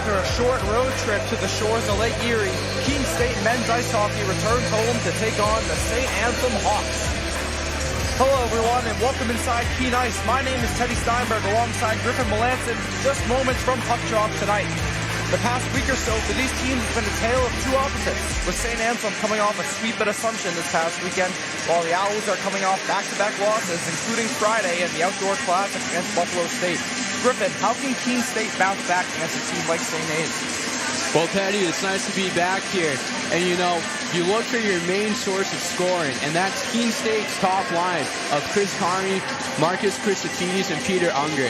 After a short road trip to the shores of Lake Erie, Keene State men's ice hockey returns home to take on the St. Anselm Hawks. Hello everyone and welcome inside Keene Ice. My name is Teddy Steinberg alongside Griffin Melanson, just moments from puck drop tonight. The past week or so for these teams has been a tale of two opposites, with St. Anselm coming off a sweep at Assumption this past weekend, while the Owls are coming off back-to-back losses, including Friday in the Outdoor Classic against Buffalo State. Griffin, how can Keene State bounce back against a team like St. A's? Well, Teddy, it's nice to be back here. And you know, you look for your main source of scoring, and that's Keene State's top line of Chris Carney, Marcus Christofides, and Peter Unger.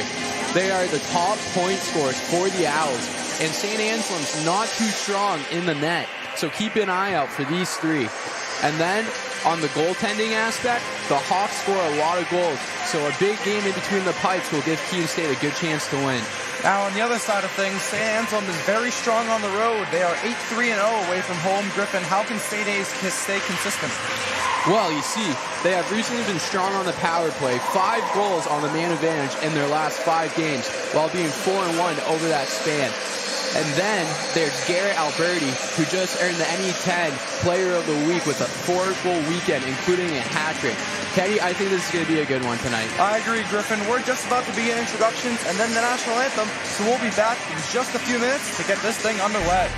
They are the top point scorers for the Owls, and St. Anselm's not too strong in the net, so keep an eye out for these three. And then, on the goaltending aspect, the Hawks score a lot of goals, so a big game in between the pipes will give Keene State a good chance to win. Now, on the other side of things, St. Anselm is very strong on the road. They are 8-3-0 away from home. Griffin, how can St. A's stay consistent? Well, you see, they have recently been strong on the power play, 5 goals on the man advantage in their last 5 games, while being 4-1 over that span. And then there's Garrett Alberti, who just earned the NE10 Player of the Week with a 4-goal weekend, including a hat-trick. Teddy, I think this is going to be a good one tonight. I agree, Griffin. We're just about to begin introductions and then the national anthem, so we'll be back in just a few minutes to get this thing underway.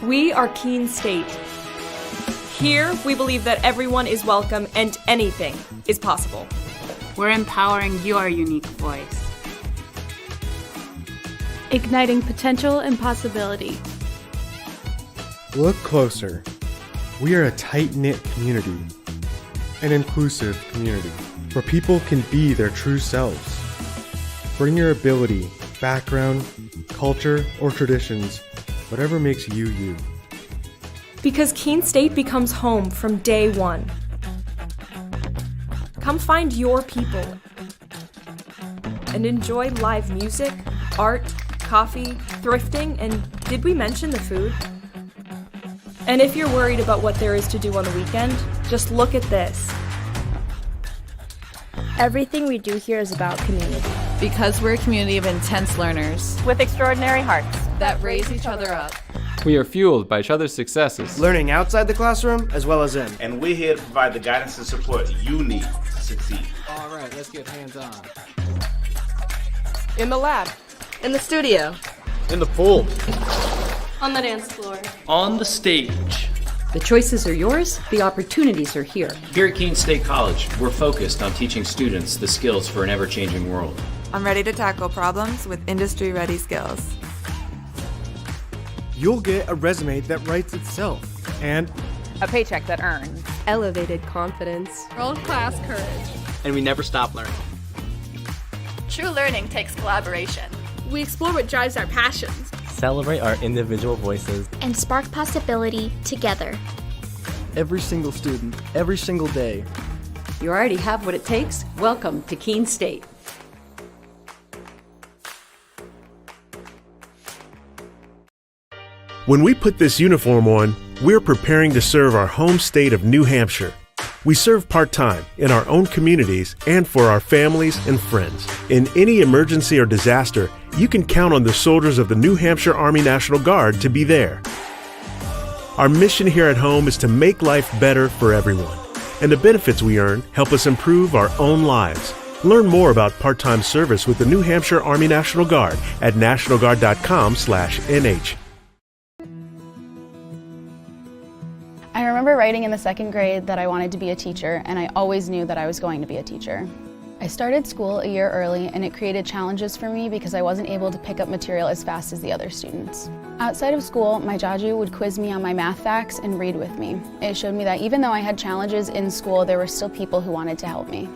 We are Keene State. Here, we believe that everyone is welcome and anything is possible. We're empowering your unique voice. Igniting potential and possibility. Look closer. We are a tight-knit community, an inclusive community, where people can be their true selves. Bring your ability, background, culture, or traditions, whatever makes you you. Because Keene State becomes home from day one. Come find your people and enjoy live music, art, coffee, thrifting, and did we mention the food? And if you're worried about what there is to do on the weekend, just look at this. Everything we do here is about community. Because we're a community of intense learners with extraordinary hearts that raise each other up. We are fueled by each other's successes, learning outside the classroom as well as in. And we're here to provide the guidance and support you need to succeed. All right, let's get hands-on. In the lab. In the studio. In the pool. On the dance floor. On the stage. The choices are yours, the opportunities are here. Here at Keene State College, we're focused on teaching students the skills for an ever-changing world. I'm ready to tackle problems with industry-ready skills. You'll get a resume that writes itself, and a paycheck that earns. Elevated confidence. World-class courage. And we never stop learning. True learning takes collaboration. We explore what drives our passions. Celebrate our individual voices. And spark possibility together. Every single student, every single day. You already have what it takes. Welcome to Keene State. When we put this uniform on, we're preparing to serve our home state of New Hampshire. We serve part-time in our own communities and for our families and friends. In any emergency or disaster, you can count on the soldiers of the New Hampshire Army National Guard to be there. Our mission here at home is to make life better for everyone, and the benefits we earn help us improve our own lives. Learn more about part-time service with the New Hampshire Army National Guard at nationalguard.com/nh. I remember writing in the 2nd grade that I wanted to be a teacher, and I always knew that I was going to be a teacher. I started school a year early, and it created challenges for me because I wasn't able to pick up material as fast as the other students. Outside of school, my Jaju would quiz me on my math facts and read with me. It showed me that even though I had challenges in school, there were still people who wanted to help me.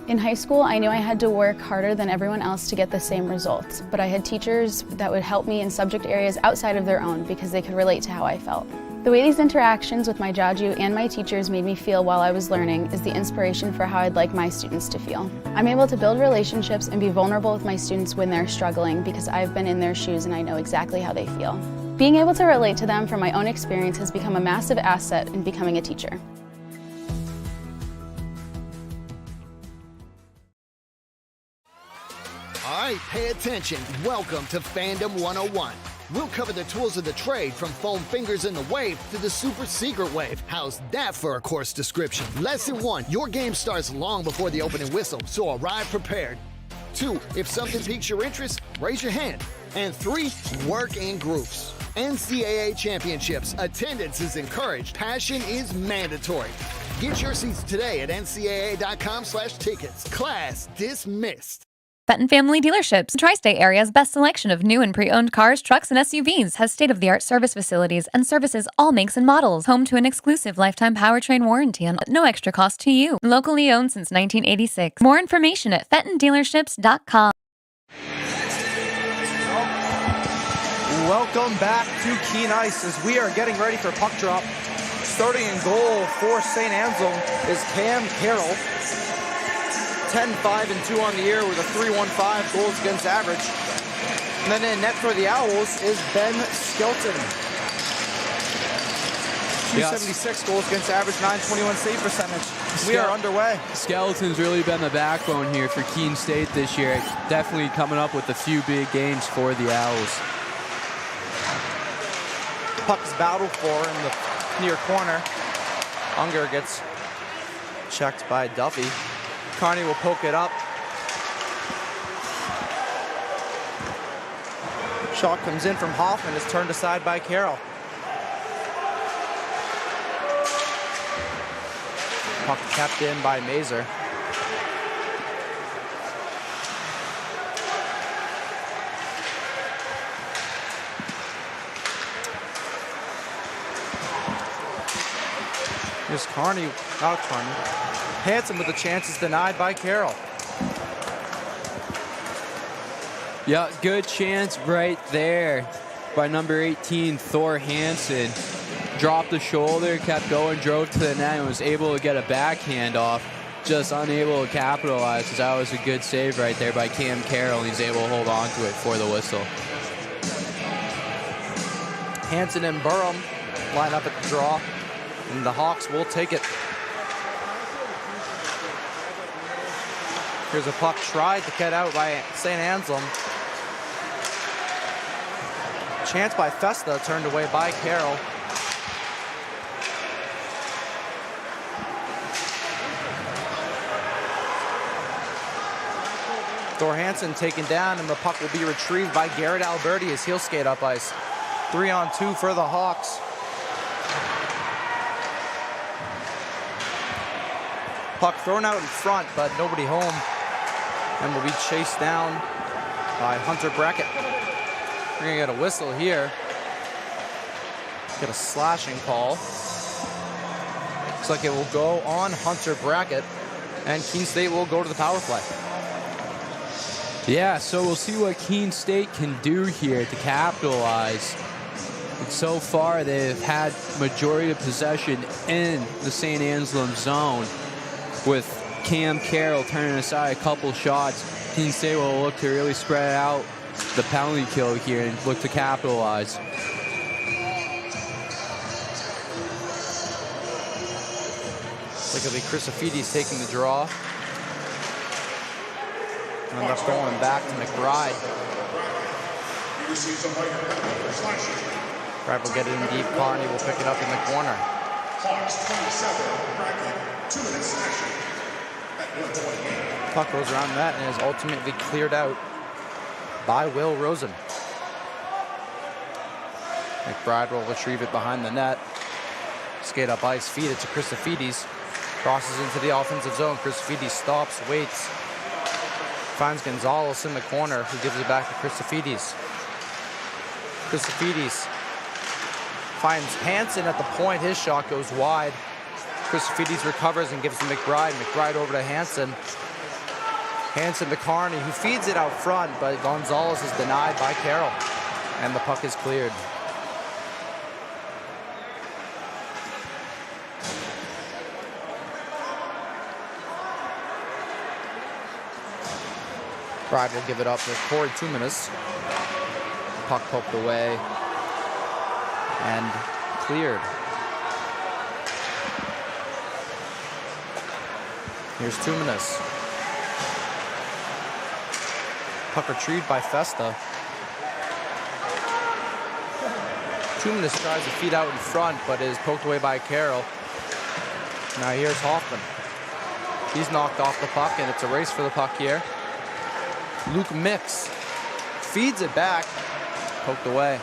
In high school, I knew I had to work harder than everyone else to get the same results, but I had teachers that would help me in subject areas outside of their own because they could relate to how I felt. The way these interactions with my Jaju and my teachers made me feel while I was learning is the inspiration for how I'd like my students to feel. I'm able to build relationships and be vulnerable with my students when they're struggling because I've been in their shoes and I know exactly how they feel. Being able to relate to them from my own experience has become a massive asset in becoming a teacher. All right, pay attention. Welcome to Fandom 101. We'll cover the tools of the trade from foam fingers in the wave to the super secret wave. How's that for a course description? Lesson 1, your game starts long before the opening whistle, so arrive prepared. 2, if something piques your interest, raise your hand. And 3, work in groups. NCAA championships, attendance is encouraged, passion is mandatory. Get your seats today at ncaa.com/tickets. Class dismissed. Fenton Family Dealerships, Tri-State Area's best selection of new and pre-owned cars, trucks, and SUVs, has state-of-the-art service facilities and services all makes and models. Home to an exclusive lifetime powertrain warranty and no extra cost to you. Locally owned since 1986. More information at fentondealerships.com. Welcome back to Keene Ice as we are getting ready for puck drop. Starting in goal for St. Anselm is Cam Carroll. 10-5-2 on the year with a .315 goals against average. And then in net for the Owls is Ben Skelton. 276 goals against average, .921 save percentage. We are underway. Skeleton's really been the backbone here for Keene State this year. Definitely coming up with a few big games for the Owls. Puck's battled for in the near corner. Unger gets checked by Duffy. Carney will poke it up. Shot comes in from Hoffman, is turned aside by Carroll. Puck kept in by Mazer. Here's Carney, not Carney. Hanson with the chances denied by Carroll. Yeah, good chance right there by number 18, Thor Hansen. Dropped the shoulder, kept going, drove to the net, and was able to get a backhand off. Just unable to capitalize, because that was a good save right there by Cam Carroll. He's able to hold on to it for the whistle. Hansen and Burham line up at the draw, and the Hawks will take it. Here's a puck tried to get out by St. Anselm. Chance by Festa, turned away by Carroll. Thor Hansen taken down, and the puck will be retrieved by Garrett Alberti as he'll skate up ice. 3-on-2 for the Hawks. Puck thrown out in front, but nobody home, and will be chased down by Hunter Brackett. We're gonna get a whistle here. Get a slashing call. Looks like it will go on Hunter Brackett, and Keene State will go to the power play. Yeah, so we'll see what Keene State can do here to capitalize. And so far, they've had majority of possession in the St. Anselm zone, with Cam Carroll turning aside a couple shots. Keene State will look to really spread out the penalty kill here and look to capitalize. Looks like it'll be Chrysophides taking the draw. And up going back to McBride. Brad will get it in deep. Carney will pick it up in the corner. Puck goes around that and is ultimately cleared out by Will Rosen. McBride will retrieve it behind the net. Skate up ice, feed it to Chrysophides. Crosses into the offensive zone. Chrysophides stops, waits. Finds Gonzalez in the corner, who gives it back to Chrysophides. Chrysophides finds Hansen at the point. His shot goes wide. Chrysophides recovers and gives to McBride. McBride over to Hansen. Hansen to Carney, who feeds it out front, but Gonzalez is denied by Carroll, and the puck is cleared. Bride will give it up with Corey Tuminus. Puck poked away and cleared. Here's Tuminous. Puck retrieved by Festa. Tuminous tries to feed out in front, but is poked away by Carroll. Now here's Hoffman. He's knocked off the puck, and it's a race for the puck here. Luke Mix feeds it back, poked away.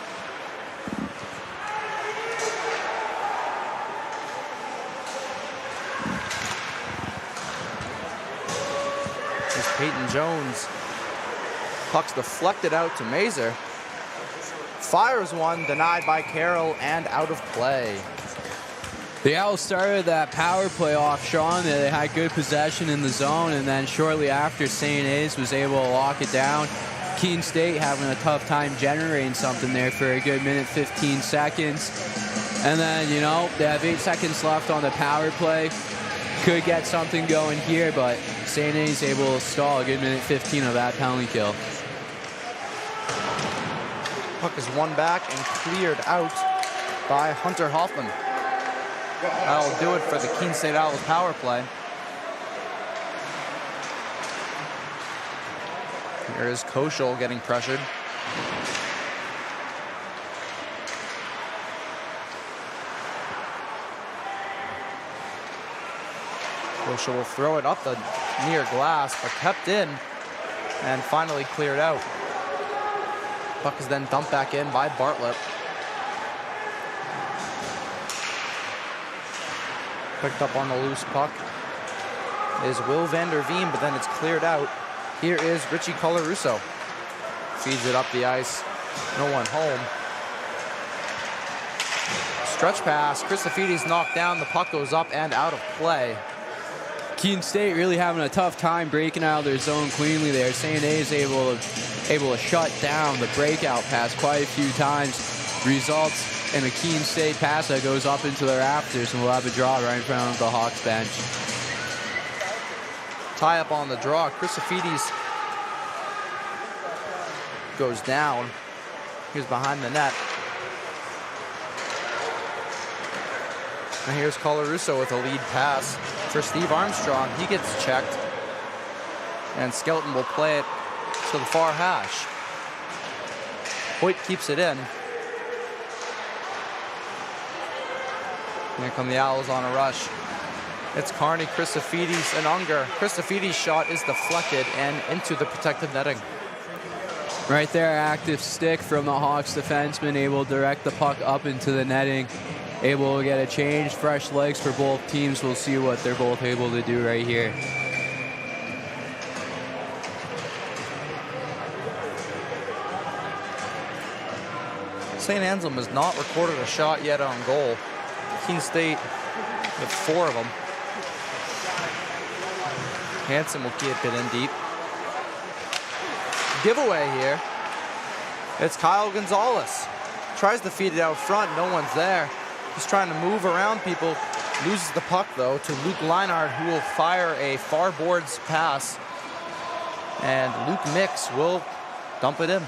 Here's Peyton Jones. Puck's deflected out to Mazer. Fires one, denied by Carroll, and out of play. The Owls started that power play off Sean. They had good possession in the zone, and then shortly after, St. A's was able to lock it down. Keene State having a tough time generating something there for a good minute, 15 seconds. And then, you know, they have 8 seconds left on the power play. Could get something going here, but St. A's able to stall a good minute, 15 of that penalty kill. Puck is won back and cleared out by Hunter Hoffman. That'll do it for the Keene State Owls power play. Here is Koschel getting pressured. Koschel will throw it up the near glass, but kept in and finally cleared out. Puck is then dumped back in by Bartlett. Picked up on the loose puck is Will van der Veen, but then it's cleared out. Here is Richie Colarusso. Feeds it up the ice. No one home. Stretch pass. Christofides knocked down. The puck goes up and out of play. Keene State really having a tough time breaking out of their zone cleanly there. St. A is able to shut down the breakout pass quite a few times. Results in a Keene State pass that goes up into the rafters, and we'll have a draw right in front of the Hawks bench. Tie up on the draw. Christofides goes down. He's behind the net. And here's Colarusso with a lead pass for Steve Armstrong. He gets checked. And Skelton will play it to the far hash. Hoyt keeps it in. Here come the Owls on a rush. It's Carney, Christofides, and Unger. Christofides' shot is deflected and into the protective netting. Right there, active stick from the Hawks defenseman, able to direct the puck up into the netting. Able to get a change, fresh legs for both teams. We'll see what they're both able to do right here. St. Anselm has not recorded a shot yet on goal. Keene State with 4 of them. Hansen will keep it in deep. Giveaway here. It's Kyle Gonzalez. Tries to feed it out front. No one's there. He's trying to move around people. Loses the puck, though, to Luke Leinart, who will fire a far boards pass. And Luke Mix will dump it in.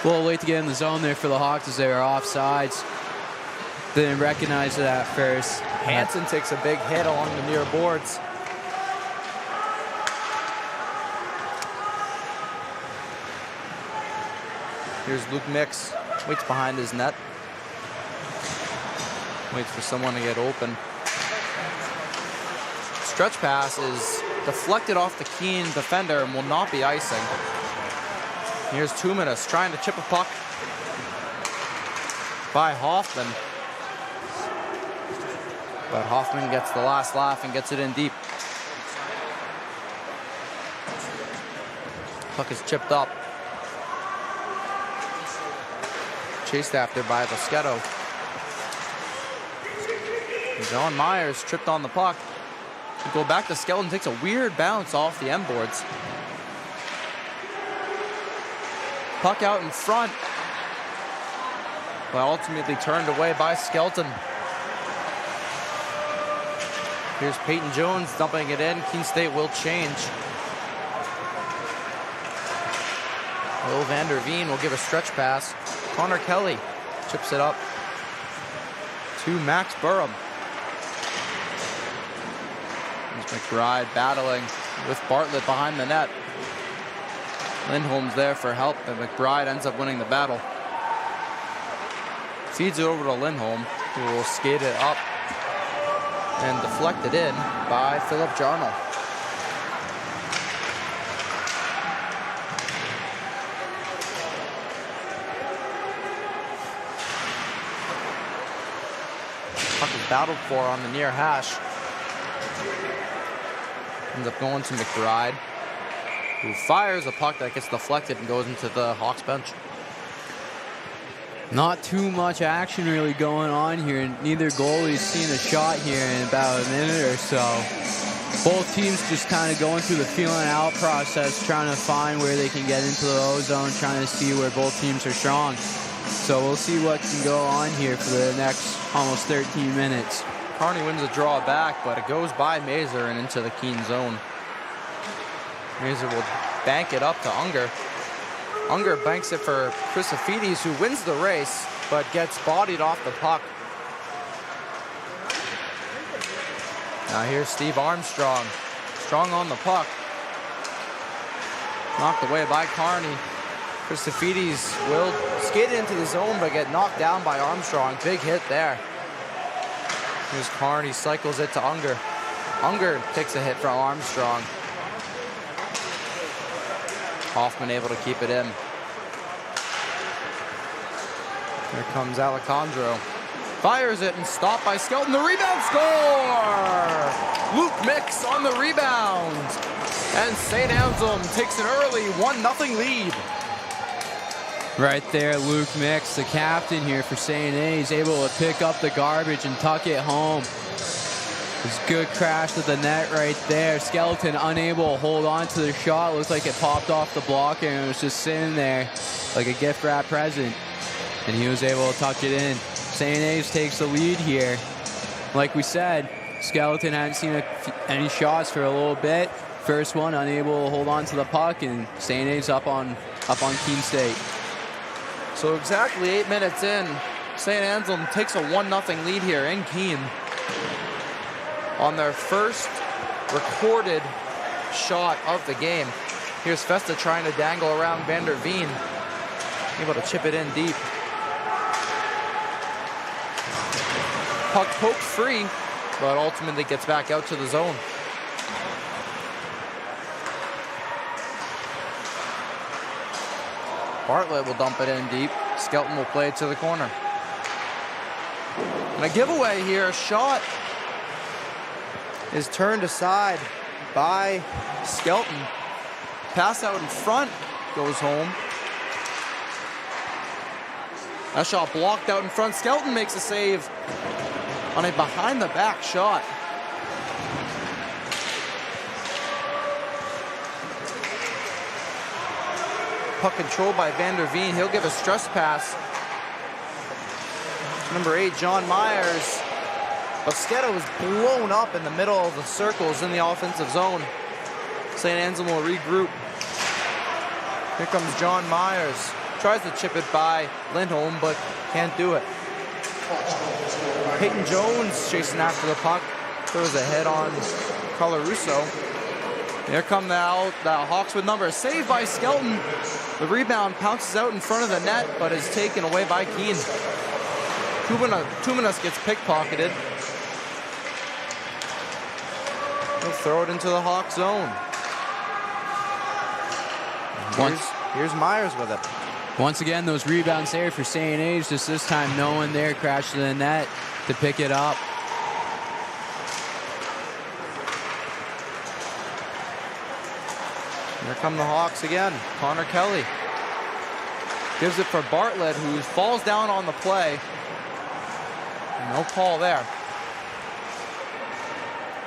A little late to get in the zone there for the Hawks as they were offsides. Didn't recognize it at first. Hansen takes a big hit along the near boards. Here's Luke Mix. Waits behind his net. Waits for someone to get open. Stretch pass is deflected off the Keene defender and will not be icing. Here's Tuminous trying to chip a puck by Hoffman. But Hoffman gets the last laugh and gets it in deep. Puck is chipped up. Chased after by Boschetto. John Myers tripped on the puck. We go back to Skelton, takes a weird bounce off the end boards. Puck out in front, but ultimately turned away by Skelton. Here's Peyton Jones dumping it in. Keene State will change. Will Vander Veen will give a stretch pass. Connor Kelly chips it up to Max Burham. There's McBride battling with Bartlett behind the net. Lindholm's there for help, but McBride ends up winning the battle. Feeds it over to Lindholm, who will skate it up and deflect it in by Philip Jarnell. Puck is battled for on the near hash. Ends up going to McBride, who fires a puck that gets deflected and goes into the Hawks bench. Not too much action really going on here. Neither goalie's seen a shot here in about a minute or so. Both teams just kind of going through the feeling out process, trying to find where they can get into the O zone, trying to see where both teams are strong. So we'll see what can go on here for the next almost 13 minutes. Kearney wins a draw back, but it goes by Mazur and into the Keene zone. Mazur will bank it up to Unger. Unger banks it for Chrysophides, who wins the race, but gets bodied off the puck. Now here's Steve Armstrong. Strong on the puck. Knocked away by Kearney. Chrysophides will skate into the zone, but get knocked down by Armstrong. Big hit there. Here's Kearney, cycles it to Unger. Unger takes a hit from Armstrong. Hoffman able to keep it in. Here comes Alejandro. Fires it and stopped by Skelton. The rebound score! Luke Mix on the rebound. And St. Anselm takes an early 1-0 lead. Right there, Luke Mix, the captain here for St. A. He's able to pick up the garbage and tuck it home. It's a good crash to the net right there. Skeleton unable to hold on to the shot. Looks like it popped off the blocker and it was just sitting there like a gift wrap present. And he was able to tuck it in. St. A's takes the lead here. Like we said, Skeleton hadn't seen any shots for a little bit. First one, unable to hold on to the puck, and St. A's up on Keene State. So exactly 8 minutes in, St. Anselm takes a 1-0 lead here in Keene on their first recorded shot of the game. Here's Festa trying to dangle around Vander Veen, able to chip it in deep. Puck poked free, but ultimately gets back out to the zone. Bartlett will dump it in deep. Skelton will play it to the corner. And a giveaway here, a shot is turned aside by Skelton. Pass out in front, goes home. That shot blocked out in front. Skelton makes a save on a behind-the-back shot. Puck controlled by Vander Veen. He'll give a stress pass. Number 8, John Myers. Boschetta was blown up in the middle of the circles in the offensive zone. St. Anselm will regroup. Here comes John Myers. Tries to chip it by Lindholm, but can't do it. Peyton Jones chasing after the puck. Throws a head on Colarusso. Here come the Hawks with numbers. Saved by Skelton. The rebound pounces out in front of the net, but is taken away by Keene. Tuminas gets pickpocketed. He'll throw it into the Hawk zone. Here's Myers with it. Once again, those rebounds there for St. A's. Just this time, no one there crashed to the net to pick it up. Here come the Hawks again. Connor Kelly gives it for Bartlett, who falls down on the play. No call there.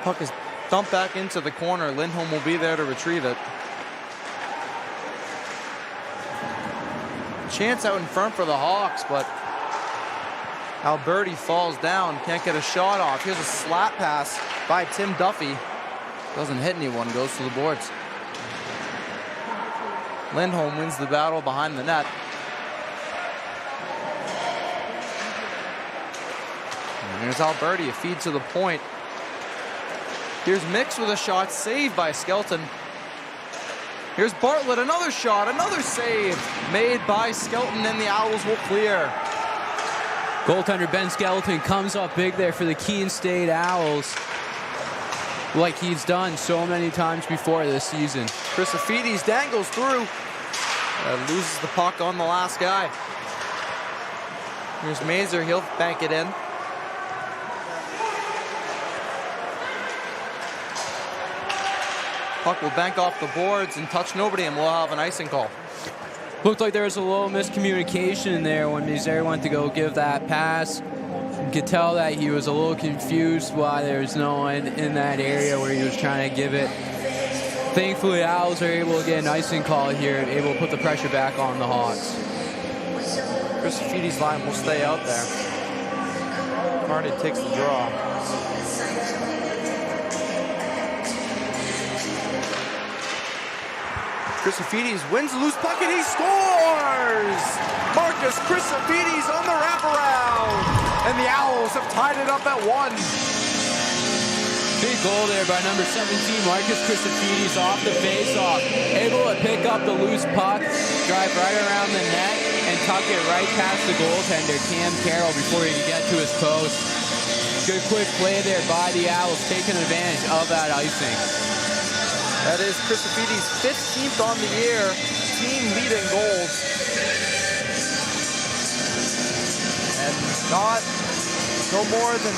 Puck is dumped back into the corner. Lindholm will be there to retrieve it. Chance out in front for the Hawks, but Alberti falls down. Can't get a shot off. Here's a slap pass by Tim Duffy. Doesn't hit anyone, goes to the boards. Lindholm wins the battle behind the net. And here's Alberti, a feed to the point. Here's Mix with a shot, saved by Skelton. Here's Bartlett, another shot, another save made by Skelton, and the Owls will clear. Goaltender Ben Skelton comes up big there for the Keene State Owls, like he's done so many times before this season. Christofides dangles through. Loses the puck on the last guy. Here's Mazer, he'll bank it in. Puck will bank off the boards and touch nobody, and we'll have an icing call. Looked like there was a little miscommunication there when Mazer went to go give that pass. You could tell that he was a little confused why there was no one in that area where he was trying to give it. Thankfully, the Owls are able to get an icing call here and able to put the pressure back on the Hawks. Christofides' line will stay out there. Carney takes the draw. Christofides wins the loose puck and he scores! Marcus Christofides on the wraparound! And the Owls have tied it up at 1. Big goal there by number 17, Marcus Christofides off the faceoff. Able to pick up the loose puck, drive right around the net, and tuck it right past the goaltender, Cam Carroll, before he can get to his post. Good quick play there by the Owls, taking advantage of that icing. That is Christofides' 15th on the year, team leading goals. And no more than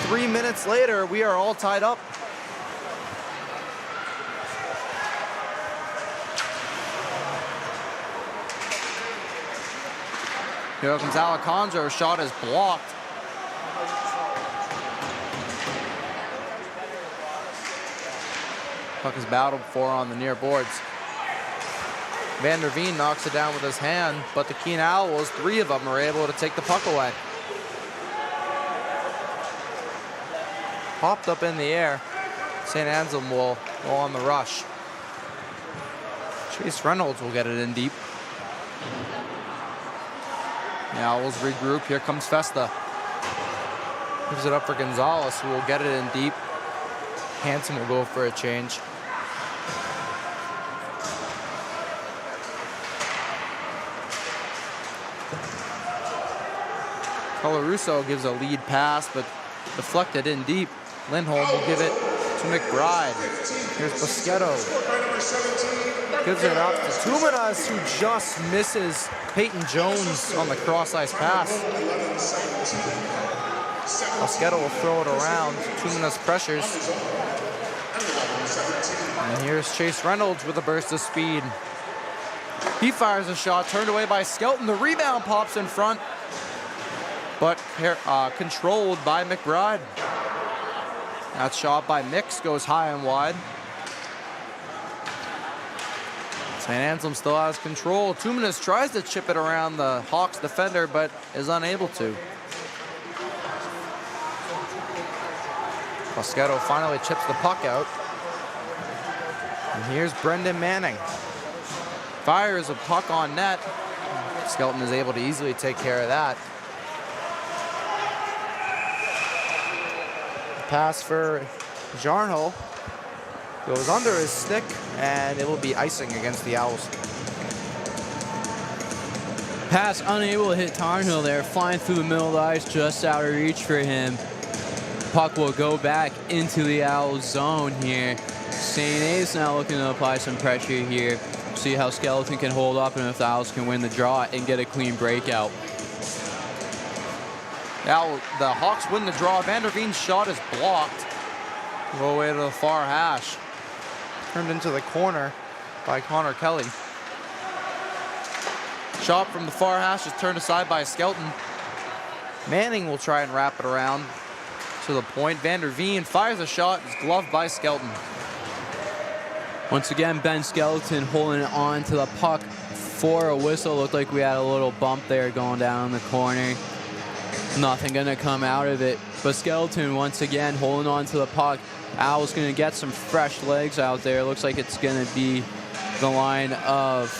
3 minutes later, we are all tied up. Here comes Alejandro, shot is blocked. Puck is battled for on the near boards. Van der Veen knocks it down with his hand, but the Keene Owls, 3 of them, are able to take the puck away. Popped up in the air. St. Anselm will go on the rush. Chase Reynolds will get it in deep. The Owls regroup. Here comes Festa. Gives it up for Gonzalez, who will get it in deep. Hansen will go for a change. Colarusso gives a lead pass, but deflected in deep. Lindholm will give it to McBride. Here's Boschetto. Gives it up to Tuminas, who just misses Peyton Jones on the cross-ice pass. Boschetto will throw it around. Tuminas pressures. And here's Chase Reynolds with a burst of speed. He fires a shot, turned away by Skelton. The rebound pops in front, but controlled by McBride. That shot by Mix goes high and wide. St. Anselm still has control. Tuminas tries to chip it around the Hawks defender, but is unable to. Boschetto finally chips the puck out. And here's Brendan Manning. Fires a puck on net. Skelton is able to easily take care of that. Pass for Jarnhill goes under his stick, and it will be icing against the Owls. Pass unable to hit Tarnhill there, flying through the middle of the ice, just out of reach for him. Puck will go back into the Owls zone here. St. A's now looking to apply some pressure here. See how Skeleton can hold up and if the Owls can win the draw and get a clean breakout. Now the Hawks win the draw. Van der Veen's shot is blocked. Go away to the far hash. Turned into the corner by Connor Kelly. Shot from the far hash is turned aside by Skelton. Manning will try and wrap it around to the point. Van der Veen fires a shot. It's gloved by Skelton. Once again, Ben Skelton holding on to the puck for a whistle. Looked like we had a little bump there going down the corner. Nothing gonna come out of it. But Skelton once again holding on to the puck. Owl's gonna get some fresh legs out there. Looks like it's gonna be the line of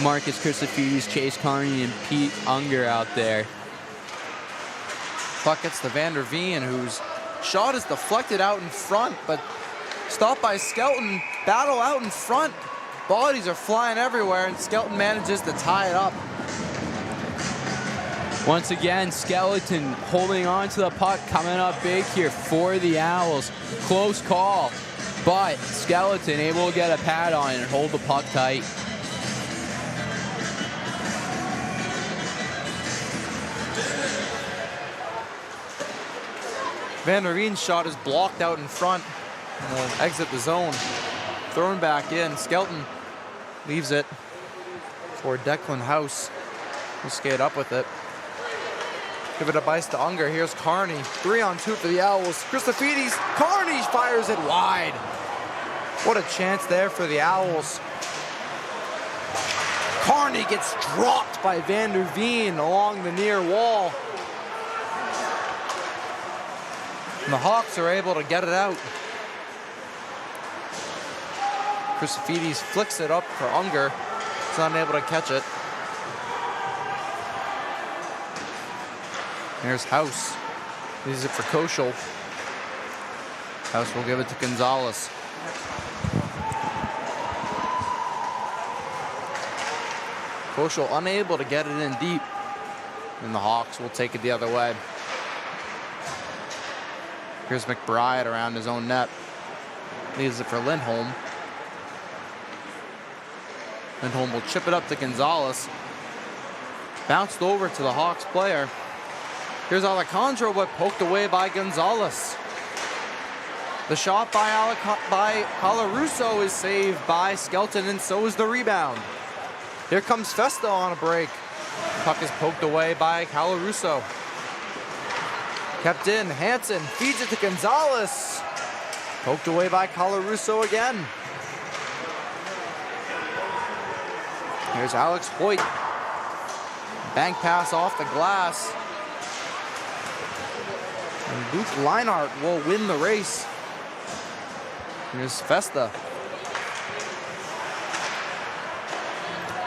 Marcus Christofides, Chase Carney, and Pete Unger out there. Puck gets to Van der Veen, whose shot is deflected out in front, but stopped by Skelton. Battle out in front. Bodies are flying everywhere, and Skelton manages to tie it up. Once again, Skeleton holding on to the puck, coming up big here for the Owls. Close call, but Skeleton able to get a pad on it and hold the puck tight. Van der Veen's shot is blocked out in front and will exit the zone. Thrown back in. Skelton leaves it for Declan House, who skate up with it. Give it a ice to Unger. Here's Carney. 3-on-2 for the Owls. Christofides. Carney fires it wide. What a chance there for the Owls. Carney gets dropped by Van der Veen along the near wall. And the Hawks are able to get it out. Christofides flicks it up for Unger. He's not able to catch it. Here's House. Leaves it for Koschel. House will give it to Gonzalez. Koschel unable to get it in deep. And the Hawks will take it the other way. Here's McBride around his own net. Leaves it for Lindholm. Lindholm will chip it up to Gonzalez. Bounced over to the Hawks player. Here's Alejandro, but poked away by Gonzalez. The shot by Colarusso is saved by Skelton, and so is the rebound. Here comes Festa on a break. Puck is poked away by Colarusso. Kept in, Hansen feeds it to Gonzalez. Poked away by Colarusso again. Here's Alex Hoyt. Bank pass off the glass. And Luke Leinart will win the race. Here's Festa.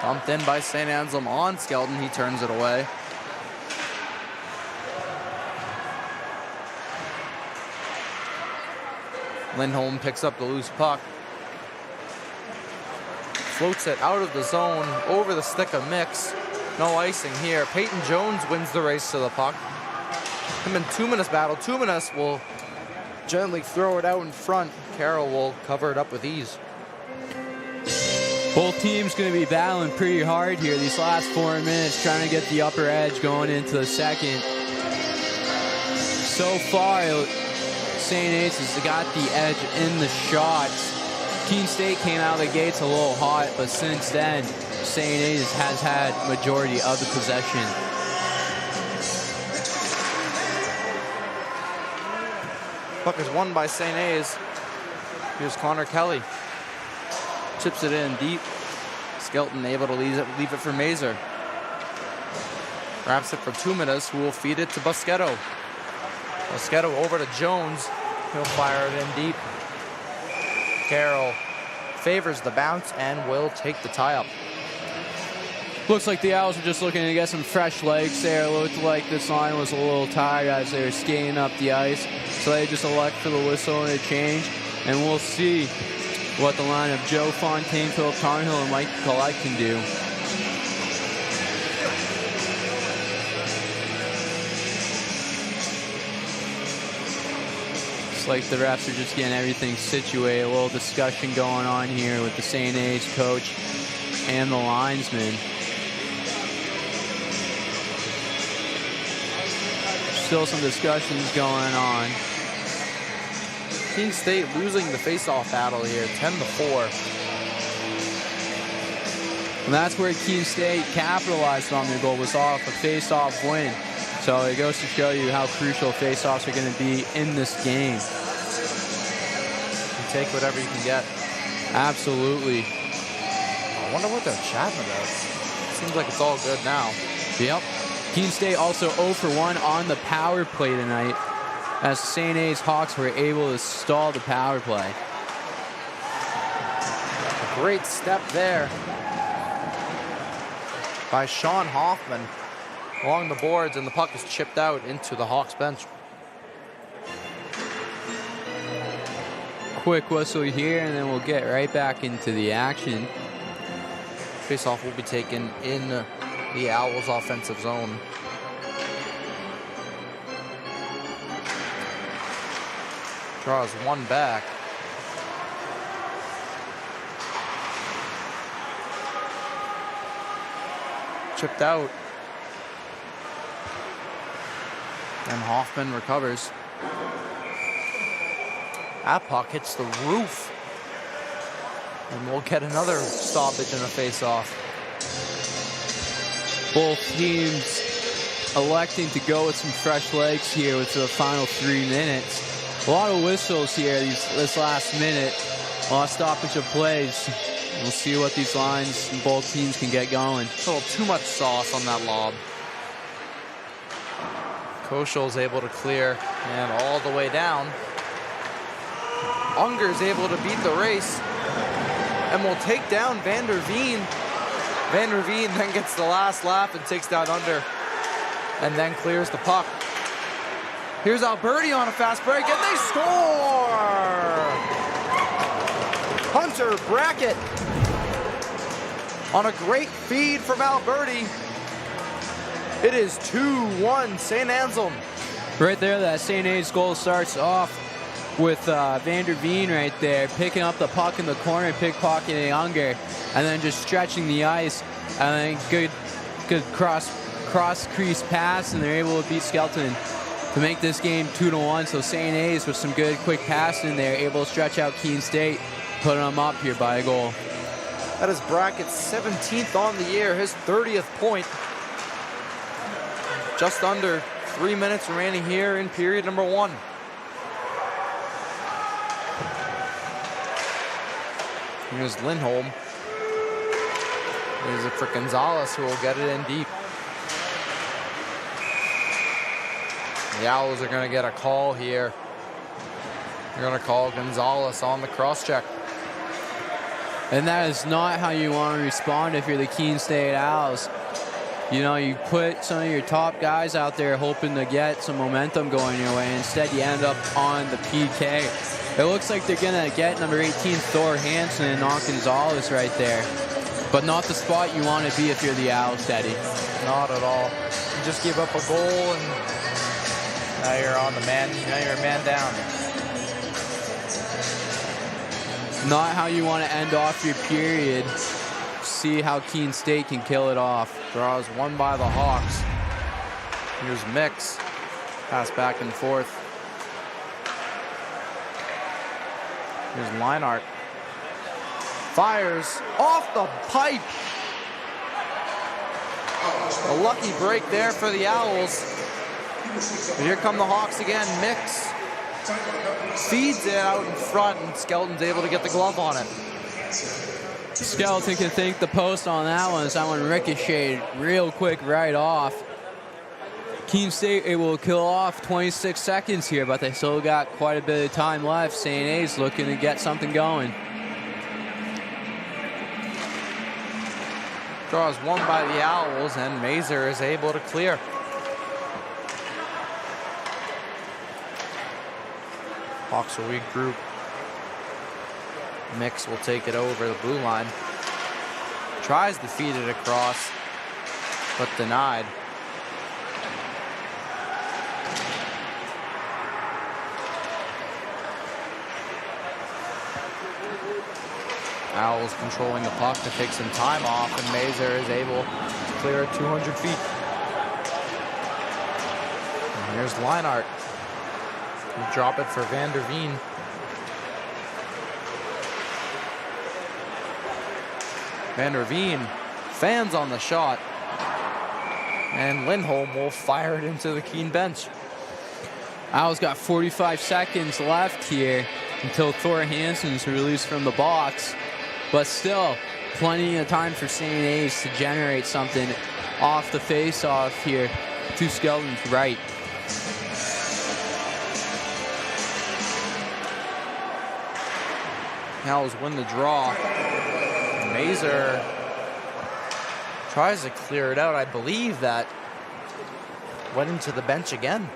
Dumped in by St. Anselm on Skelton. He turns it away. Lindholm picks up the loose puck. Floats it out of the zone, over the stick of Mix. No icing here. Peyton Jones wins the race to the puck. Him and Tuminus battle. Tuminus will gently throw it out in front. Carroll will cover it up with ease. Both teams going to be battling pretty hard here these last 4 minutes, trying to get the upper edge going into the second. So far, St. A's has got the edge in the shots. Keene State came out of the gates a little hot, but since then, St. A's has had majority of the possession. Puck is won by St. A's. Here's Connor Kelly. Chips it in deep. Skelton able to leave it for Mazur. Wraps it for Tuminus, who will feed it to Busquetto. Busquetto over to Jones. He'll fire it in deep. Carroll favors the bounce and will take the tie-up. Looks like the Owls are just looking to get some fresh legs there. It looked like this line was a little tired as they were skating up the ice. So they just elect for the whistle and a change. And we'll see what the line of Joe Fontaine, Philip Tarnhill, and Mike Collette can do. It's like the refs are just getting everything situated. A little discussion going on here with the St. A's coach and the linesman. Still some discussions going on. Keene State losing the face-off battle here, 10-4. And that's where Keene State capitalized on their goal, was off a face-off win. So it goes to show you how crucial face-offs are going to be in this game. You take whatever you can get. Absolutely. I wonder what they're chatting about. Seems like it's all good now. Yep. Keene State also 0 for 1 on the power play tonight, as St. A's Hawks were able to stall the power play. A great step there by Sean Hoffman along the boards, and the puck is chipped out into the Hawks bench. Quick whistle here, and then we'll get right back into the action. Faceoff will be taken in the Owls' offensive zone. Draws one back. Chipped out. And Hoffman recovers. That puck hits the roof. And we'll get another stoppage and a face-off. Both teams electing to go with some fresh legs here with the final 3 minutes. A lot of whistles here this last minute. A lot of stoppage of plays. We'll see what these lines and both teams can get going. A little too much sauce on that lob. Koshel's able to clear and all the way down. Unger's able to beat the race and will take down Van der Veen. Van der Veen then gets the last lap and takes down Under and then clears the puck. Here's Alberti on a fast break and they score! Hunter Brackett on a great feed from Alberti. It is 2-1 St. Anselm. Right there, that St. A's goal starts off with Van der Veen right there, picking up the puck in the corner, pickpocketing Unger, and then just stretching the ice, and then good cross crease pass, and they're able to beat Skelton to make this game 2-1. So St. A's with some good quick passing there, able to stretch out Keene State, putting them up here by a goal. That is Brackett's 17th on the year, his 30th point. Just under 3 minutes remaining here in period number 1. Here's Lindholm. Here's it for Gonzalez, who will get it in deep. The Owls are going to get a call here. They're going to call Gonzalez on the cross-check. And that is not how you want to respond if you're the Keene State Owls. You know, you put some of your top guys out there hoping to get some momentum going your way. Instead, you end up on the PK. It looks like they're going to get number 18, Thor Hansen, and knock Gonzalez right there. But not the spot you want to be if you're the Owls, Teddy. Not at all. You just give up a goal, and now you're on the man. Now you're a man down. Not how you want to end off your period. See how Keene State can kill it off. Draws one by the Hawks. Here's Mix. Pass back and forth. Here's Leinart. Fires off the pipe. A lucky break there for the Owls. But here come the Hawks again. Mix feeds it out in front, and Skelton's able to get the glove on it. Skelton can thank the post on that one, as that one ricocheted real quick right off. Keene State able to kill off 26 seconds here, but they still got quite a bit of time left. St. A's looking to get something going. Draws one by the Owls, and Mazer is able to clear. Hawks will regroup. Mix will take it over the blue line. Tries to feed it across, but denied. Owls controlling the puck to take some time off, and Mazer is able to clear it 200 feet. And here's Leinart. He'll drop it for Van der Veen. Van der Veen fans on the shot, and Lindholm will fire it into the Keene bench. Owls got 45 seconds left here until Thor Hansen's released from the box, but still plenty of time for St. A's to generate something off the face-off here to Skelton's right. Owls win the draw. Mazer Tries to clear it out. I believe that went into the bench again.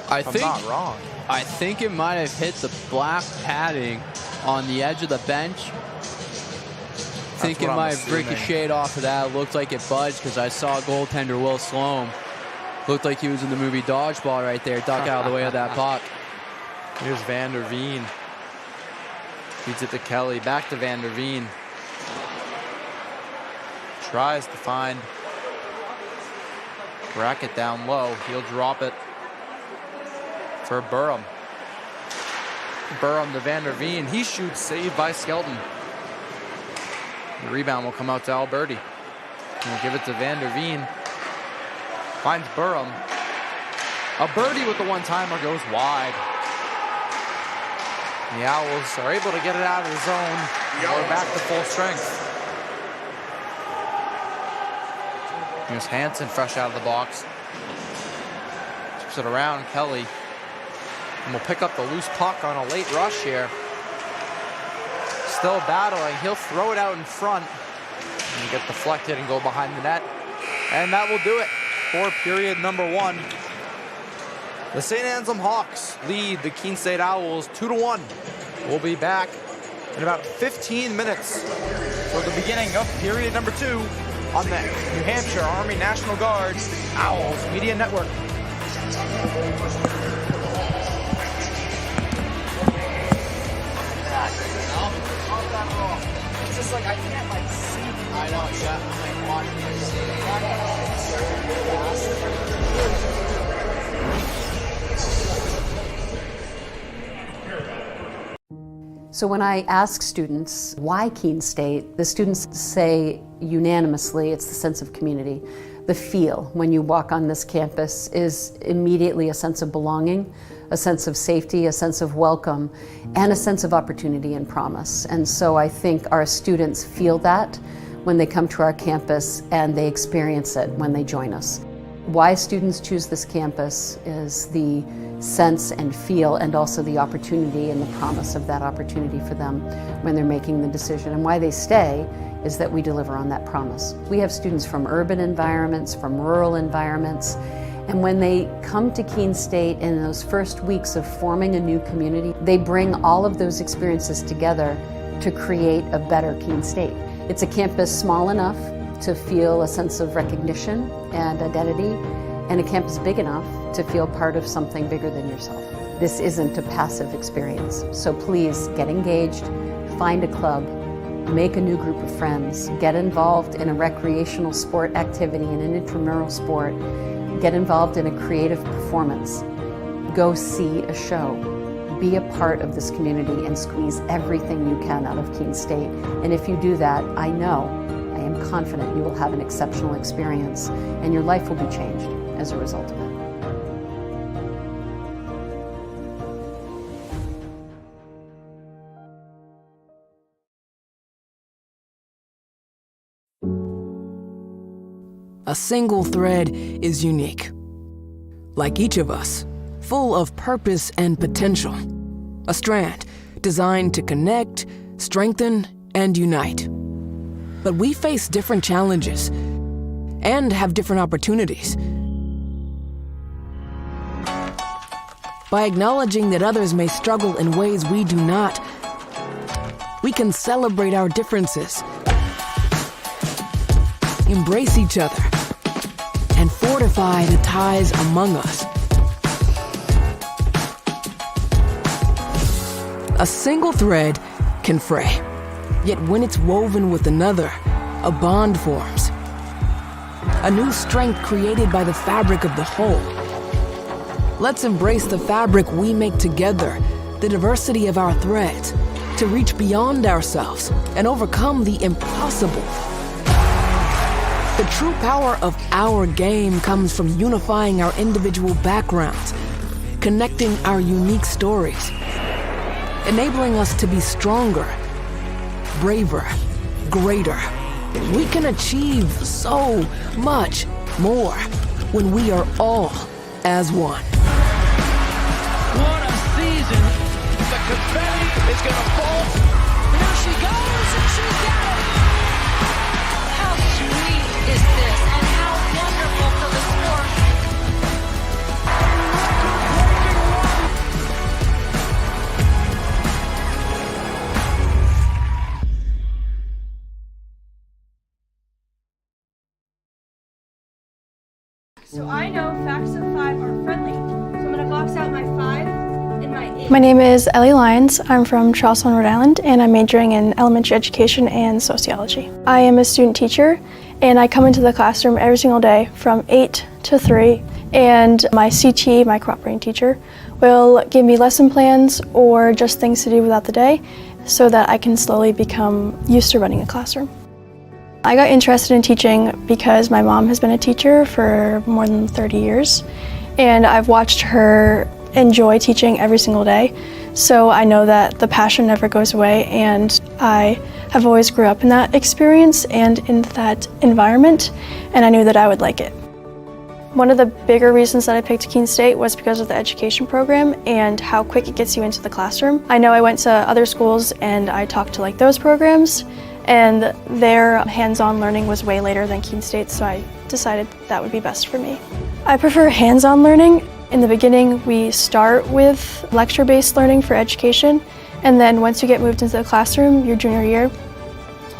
I'm not wrong. I think it might have hit the black padding on the edge of the bench. I think it might have ricocheted off of that. It looked like it budged because I saw goaltender Will Sloan. Looked like he was in the movie Dodgeball right there. Duck out of the way of that puck. Here's Van der Veen. Feeds it to Kelly. Back to Van der Veen. Tries to find Brackett down low. He'll drop it for Burham. Burham to Van der Veen. He shoots, saved by Skelton. The rebound will come out to Alberti. He'll give it to Van der Veen. Finds Burham. Alberti with the one-timer goes wide. The Owls are able to get it out of the zone. We're back to full strength. Here's Hansen fresh out of the box. Tips it around Kelly. And will pick up the loose puck on a late rush here. Still battling. He'll throw it out in front. And get deflected and go behind the net. And that will do it for period number 1. The St. Anselm Hawks lead the Keene State Owls 2-1. We'll be back in about 15 minutes for the beginning of period number 2 on the New Hampshire Army National Guard Owls Media Network. It's just like I can't see. I know, yeah. I'm watching So when I ask students why Keene State, the students say unanimously it's the sense of community. The feel when you walk on this campus is immediately a sense of belonging, a sense of safety, a sense of welcome, and a sense of opportunity and promise. And so I think our students feel that when they come to our campus, and they experience it when they join us. Why students choose this campus is the sense and feel, and also the opportunity and the promise of that opportunity for them when they're making the decision. And why they stay is that we deliver on that promise. We have students from urban environments, from rural environments, and when they come to Keene State in those first weeks of forming a new community, they bring all of those experiences together to create a better Keene State. It's a campus small enough to feel a sense of recognition and identity, and a campus big enough to feel part of something bigger than yourself. This isn't a passive experience, so please get engaged, find a club, make a new group of friends, get involved in a recreational sport activity, in an intramural sport, get involved in a creative performance, go see a show, be a part of this community and squeeze everything you can out of Keene State. And if you do that, I am confident you will have an exceptional experience and your life will be changed as a result of it. A single thread is unique. Like each of us, full of purpose and potential. A strand designed to connect, strengthen, and unite. But we face different challenges and have different opportunities. By acknowledging that others may struggle in ways we do not, we can celebrate our differences, embrace each other, and fortify the ties among us. A single thread can fray, yet when it's woven with another, a bond forms. A new strength created by the fabric of the whole. Let's embrace the fabric we make together, the diversity of our threads, to reach beyond ourselves and overcome the impossible. The true power of our game comes from unifying our individual backgrounds, connecting our unique stories, enabling us to be stronger, braver, greater. We can achieve so much more when we are all as one. What a season! The confetti is gonna fall. There she goes, and she's got it! How sweet is So I know facts of 5 are friendly. So I'm going to box out my 5 and my 8. My name is Ellie Lyons. I'm from Charleston, Rhode Island, and I'm majoring in elementary education and sociology. I am a student teacher, and I come into the classroom every single day from 8 to 3, and my CT, my cooperating teacher, will give me lesson plans or just things to do throughout the day so that I can slowly become used to running a classroom. I got interested in teaching because my mom has been a teacher for more than 30 years, and I've watched her enjoy teaching every single day. So I know that the passion never goes away, and I have always grew up in that experience and in that environment, and I knew that I would like it. One of the bigger reasons that I picked Keene State was because of the education program and how quick it gets you into the classroom. I know I went to other schools and I talked to those programs, and their hands-on learning was way later than Keene State, so I decided that would be best for me. I prefer hands-on learning. In the beginning, we start with lecture-based learning for education, and then once you get moved into the classroom, your junior year,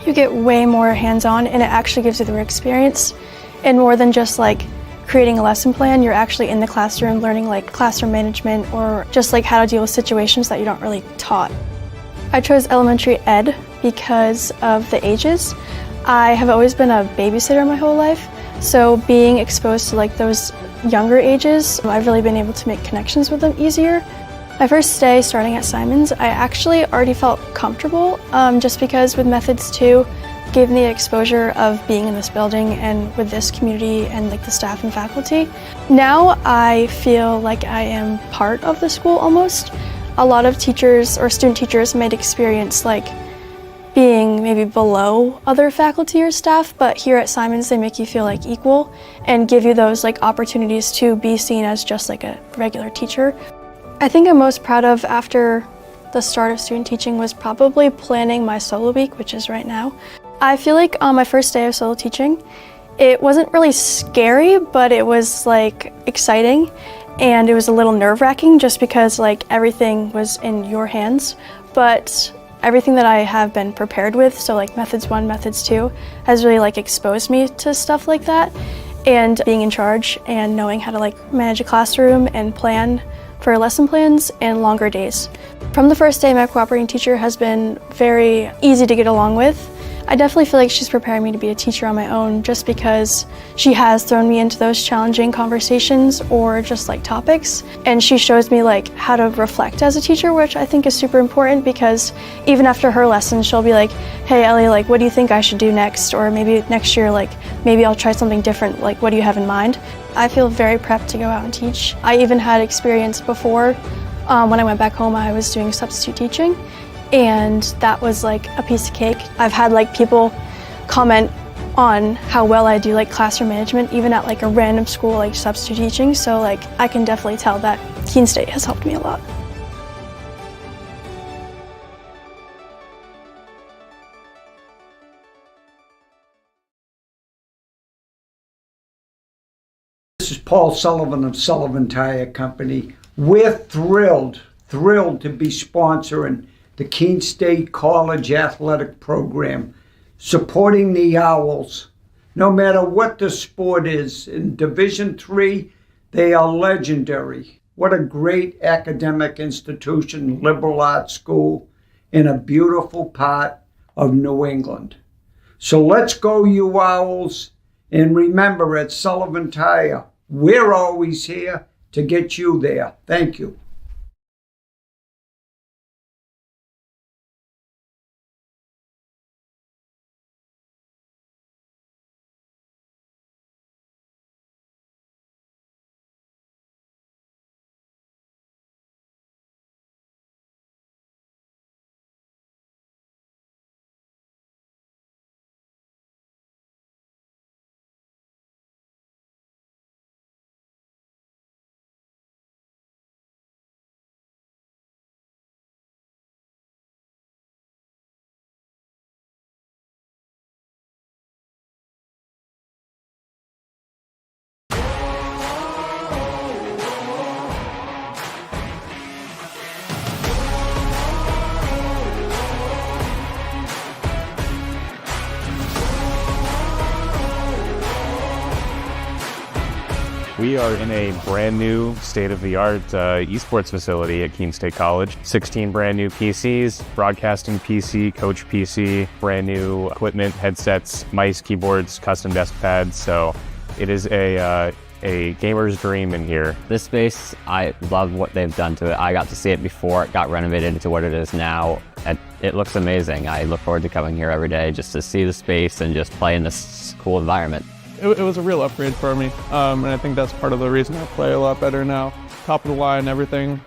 you get way more hands-on, and it actually gives you the experience. And more than just creating a lesson plan, you're actually in the classroom learning classroom management or just how to deal with situations that you don't really taught. I chose elementary ed because of the ages. I have always been a babysitter my whole life, so being exposed to those younger ages, I've really been able to make connections with them easier. My first day starting at Simons, I actually already felt comfortable just because with Methods 2, gave me the exposure of being in this building and with this community and the staff and faculty. Now I feel like I am part of the school almost. A lot of teachers or student teachers might experience being maybe below other faculty or staff, but here at Simons they make you feel equal and give you those opportunities to be seen as just a regular teacher. I think I'm most proud of after the start of student teaching was probably planning my solo week, which is right now. I feel like on my first day of solo teaching, it wasn't really scary, but it was exciting, and it was a little nerve-wracking just because everything was in your hands. But everything that I have been prepared with, so Methods 1, Methods 2, has really exposed me to stuff like that, and being in charge and knowing how to manage a classroom and plan for lesson plans and longer days. From the first day, my cooperating teacher has been very easy to get along with. I definitely feel like she's preparing me to be a teacher on my own just because she has thrown me into those challenging conversations or just topics, and she shows me how to reflect as a teacher, which I think is super important because even after her lessons she'll be hey Ellie, what do you think I should do next, or maybe next year maybe I'll try something different, what do you have in mind? I feel very prepped to go out and teach. I even had experience before when I went back home. I was doing substitute teaching, and that was a piece of cake. I've had people comment on how well I do classroom management even at a random school substitute teaching, so I can definitely tell that Keene State has helped me a lot. This is Paul Sullivan of Sullivan Tire Company. We're thrilled to be sponsoring the Keene State College Athletic Program, supporting the Owls. No matter what the sport is, in Division III, they are legendary. What a great academic institution, liberal arts school, in a beautiful part of New England. So let's go, you Owls, and remember at Sullivan Tire, we're always here to get you there. Thank you. We are in a brand new state-of-the-art esports facility at Keene State College. 16 brand new PCs, broadcasting PC, coach PC, brand new equipment, headsets, mice, keyboards, custom desk pads. So it is a gamer's dream in here. This space, I love what they've done to it. I got to see it before it got renovated into what it is now. And it looks amazing. I look forward to coming here every day just to see the space and just play in this cool environment. It was a real upgrade for me, and I think that's part of the reason I play a lot better now. Top of the line, everything,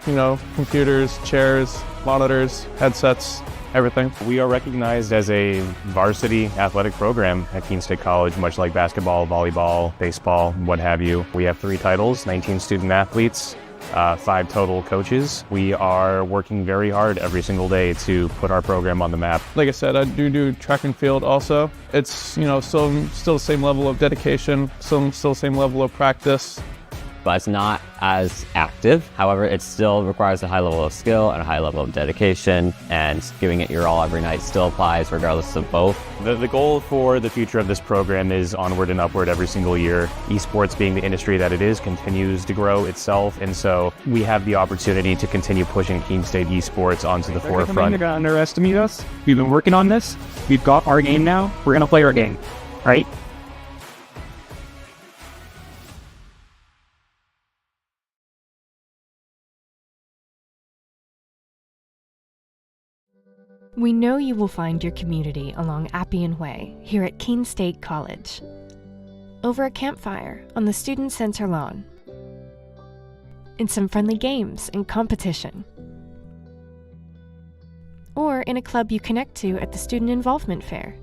computers, chairs, monitors, headsets, everything. We are recognized as a varsity athletic program at Keene State College, much like basketball, volleyball, baseball, what have you. We have 3 titles, 19 student athletes, 5 total coaches. We are working very hard every single day to put our program on the map. Like I said, I do track and field also. It's, still the same level of dedication, still the same level of practice. But it's not as active. However, it still requires a high level of skill and a high level of dedication, and giving it your all every night still applies regardless of both. The goal for the future of this program is onward and upward every single year. Esports, being the industry that it is, continues to grow itself, and so we have the opportunity to continue pushing Keene State esports onto the forefront. They're gonna underestimate us. We've been working on this. We've got our game now. We're gonna play our game, right? We know you will find your community along Appian Way here at Keene State College. Over a campfire on the student center lawn. In some friendly games and competition. Or in a club you connect to at the Student Involvement Fair.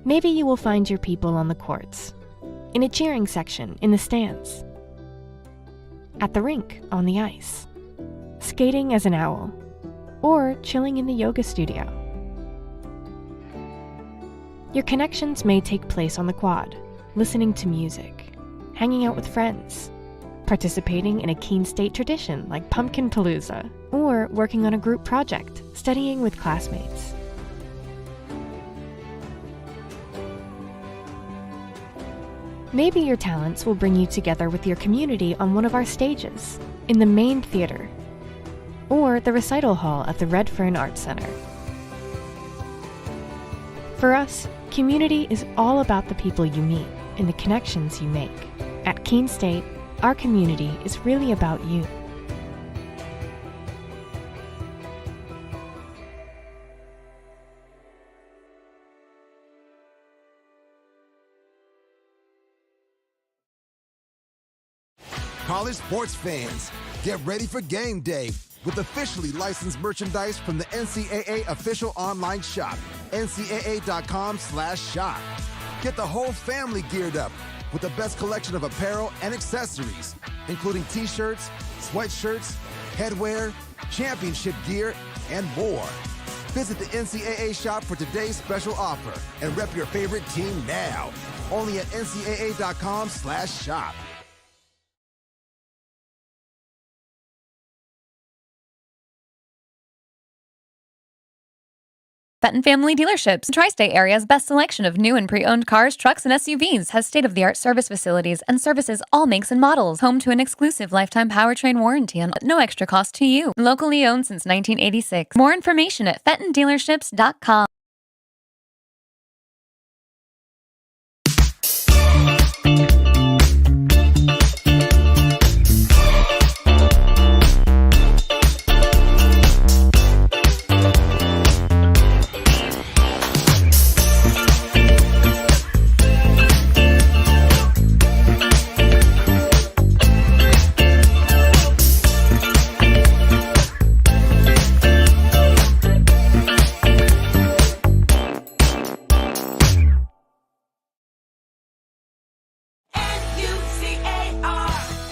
Maybe you will find your people on the courts, in a cheering section in the stands, at the rink on the ice, skating as an owl, or chilling in the yoga studio. Your connections may take place on the quad, listening to music, hanging out with friends, participating in a Keene State tradition like Pumpkin Palooza, or working on a group project, studying with classmates. Maybe your talents will bring you together with your community on one of our stages, in the main theater, or the recital hall at the Red Fern Arts Center. For us, community is all about the people you meet and the connections you make. At Keene State, our community is really about you. College sports fans, get ready for game day with officially licensed merchandise from the NCAA official online shop, ncaa.com/shop. Get the whole family geared up with the best collection of apparel and accessories, including t-shirts, sweatshirts, headwear, championship gear, and more. Visit the NCAA shop for today's special offer and rep your favorite team now. Only at ncaa.com/shop. Fenton Family Dealerships, Tri-State area's best selection of new and pre-owned cars, trucks, and SUVs, has state-of-the-art service facilities and services all makes and models. Home to an exclusive lifetime powertrain warranty and no extra cost to you. Locally owned since 1986. More information at fentondealerships.com.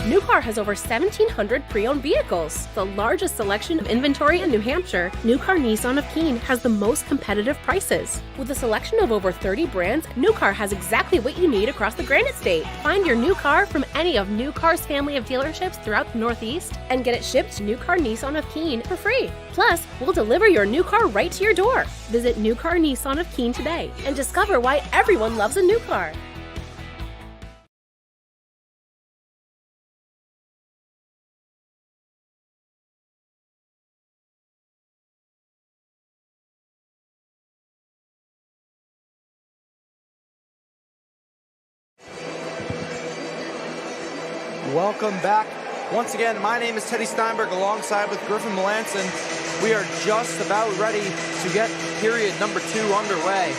New Car has over 1,700 pre-owned vehicles, the largest selection of inventory in New Hampshire. New Car Nissan of Keene has the most competitive prices. With a selection of over 30 brands, New Car has exactly what you need across the Granite State. Find your new car from any of New Car's family of dealerships throughout the Northeast and get it shipped to New Car Nissan of Keene for free. Plus, we'll deliver your new car right to your door. Visit New Car Nissan of Keene today and discover why everyone loves a new car. Welcome back. Once again, my name is Teddy Steinberg alongside with Griffin Melanson. We are just about ready to get period number 2 underway.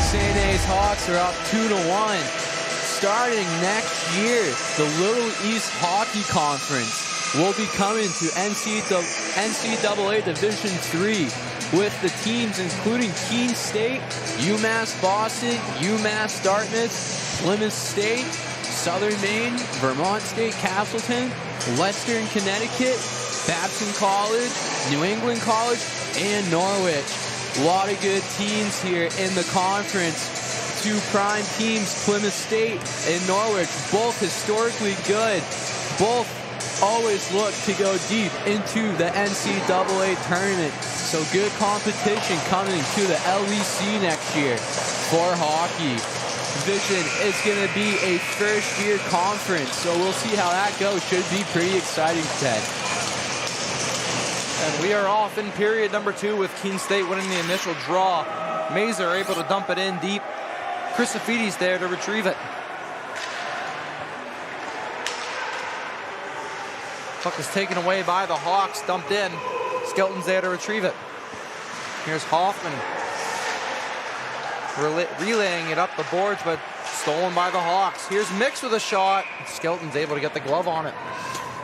St. A's Hawks are up 2-1. Starting next year, the Little East Hockey Conference will be coming to NCAA Division III with the teams including Keene State, UMass Boston, UMass Dartmouth, Plymouth State, Southern Maine, Vermont State Castleton, Western Connecticut, Babson College, New England College, and Norwich. A lot of good teams here in the conference. 2 prime teams, Plymouth State and Norwich, both historically good. Both always look to go deep into the NCAA tournament. So good competition coming to the LEC next year for hockey. Division is going to be a first-year conference, so we'll see how that goes. Should be pretty exciting, Ted. And we are off in period number 2 with Keene State winning the initial draw. Mazer able to dump it in deep. Christofides there to retrieve it. Puck is taken away by the Hawks, dumped in. Skelton's there to retrieve it. Here's Hoffman. Relaying it up the boards, but stolen by the Hawks. Here's Mix with a shot. Skelton's able to get the glove on it.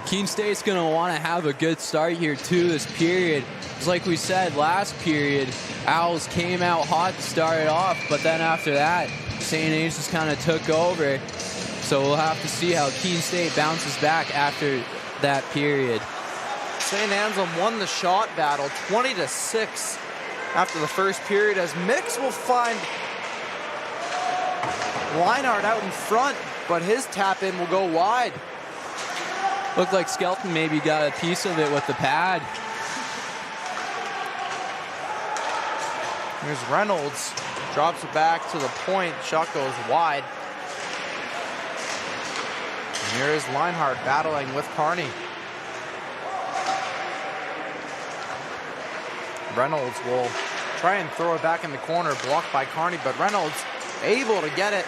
Keene State's going to want to have a good start here, too, this period. It's like we said last period, Owls came out hot to start it off, but then after that, St. A's just kind of took over. So we'll have to see how Keene State bounces back after that period. St. Anselm won the shot battle 20-6 after the first period, as Mix will find Leinart out in front, but his tap in will go wide. Looked like Skelton maybe got a piece of it with the pad. Here's Reynolds, drops it back to the point, shot goes wide. And here is Leinart battling with Carney. Reynolds will try and throw it back in the corner, blocked by Carney, but Reynolds able to get it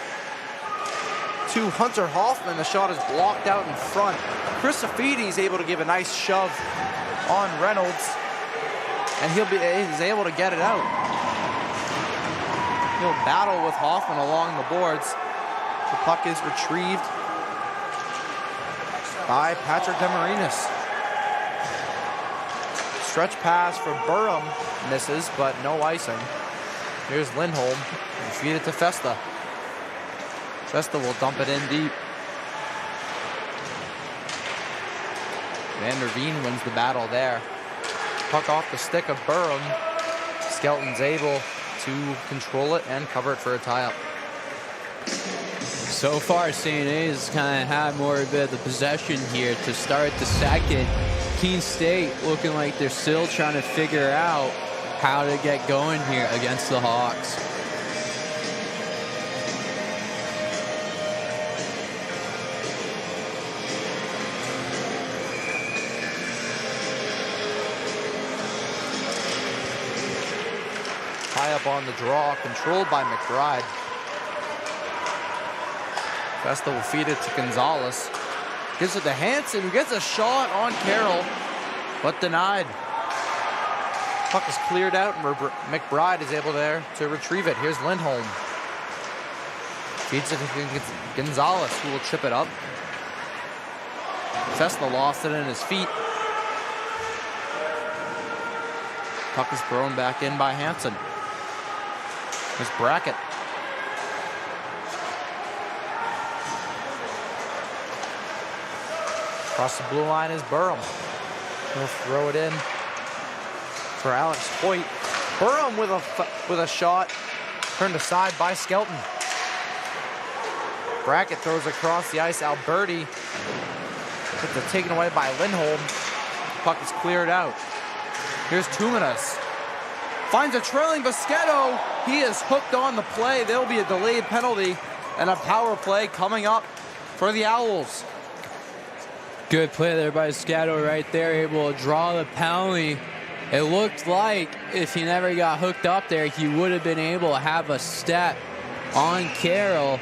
to Hunter Hoffman. The shot is blocked out in front. Christofides able to give a nice shove on Reynolds, and he's able to get it out. He'll battle with Hoffman along the boards. The puck is retrieved by Patrick Demarinis. Stretch pass for Burham, misses, but no icing. Here's Lindholm, and feed it to Festa. Festa will dump it in deep. Van der Veen wins the battle there. Puck off the stick of Burham. Skelton's able to control it and cover it for a tie-up. So far, St. A's kind of had more of a bit of the possession here to start the second. Keene State looking like they're still trying to figure out how to get going here against the Hawks. High up on the draw, controlled by McBride. Festa will feed it to Gonzalez. Gives it to Hansen, who gets a shot on Carroll, but denied. Puck is cleared out, and McBride is able there to retrieve it. Here's Lindholm. Feeds it to Gonzalez, who will chip it up. Festa lost it in his feet. Puck is thrown back in by Hansen. Here's Brackett. Across the blue line is Burham. He'll throw it in for Alex Hoyt. Burham with a shot, turned aside by Skelton. Brackett throws across the ice. Alberti gets it taken away by Lindholm. Puck is cleared out. Here's Tuminas. Finds a trailing Boschetto. He is hooked on the play. There will be a delayed penalty and a power play coming up for the Owls. Good play there by Boschetto right there, able to draw the penalty. It looked like if he never got hooked up there, he would have been able to have a step on Carroll.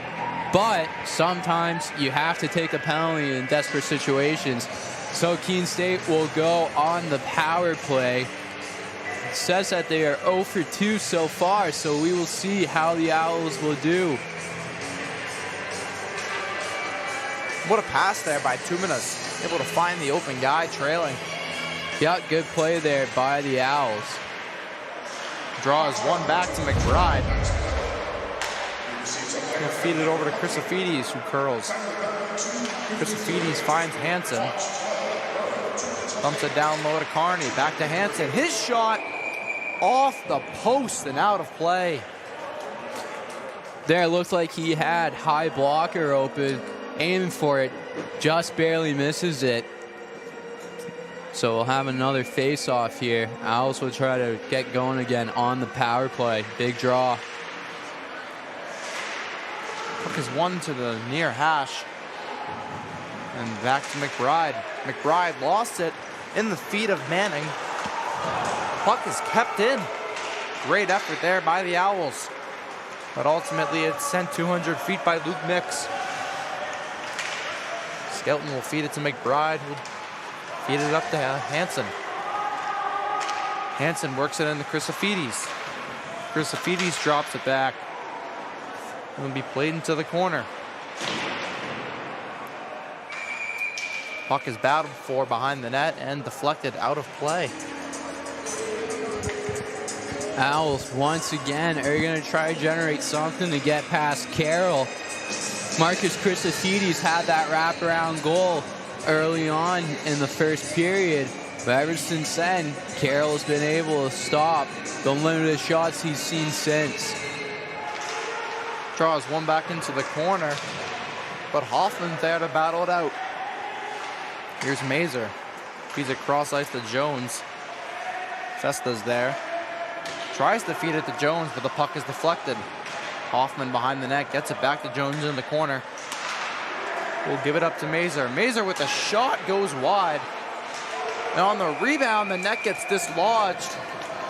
But sometimes you have to take a penalty in desperate situations. So Keene State will go on the power play. It says that they are 0 for 2 so far, so we will see how the Owls will do. What a pass there by Tuminas. Able to find the open guy trailing. Yeah, good play there by the Owls. Draws one back to McBride. He'll feed it over to Chrysophides, who curls. Chrysophides finds Hansen. Dumps it down low to Carney. Back to Hansen. His shot off the post and out of play. There, it looked like he had high blocker open, aiming for it, just barely misses it. So we'll have another face-off here. Owls will try to get going again on the power play. Big draw. Puck is one to the near hash. And back to McBride. McBride lost it in the feet of Manning. Puck is kept in. Great effort there by the Owls. But ultimately it's sent 200 feet by Luke Mix. Skelton will feed it to McBride, who'll feed it up to Hansen. Hansen works it into Chrysophides. Chrysophides drops it back. It'll be played into the corner. Puck is battled for behind the net and deflected out of play. Owls once again are going to try to generate something to get past Carroll. Marcus Chrysophides had that wraparound goal early on in the first period, but ever since then, Carroll's been able to stop the limited shots he's seen since. Draws one back into the corner, but Hoffman's there to battle it out. Here's Mazer. Feeds it cross ice to Jones. Festa's there. Tries to feed it to Jones, but the puck is deflected. Hoffman behind the net gets it back to Jones in the corner. We'll give it up to Mazer. Mazer with a shot goes wide. And on the rebound, the net gets dislodged.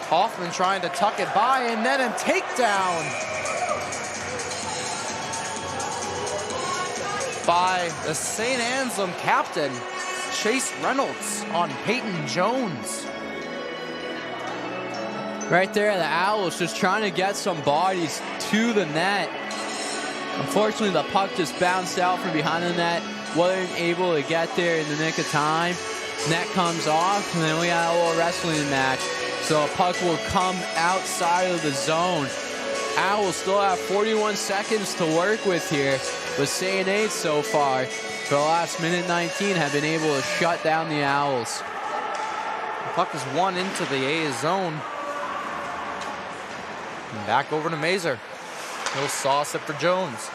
Hoffman trying to tuck it by, and then a takedown by the St. Anselm captain, Chase Reynolds, on Peyton Jones. Right there, the Owls just trying to get some bodies to the net. Unfortunately, the puck just bounced out from behind the net. Wasn't able to get there in the nick of time. Net comes off, and then we got a little wrestling match. So a puck will come outside of the zone. Owls still have 41 seconds to work with here, but St. A so far, for the last minute 19, have been able to shut down the Owls. The puck is one into the A's zone. And back over to Mazer. He'll sauce it for Jones.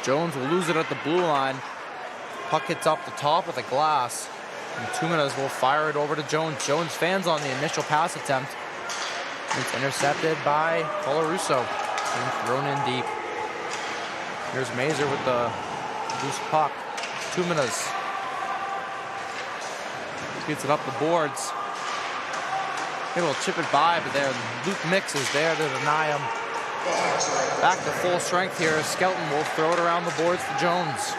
Jones will lose it at the blue line. Puck hits off the top of the glass. And Tuminas will fire it over to Jones. Jones fans on the initial pass attempt. It's intercepted by Colarusso and thrown in deep. Here's Mazer with the loose puck. Tuminas gets it up the boards. He'll chip it by, but there Luke Mix is there to deny him. Back to full strength here. Skelton will throw it around the boards to Jones.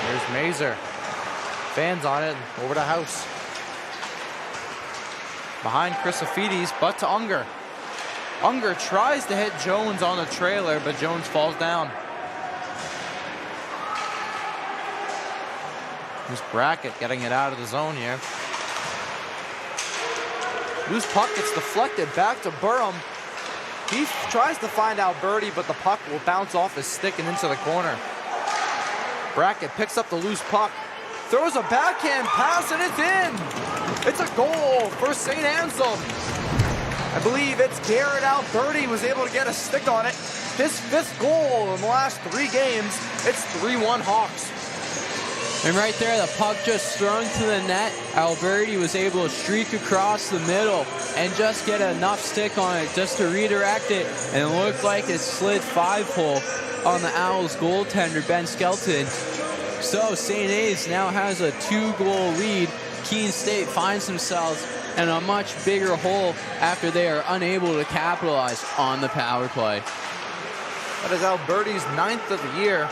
Here's Mazer. Fans on it, over to House. Behind Chrysophides, but to Unger. Unger tries to hit Jones on the trailer, but Jones falls down. Here's Brackett getting it out of the zone here. Loose puck gets deflected back to Burham. He tries to find Alberti, but the puck will bounce off his stick and into the corner. Brackett picks up the loose puck, throws a backhand pass, and it's in! It's a goal for St. Anselm. I believe it's Garrett Alberti was able to get a stick on it. His 5th goal in the last 3 games. It's 3-1 Hawks. And right there, the puck just thrown to the net. Alberti was able to streak across the middle and just get enough stick on it just to redirect it. And it looked like it slid 5-hole on the Owls goaltender, Ben Skelton. So St. A's now has a 2-goal lead. Keene State finds themselves in a much bigger hole after they are unable to capitalize on the power play. That is Alberti's 9th of the year.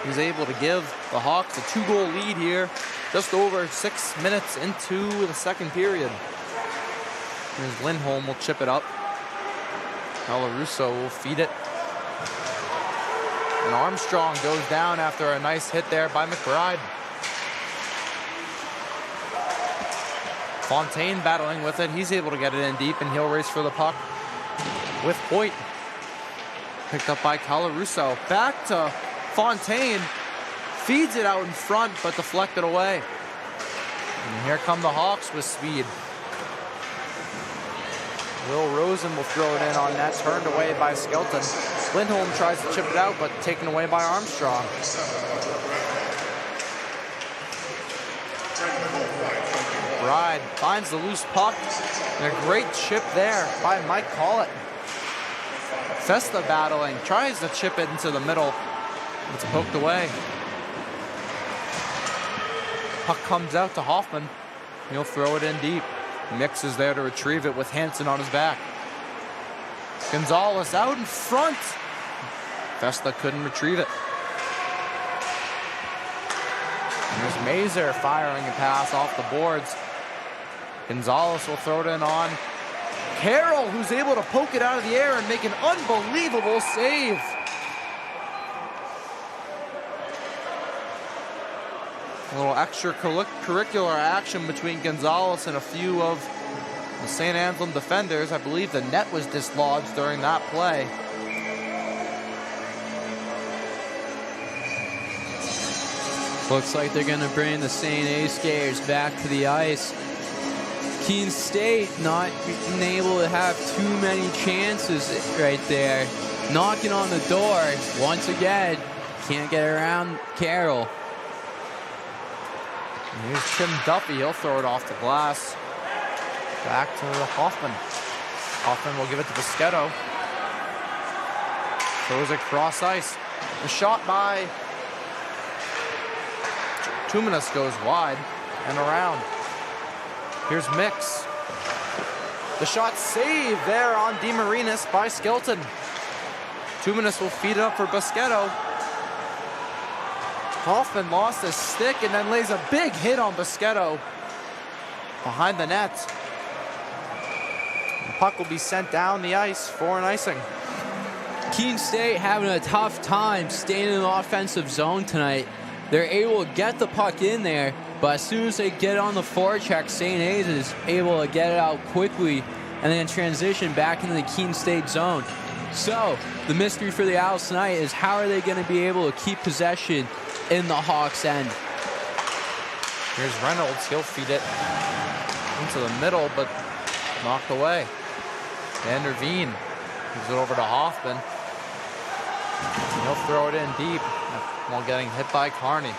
He's able to give the Hawks a 2-goal lead here, just over 6 minutes into the second period. Here's Lindholm will chip it up. Colarusso will feed it. And Armstrong goes down after a nice hit there by McBride. Fontaine battling with it. He's able to get it in deep, and he'll race for the puck with point. Picked up by Colarusso. Back to Fontaine. Feeds it out in front, but deflected away. And here come the Hawks with speed. Will Rosen will throw it in on net, turned away by Skelton. Lindholm tries to chip it out, but taken away by Armstrong. Bride finds the loose puck, and a great chip there by Mike Collett. Festa battling, tries to chip it into the middle. It's poked away. Puck comes out to Hoffman. He'll throw it in deep. Mix is there to retrieve it with Hansen on his back. Gonzalez out in front. Festa couldn't retrieve it. There's Mazer firing a pass off the boards. Gonzalez will throw it in on Carroll, who's able to poke it out of the air and make an unbelievable save. A little extracurricular action between Gonzalez and a few of the St. Anselm defenders. I believe the net was dislodged during that play. Looks like they're going to bring the St. A skaters back to the ice. Keene State not being able to have too many chances right there. Knocking on the door once again. Can't get around Carroll. Here's Tim Duffy. He'll throw it off the glass. Back to Hoffman. Hoffman will give it to Bischetto. Throws it cross ice. The shot by Tuminus goes wide and around. Here's Mix. The shot saved there on DeMarinis by Skelton. Tuminus will feed it up for Bischetto. Hoffman lost his stick and then lays a big hit on Bischetto behind the net. The puck will be sent down the ice for an icing. Keene State having a tough time staying in the offensive zone tonight. They're able to get the puck in there, but as soon as they get on the forecheck, St. A's is able to get it out quickly and then transition back into the Keene State zone. So the mystery for the Owls tonight is how are they going to be able to keep possession in the Hawks' end. Here's Reynolds. He'll feed it into the middle, but knocked away. Van der Veen gives it over to Hoffman. He'll throw it in deep while getting hit by Carney.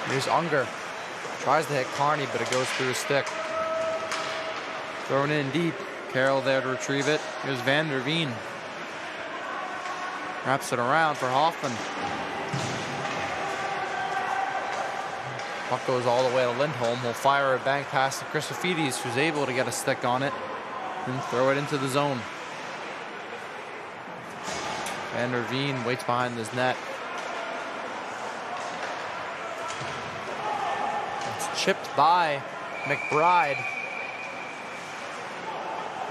Here's Unger. Tries to hit Carney, but it goes through his stick. Thrown in deep. Carroll there to retrieve it. Here's Van der Veen. Wraps it around for Hoffman. Puck goes all the way to Lindholm. He'll fire a bank pass to Christofides, who's able to get a stick on it and throw it into the zone. Van der Veen waits behind his net. It's chipped by McBride.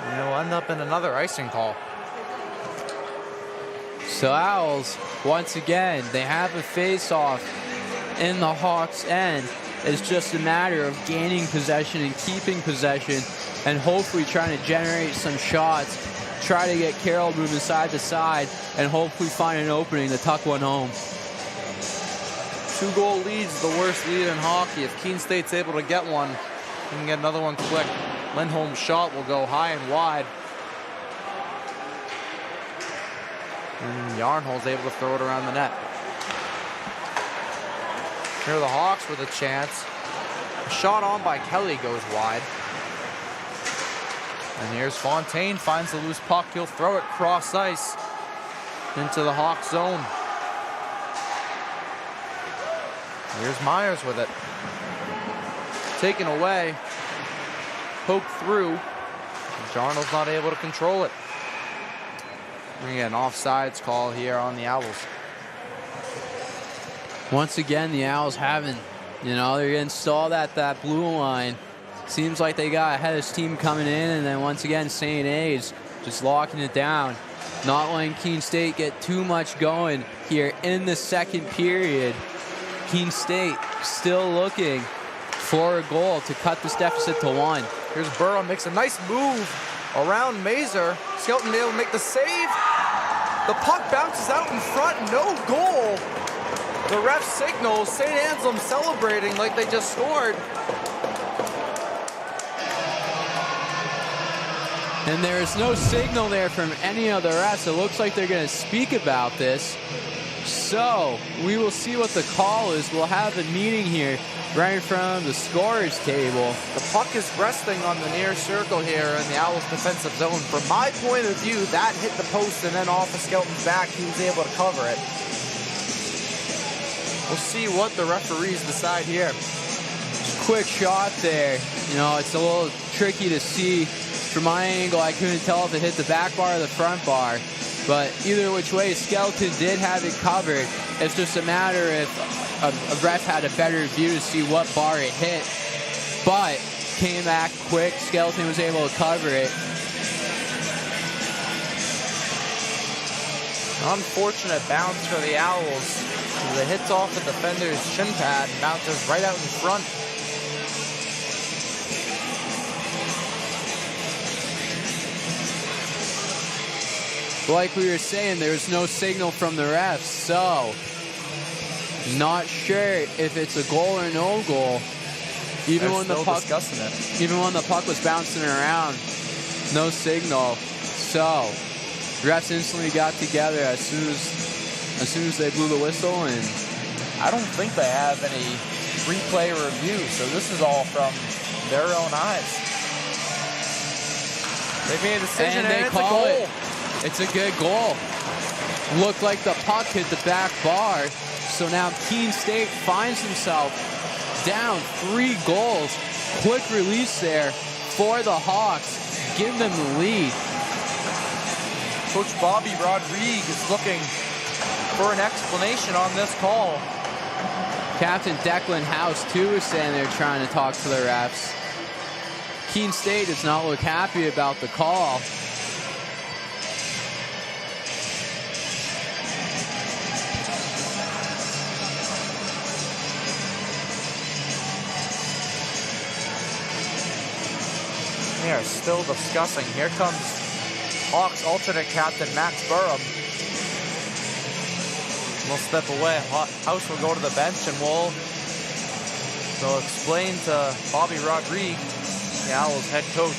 And it'll end up in another icing call. So Owls, once again, they have a face-off in the Hawks' end. It's just a matter of gaining possession and keeping possession and hopefully trying to generate some shots, try to get Carroll moving side to side, and hopefully find an opening to tuck one home. 2-goal lead's the worst lead in hockey. If Keene State's able to get one, they can get another one quick. Lindholm's shot will go high and wide. And Yarnhole's able to throw it around the net. Here are the Hawks with a chance. A shot on by Kelly goes wide. And here's Fontaine, finds the loose puck. He'll throw it cross ice into the Hawks zone. Here's Myers with it. Taken away. Poked through. Jarno's not able to control it. We get an offsides call here on the Owls. Once again, the Owls haven't, they're getting stalled at that blue line. Seems like they got ahead of steam coming in, and then once again, St. A's just locking it down. Not letting Keene State get too much going here in the second period. Keene State still looking for a goal to cut this deficit to 1. Here's Burrow, makes a nice move around Mazer. Skelton able to make the save. The puck bounces out in front, no goal. The ref signals, St. Anselm celebrating like they just scored. And there is no signal there from any of the refs. It looks like they're going to speak about this. So we will see what the call is. We'll have a meeting here right in front of the scorer's table. The puck is resting on the near circle here in the Owls defensive zone. From my point of view, that hit the post and then off of Skelton's back. He was able to cover it. We'll see what the referees decide here. Quick shot there. It's a little tricky to see. From my angle, I couldn't tell if it hit the back bar or the front bar. But either which way, Skelton did have it covered. It's just a matter if a ref had a better view to see what bar it hit. But came back quick. Skelton was able to cover it. Unfortunate bounce for the Owls. It hits off the defender's shin pad and bounces right out in front. Like we were saying, there's no signal from the refs, so not sure if it's a goal or no goal. Even when the puck was bouncing around, no signal. So refs instantly got together as soon as they blew the whistle, and I don't think they have any replay review, so this is all from their own eyes. They made a decision and it's a goal. It's a good goal. Looked like the puck hit the back bar. So now Keene State finds himself down 3 goals. Quick release there for the Hawks. Give them the lead. Coach Bobby Rodriguez is looking for an explanation on this call. Captain Declan House, too, is standing there trying to talk to the refs. Keene State does not look happy about the call. They are still discussing. Here comes Hawks alternate captain Max Burham. We'll step away. House will go to the bench and they'll explain to Bobby Rodriguez, the Owls head coach.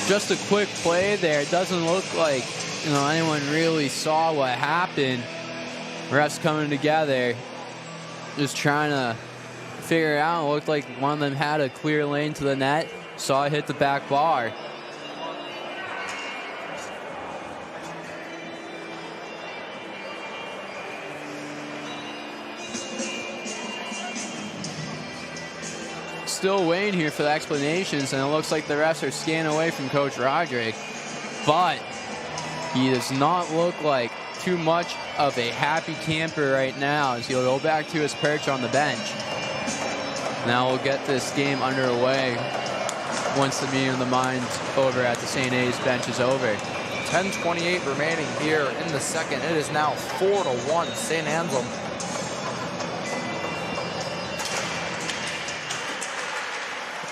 Just a quick play there. It doesn't look like anyone really saw what happened. Refs coming together, just trying to figure it out. It looked like one of them had a clear lane to the net, saw it hit the back bar. Still waiting here for the explanations, and it looks like the refs are scanning away from Coach Roderick, but he does not look like too much of a happy camper right now as he'll go back to his perch on the bench. Now we'll get this game underway once the meeting of the minds over at the St. A's bench is over. 10:28 remaining here in the second. It is now 4-1 St. Anselm.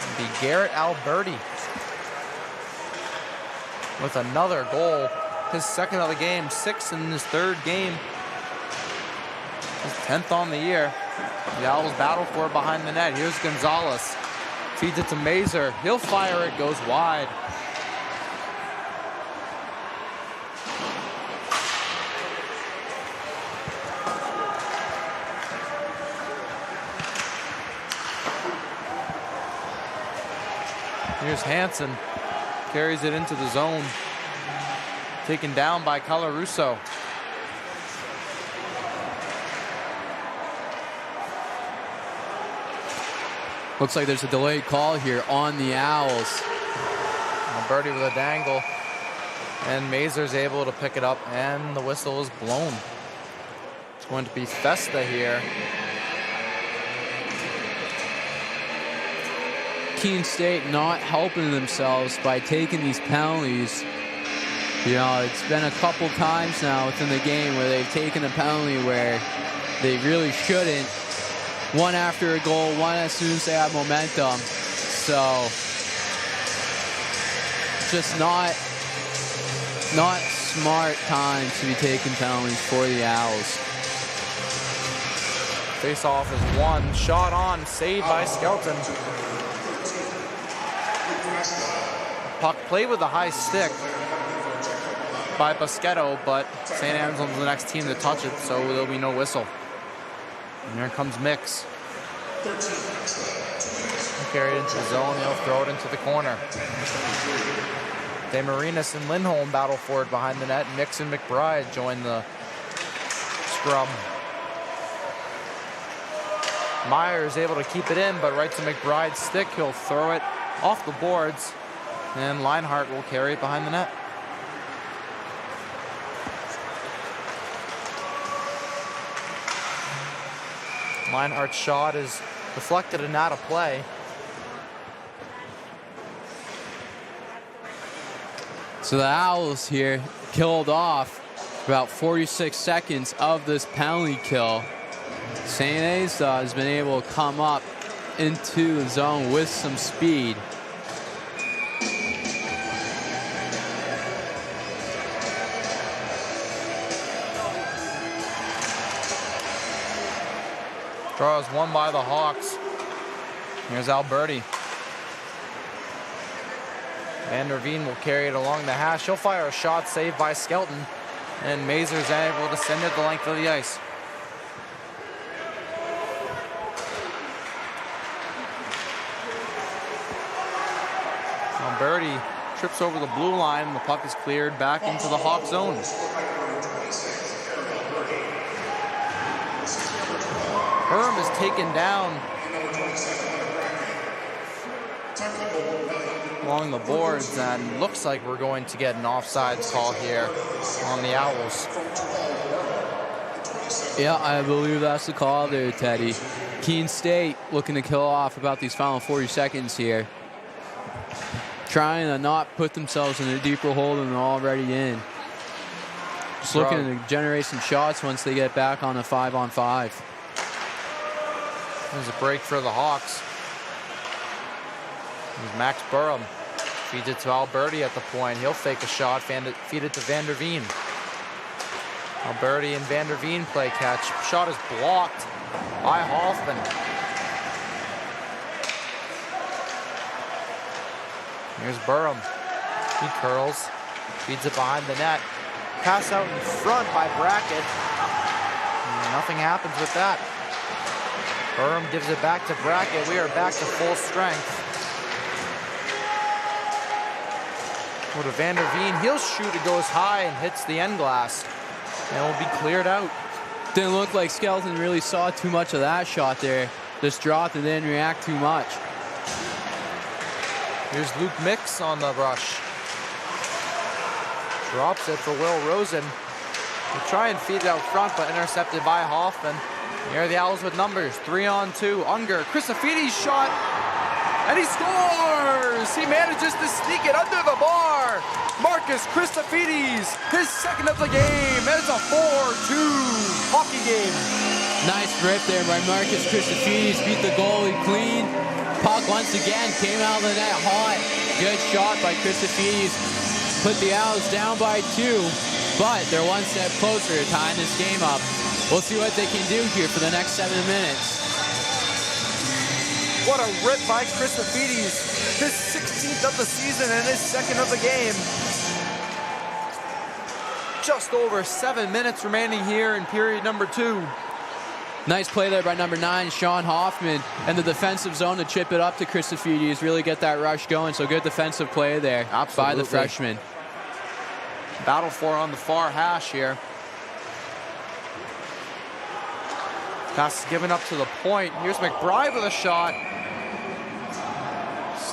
It'll be Garrett Alberti with another goal. His second of the game, 6th in his 3rd game. His 10th on the year. The Owls battle for it behind the net. Here's Gonzalez. Feeds it to Mazer. He'll fire it, goes wide. Here's Hansen. Carries it into the zone. Taken down by Colarusso. Looks like there's a delayed call here on the Owls. Birdie with a dangle. And Mazur's able to pick it up, and the whistle is blown. It's going to be Festa here. Keene State not helping themselves by taking these penalties. You know, it's been a couple times now within the game where they've taken a penalty where they really shouldn't. One after a goal, one as soon as they have momentum. So, just not smart time to be taking penalties for the Owls. Face off is one. Shot on, saved by Skelton. Puck played with a high stick by Busquetto, but St. Anselm's the next team to touch it, so there'll be no whistle. And here comes Mix. He'll carry it into the zone, he'll throw it into the corner. DeMarinis and Lindholm battle for it behind the net. Mix and McBride join the scrum. Meyer is able to keep it in, but right to McBride's stick, he'll throw it off the boards, and Leinhart will carry it behind the net. Leinhart's shot is deflected and out of play. So the Owls here killed off about 46 seconds of this penalty kill. St. Asa has been able to come up into the zone with some speed. Draw is won by the Hawks. Here's Alberti. Van der Veen will carry it along the hash. He'll fire a shot saved by Skelton. And Mazur's able to send it the length of the ice. Alberti trips over the blue line. The puck is cleared back into the Hawk zone. Herm is taken down along the boards, and looks like we're going to get an offsides call here on the Owls. Yeah, I believe that's the call there, Teddy. Keene State looking to kill off about these final 40 seconds here. Trying to not put themselves in a deeper hole than they're already in. Just looking to generate some shots once they get back on a 5-on-5. There's a break for the Hawks. There's Max Burham. Feeds it to Alberti at the point. He'll fake a shot, feed it to Van der Veen. Alberti and Van der Veen play catch. Shot is blocked by Hoffman. Here's Burham. He curls, feeds it behind the net. Pass out in front by Brackett. And nothing happens with that. Burham gives it back to Brackett. We are back to full strength. Go to Van der Veen. He'll shoot. It goes high and hits the end glass. And will be cleared out. Didn't look like Skelton really saw too much of that shot there. Just dropped and didn't react too much. Here's Luke Mix on the rush. Drops it for Will Rosen. He'll try and feed it out front, but intercepted by Hoffman. Here are the Owls with numbers. 3-on-2. Unger. Christofides shot. And he scores! He manages to sneak it under the bar. Marcus Christofides, his second of the game. And it's a 4-2 hockey game. Nice rip there by Marcus Christofides. Beat the goalie clean. Puck once again came out of the net hot. Good shot by Christofides. Put the Owls down by 2. But they're one step closer to tying this game up. We'll see what they can do here for the next 7 minutes. What a rip by Christofides. His 16th of the season and his second of the game. Just over 7 minutes remaining here in period number 2. Nice play there by number 9, Sean Hoffman, and the defensive zone to chip it up to Christofides, really get that rush going. So good defensive play there. Absolutely. By the freshman. Battle for on the far hash here. Pass is given up to the point. Here's McBride with a shot.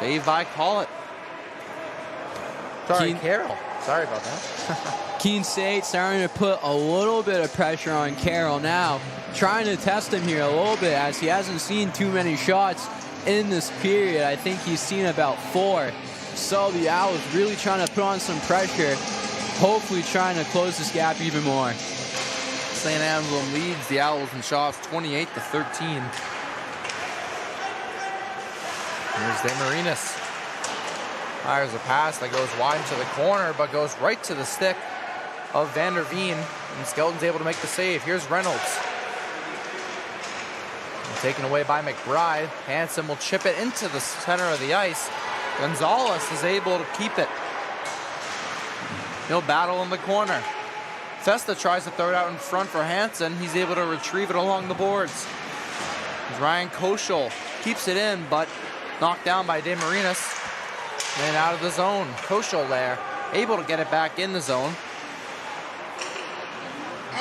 Save by Collett. Sorry, Carroll. Sorry about that. Keene State starting to put a little bit of pressure on Carroll now, trying to test him here a little bit as he hasn't seen too many shots in this period. I think he's seen about 4. So the Owls really trying to put on some pressure, hopefully trying to close this gap even more. St. Anselm leads the Owls in shots 28-13. Here's DeMarinis. Fires a pass that goes wide to the corner, but goes right to the stick of Van der Veen. And Skelton's able to make the save. Here's Reynolds. And taken away by McBride. Hansen will chip it into the center of the ice. Gonzalez is able to keep it. He'll battle in the corner. Festa tries to throw it out in front for Hansen. He's able to retrieve it along the boards. Ryan Koschel keeps it in, but knocked down by DeMarinis. And out of the zone. Koschel there, able to get it back in the zone.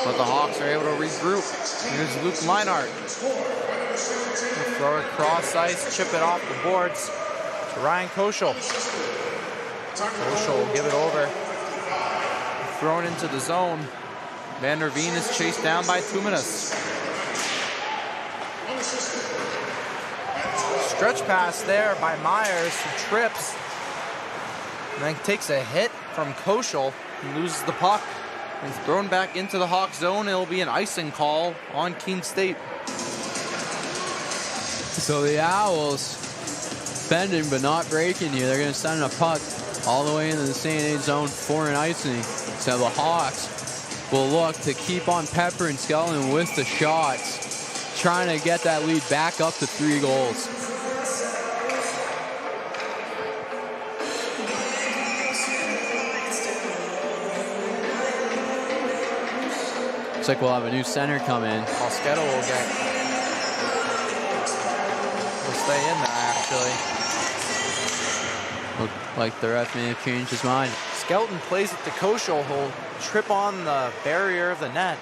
But the Hawks are able to regroup. Here's Luke Meinhardt. Throw it cross ice, chip it off the boards to Ryan Koschel. Koschel will give it over. Thrown into the zone. Van der Veen is chased down by Tuminas. Stretch pass there by Myers, who trips. And then takes a hit from Koschel and loses the puck. And it's thrown back into the Hawk zone. It'll be an icing call on Keene State. So the Owls bending but not breaking here. They're going to send a puck all the way into the St. A zone for an icing. So the Hawks will look to keep on Pepper and Skelton with the shots, trying to get that lead back up to 3 goals. Looks like we'll have a new center come in. Mosquito will stay in there, actually. Look like the ref may have changed his mind. Skelton plays it to Koschel, who'll trip on the barrier of the net.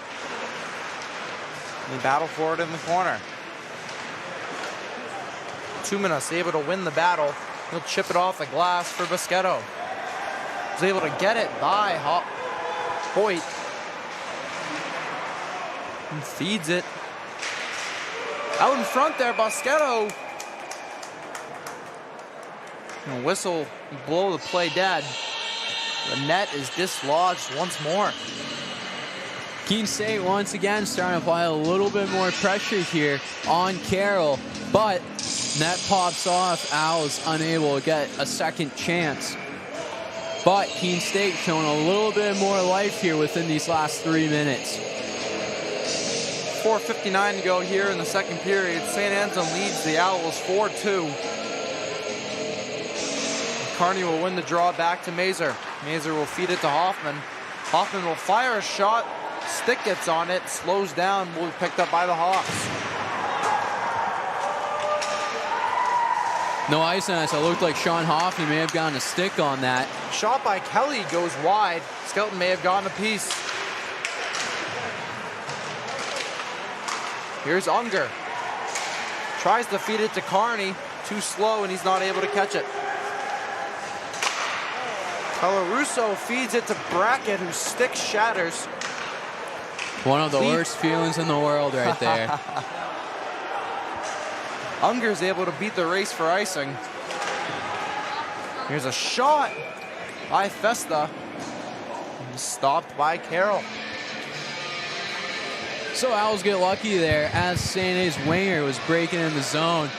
And they battle for it in the corner. Tuminas able to win the battle. He'll chip it off the glass for Mosquito. He's able to get it by Hoyt. And feeds it. Out in front there, Mosquito. And whistle, blow the play dead. The net is dislodged once more. Keene State once again starting to apply a little bit more pressure here on Carroll, but net pops off. Owls unable to get a second chance. But Keene State showing a little bit more life here within these last 3 minutes. 4:59 to go here in the second period. St. Anselm leads the Owls 4-2. Kearney will win the draw back to Mazer. Mazer will feed it to Hoffman. Hoffman will fire a shot. Stick gets on it, slows down, will be picked up by the Hawks. No ice on us. It looked like Sean Hoffman may have gotten a stick on that. Shot by Kelly goes wide. Skelton may have gotten a piece. Here's Unger. Tries to feed it to Kearney. Too slow, and he's not able to catch it. Colarusso feeds it to Brackett, whose stick shatters. One of the worst feelings in the world right there. Unger's able to beat the race for icing. Here's a shot by Festa. Stopped by Carroll. So Owls get lucky there as St. A's winger was breaking in the zone.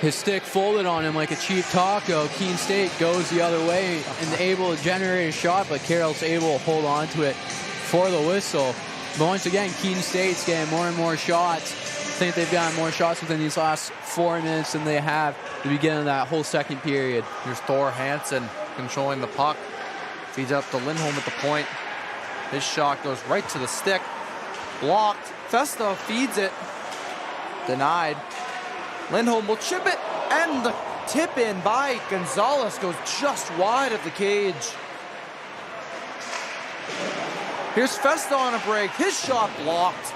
His stick folded on him like a cheap taco. Keene State goes the other way and able to generate a shot, but Carroll's able to hold on to it for the whistle. But once again, Keene State's getting more and more shots. I think they've gotten more shots within these last 4 minutes than they have at the beginning of that whole second period. Here's Thor Hansen controlling the puck. Feeds up to Lindholm at the point. His shot goes right to the stick. Blocked. Festa feeds it. Denied. Lindholm will chip it, and the tip in by Gonzalez goes just wide of the cage. Here's Festa on a break. His shot blocked.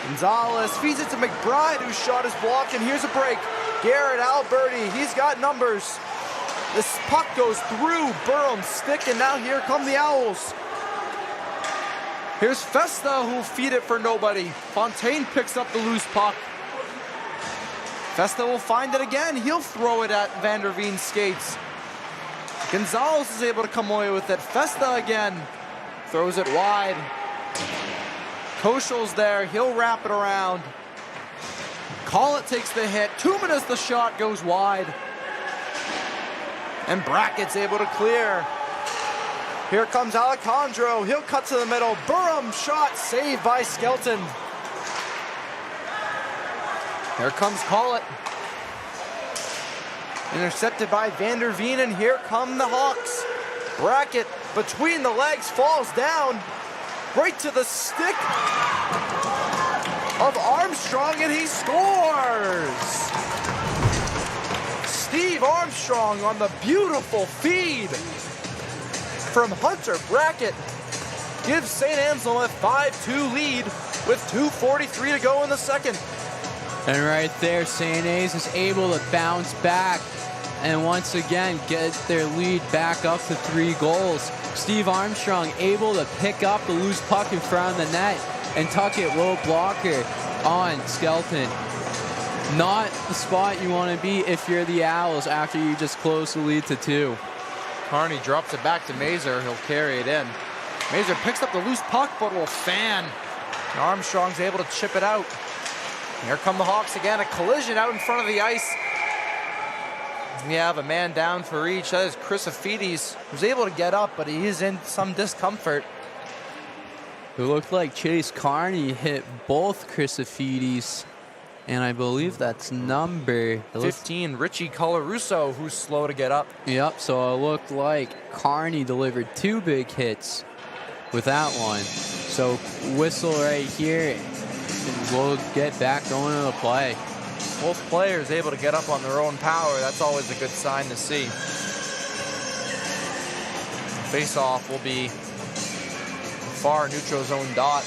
Gonzalez feeds it to McBride, whose shot is blocked, and here's a break. Garrett Alberti, he's got numbers. This puck goes through Burham's stick, and now here come the Owls. Here's Festa, who'll feed it for nobody. Fontaine picks up the loose puck. Festa will find it again. He'll throw it at Van der Veen's skates. Gonzalez is able to come away with it. Festa again throws it wide. Koshel's there. He'll wrap it around. Collett takes the hit. 2 minutes, the shot goes wide. And Brackett's able to clear. Here comes Alejandro. He'll cut to the middle. Burham shot saved by Skelton. Here comes Collett. Intercepted by Van der Veen, and here come the Hawks. Brackett between the legs falls down right to the stick of Armstrong, and he scores! Steve Armstrong on the beautiful feed from Hunter Brackett gives St. Anselm a 5-2 lead with 2:43 to go in the second. And right there, St. A's is able to bounce back and once again get their lead back up to 3 goals. Steve Armstrong able to pick up the loose puck in front of the net and tuck it low blocker on Skelton. Not the spot you want to be if you're the Owls after you just close the lead to 2. Carney drops it back to Mazur. He'll carry it in. Mazur picks up the loose puck, but will fan. And Armstrong's able to chip it out. Here come the Hawks again. A collision out in front of the ice. We have a man down for each. That is Chrysophides, who's able to get up, but he is in some discomfort. It looked like Chase Carney hit both Chrysophides, and I believe that's number 15, Richie Colarusso, who's slow to get up. Yep, so it looked like Carney delivered 2 big hits with that one. So whistle right here, and we'll get back going to the play. Both players able to get up on their own power. That's always a good sign to see. Face-off will be far neutral zone dot.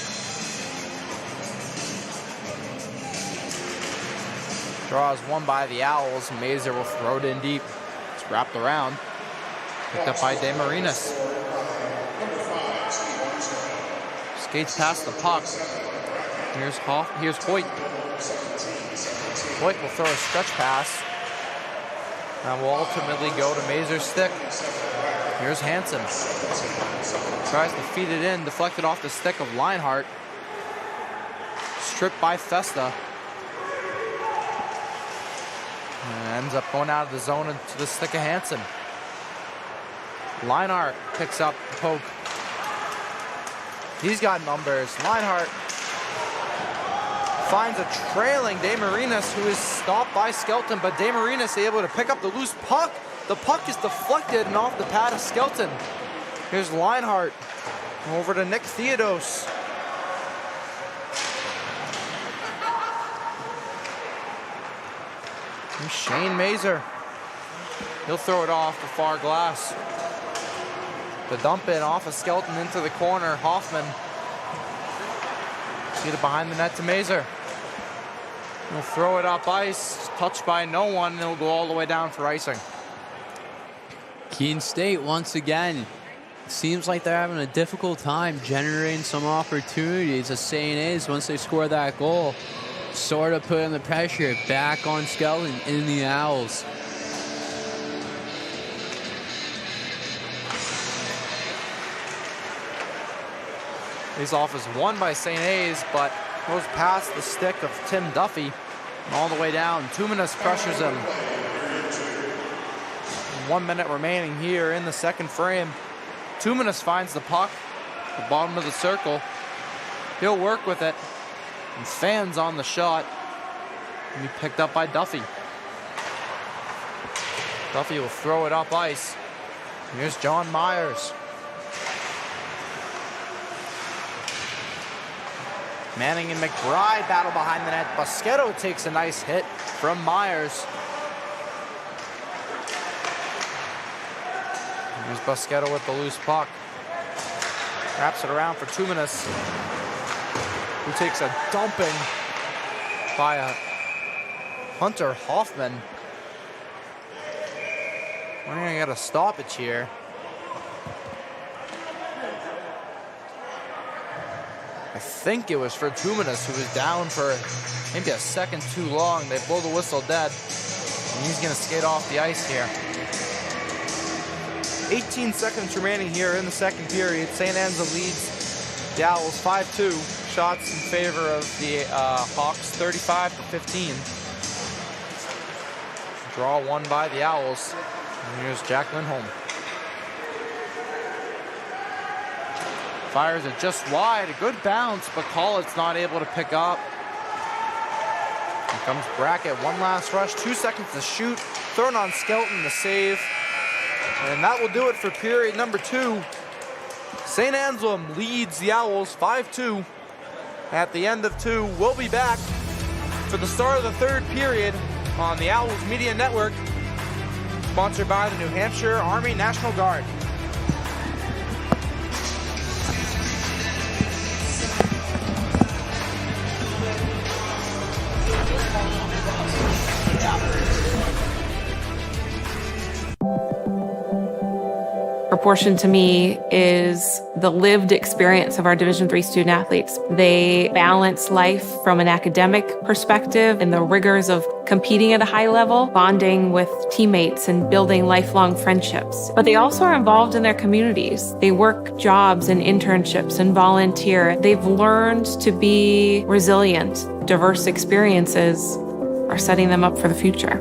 Draw is won by the Owls. Mazur will throw it in deep. It's wrapped around. Picked up by DeMarinis. Skates past the puck. Here's Hoyt. Hoyt will throw a stretch pass. And will ultimately go to Mazur's stick. Here's Hansen. Tries to feed it in, deflected off the stick of Leinhart. Stripped by Festa. And ends up going out of the zone into the stick of Hansen. Leinhart picks up the poke. He's got numbers. Leinhart finds a trailing DeMarinis, who is stopped by Skelton, but DeMarinis able to pick up the loose puck. The puck is deflected and off the pad of Skelton. Here's Leinhart over to Nick Theodos. Here's Shane Mazur. He'll throw it off the far glass. The dump in off of Skelton into the corner. Hoffman. Get it behind the net to Mazur. He'll throw it up ice, touched by no one, and it'll go all the way down for icing. Keene State, once again, seems like they're having a difficult time generating some opportunities. As St. A's, once they score that goal, sort of putting the pressure back on Skelton in the Owls. Face-off is won by St. A's, but goes past the stick of Tim Duffy and all the way down. Tuminas pressures him. 1 minute remaining here in the second frame. Tuminas finds the puck at the bottom of the circle. He'll work with it and fans on the shot. And he picked up by Duffy. Duffy will throw it up ice. Here's John Myers. Manning and McBride battle behind the net. Boschetto takes a nice hit from Myers. Here's Boschetto with the loose puck. Wraps it around for Tuminas, who takes a dumping by a Hunter Hoffman. We're going to get a stoppage here. I think it was Fortuminous who was down for maybe a second too long. They blow the whistle dead, and he's going to skate off the ice here. 18 seconds remaining here in the second period. St. Anselm leads the Owls 5-2. Shots in favor of the Hawks 35-15. Draw won by the Owls. And here's Jack Lindholm. Fires it just wide. A good bounce, but Collett's not able to pick up. Here comes Brackett. One last rush. 2 seconds to shoot. Thrown on Skelton, the save. And that will do it for period number 2. St. Anselm leads the Owls 5-2 at the end of 2. We'll be back for the start of the third period on the Owls Media Network, sponsored by the New Hampshire Army National Guard. Proportion to me is the lived experience of our Division III student athletes. They balance life from an academic perspective and the rigors of competing at a high level, bonding with teammates and building lifelong friendships. But they also are involved in their communities. They work jobs and internships and volunteer. They've learned to be resilient. Diverse experiences are setting them up for the future.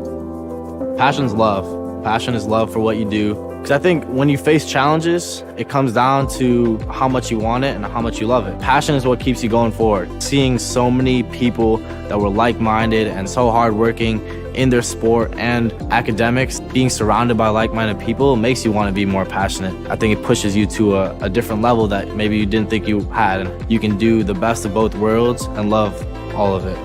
Passion's love. Passion is love for what you do. Because I think when you face challenges, it comes down to how much you want it and how much you love it. Passion is what keeps you going forward. Seeing so many people that were like-minded and so hardworking in their sport and academics, being surrounded by like-minded people makes you want to be more passionate. I think it pushes you to a different level that maybe you didn't think you had. You can do the best of both worlds and love all of it.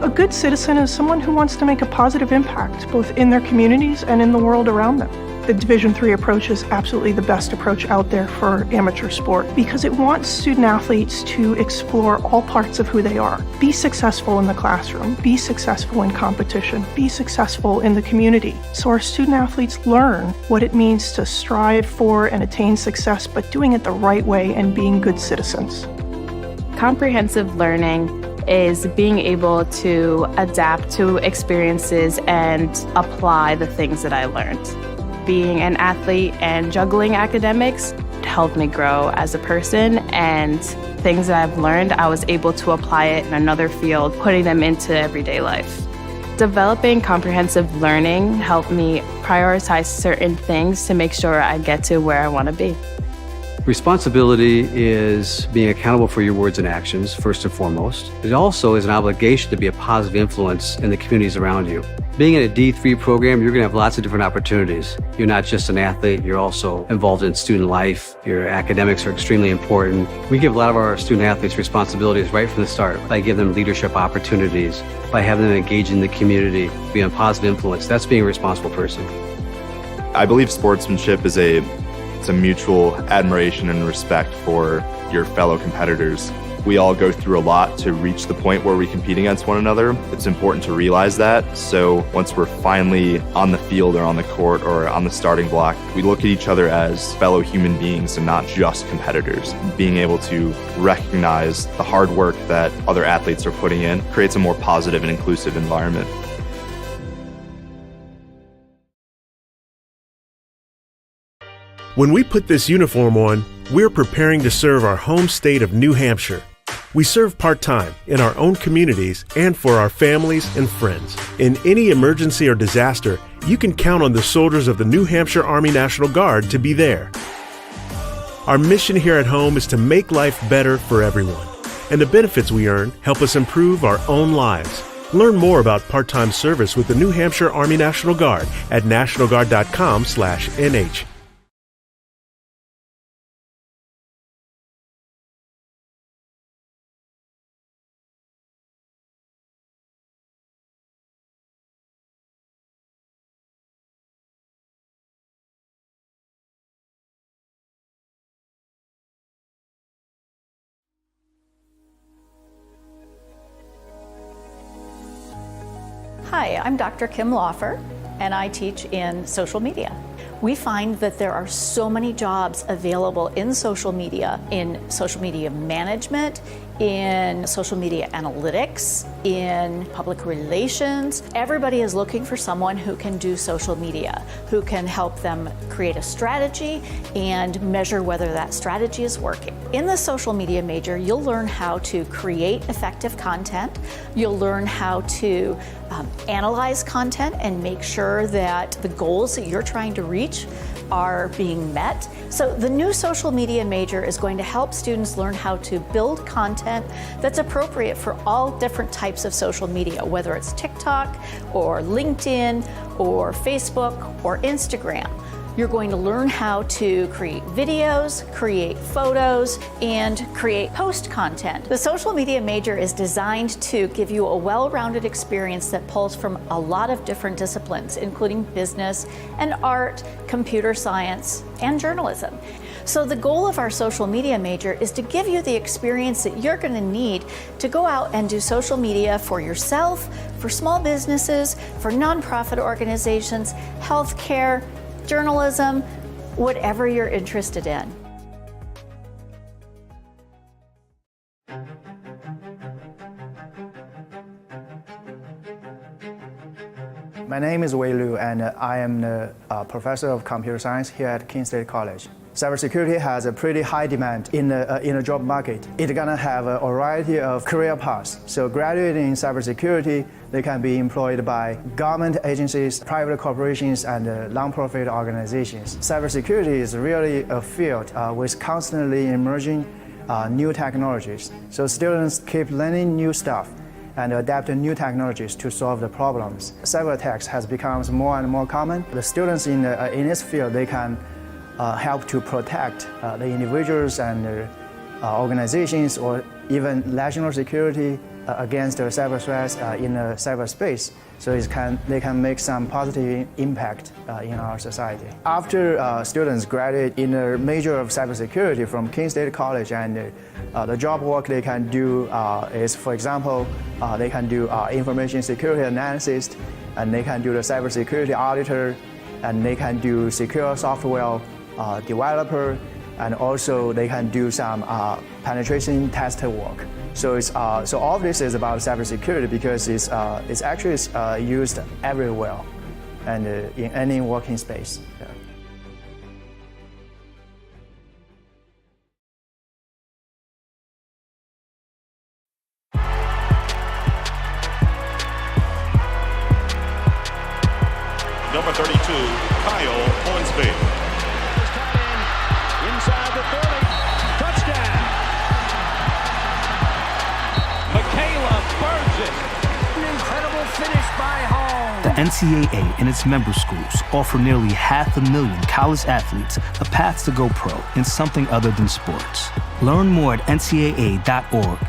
A good citizen is someone who wants to make a positive impact, both in their communities and in the world around them. The Division III approach is absolutely the best approach out there for amateur sport because it wants student athletes to explore all parts of who they are. Be successful in the classroom, be successful in competition, be successful in the community. So our student athletes learn what it means to strive for and attain success, but doing it the right way and being good citizens. Comprehensive learning is being able to adapt to experiences and apply the things that I learned. Being an athlete and juggling academics helped me grow as a person, and things that I've learned, I was able to apply it in another field, putting them into everyday life. Developing comprehensive learning helped me prioritize certain things to make sure I get to where I want to be. Responsibility is being accountable for your words and actions, first and foremost. It also is an obligation to be a positive influence in the communities around you. Being in a D3 program, you're going to have lots of different opportunities. You're not just an athlete, you're also involved in student life. Your academics are extremely important. We give a lot of our student athletes responsibilities right from the start by giving them leadership opportunities, by having them engage in the community, being a positive influence. That's being a responsible person. I believe sportsmanship is a mutual admiration and respect for your fellow competitors. We all go through a lot to reach the point where we compete against one another. It's important to realize that. So once we're finally on the field or on the court or on the starting block, we look at each other as fellow human beings and not just competitors. Being able to recognize the hard work that other athletes are putting in creates a more positive and inclusive environment. When we put this uniform on, we're preparing to serve our home state of New Hampshire. We serve part-time in our own communities and for our families and friends. In any emergency or disaster, you can count on the soldiers of the New Hampshire Army National Guard to be there. Our mission here at home is to make life better for everyone, and the benefits we earn help us improve our own lives. Learn more about part-time service with the New Hampshire Army National Guard at nationalguard.com/NH. Hi, I'm Dr. Kim Laufer, and I teach in social media. We find that there are so many jobs available in social media management, in social media analytics, in public relations. Everybody is looking for someone who can do social media, who can help them create a strategy and measure whether that strategy is working. In the social media major, you'll learn how to create effective content. You'll learn how to analyze content and make sure that the goals that you're trying to reach are being met. So the new social media major is going to help students learn how to build content that's appropriate for all different types of social media, whether it's TikTok or LinkedIn or Facebook or Instagram. You're going to learn how to create videos, create photos, and create post content. The social media major is designed to give you a well-rounded experience that pulls from a lot of different disciplines, including business and art, computer science, and journalism. So the goal of our social media major is to give you the experience that you're going to need to go out and do social media for yourself, for small businesses, for nonprofit organizations, healthcare, journalism, whatever you're interested in. My name is Wei Liu, and I am the professor of computer science here at Keene State College. Cybersecurity has a pretty high demand in the job market. It's gonna have a variety of career paths. So graduating in cybersecurity, they can be employed by government agencies, private corporations, and non-profit organizations. Cybersecurity is really a field with constantly emerging new technologies. So students keep learning new stuff and adapt to new technologies to solve the problems. Cyber attacks has become more and more common. The students in this field, they can help to protect the individuals and organizations or even national security against the cyber threats in the cyberspace. So they can make some positive impact in our society. After students graduate in a major of cybersecurity from Keene State College, and the job work they can do is, for example, they can do information security analysis, and they can do the cybersecurity auditor, and they can do secure software developer, and also they can do some penetration tester work. So so all of this is about cybersecurity because it's actually used everywhere and in any working space. Yeah. Number 32, Kyle Hornsby. Inside the 30, touchdown. Michaela Burgess. An incredible finish by Hall. The NCAA and its member schools offer nearly 500,000 college athletes a path to go pro in something other than sports. Learn more at ncaa.org.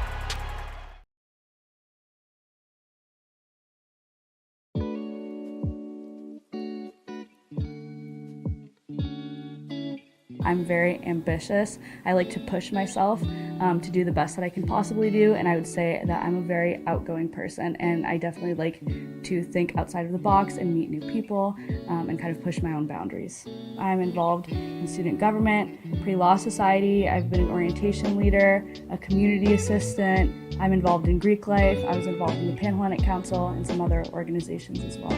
I'm very ambitious. I like to push myself to do the best that I can possibly do, and I would say that I'm a very outgoing person, and I definitely like to think outside of the box and meet new people and kind of push my own boundaries. I'm involved in student government, pre-law society. I've been an orientation leader, a community assistant. I'm involved in Greek life. I was involved in the Pan-Hellenic Council and some other organizations as well.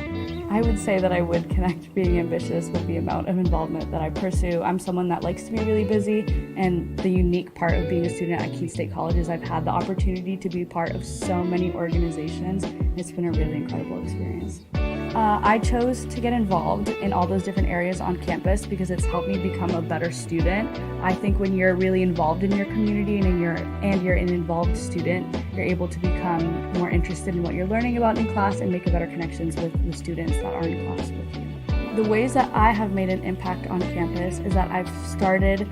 I would say that I would connect being ambitious with the amount of involvement that I pursue. I'm someone that likes to be really busy, and the unique part of being a student at Keene State College is I've had the opportunity to be part of so many organizations. It's been a really incredible experience. I chose to get involved in all those different areas on campus because it's helped me become a better student. I think when you're really involved in your community and you're an involved student, you're able to become more interested in what you're learning about in class and make better connections with the students that are in class with you. The ways that I have made an impact on campus is that I've started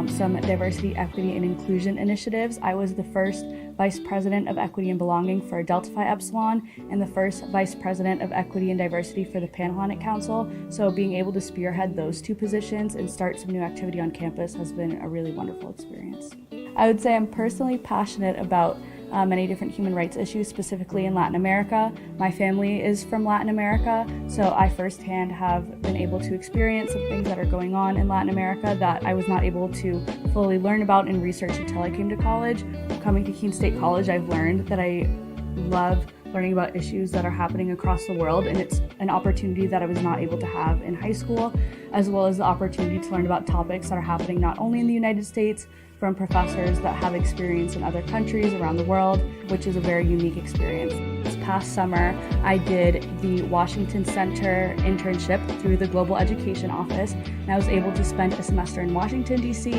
some diversity, equity, and inclusion initiatives. I was the first Vice President of Equity and Belonging for Delta Phi Epsilon and the first Vice President of Equity and Diversity for the Pan-Hellenic Council. So being able to spearhead those two positions and start some new activity on campus has been a really wonderful experience. I would say I'm personally passionate about many different human rights issues, specifically in Latin America. My family is from Latin America, so I firsthand have been able to experience some things that are going on in Latin America that I was not able to fully learn about and research until I came to college. Coming to Keene State College, I've learned that I love learning about issues that are happening across the world, and it's an opportunity that I was not able to have in high school, as well as the opportunity to learn about topics that are happening not only in the United States, from professors that have experience in other countries around the world, which is a very unique experience. This past summer, I did the Washington Center internship through the Global Education Office, and I was able to spend a semester in Washington, D.C.,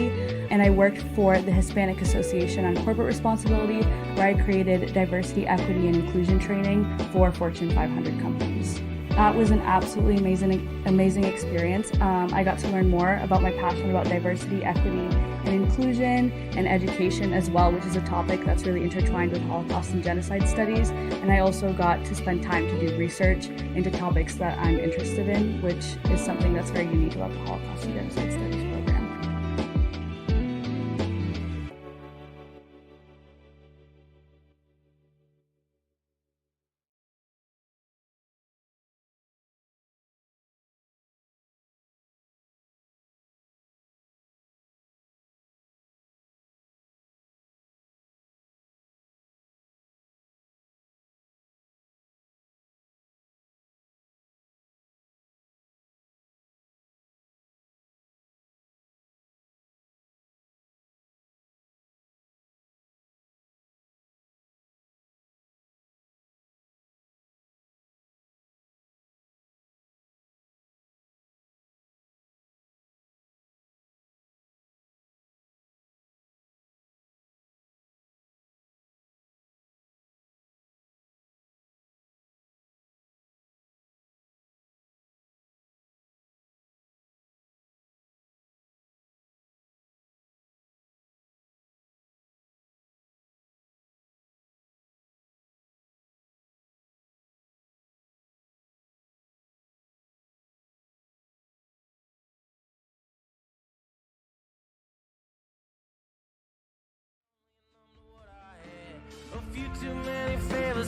and I worked for the Hispanic Association on Corporate Responsibility, where I created diversity, equity, and inclusion training for Fortune 500 companies. That was an absolutely amazing experience. I got to learn more about my passion about diversity, equity, and inclusion, and education as well, which is a topic that's really intertwined with Holocaust and genocide studies. And I also got to spend time to do research into topics that I'm interested in, which is something that's very unique about the Holocaust and genocide studies program.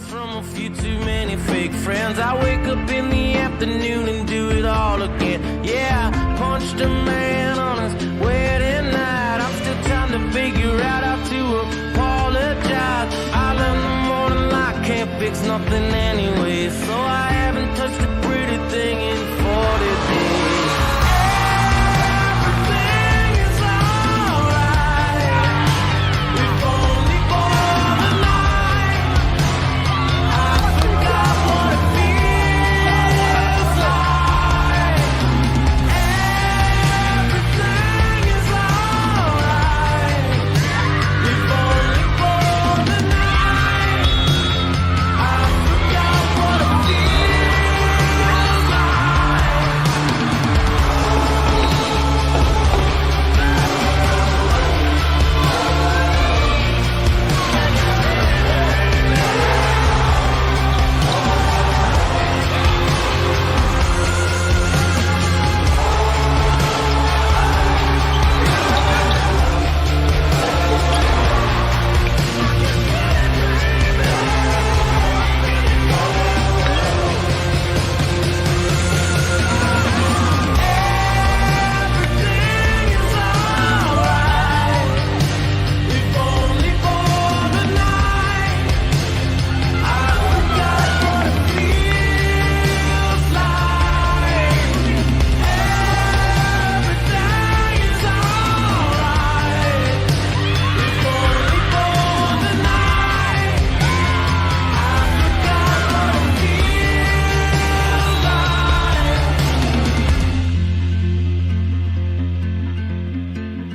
From a few too many fake friends. I wake up in the afternoon and do it all again. Yeah, I punched a man on his wedding night. I'm still trying to figure out how to apologize. I learned the morning light can't fix nothing anyway, so I haven't touched a pretty thing in 40 days.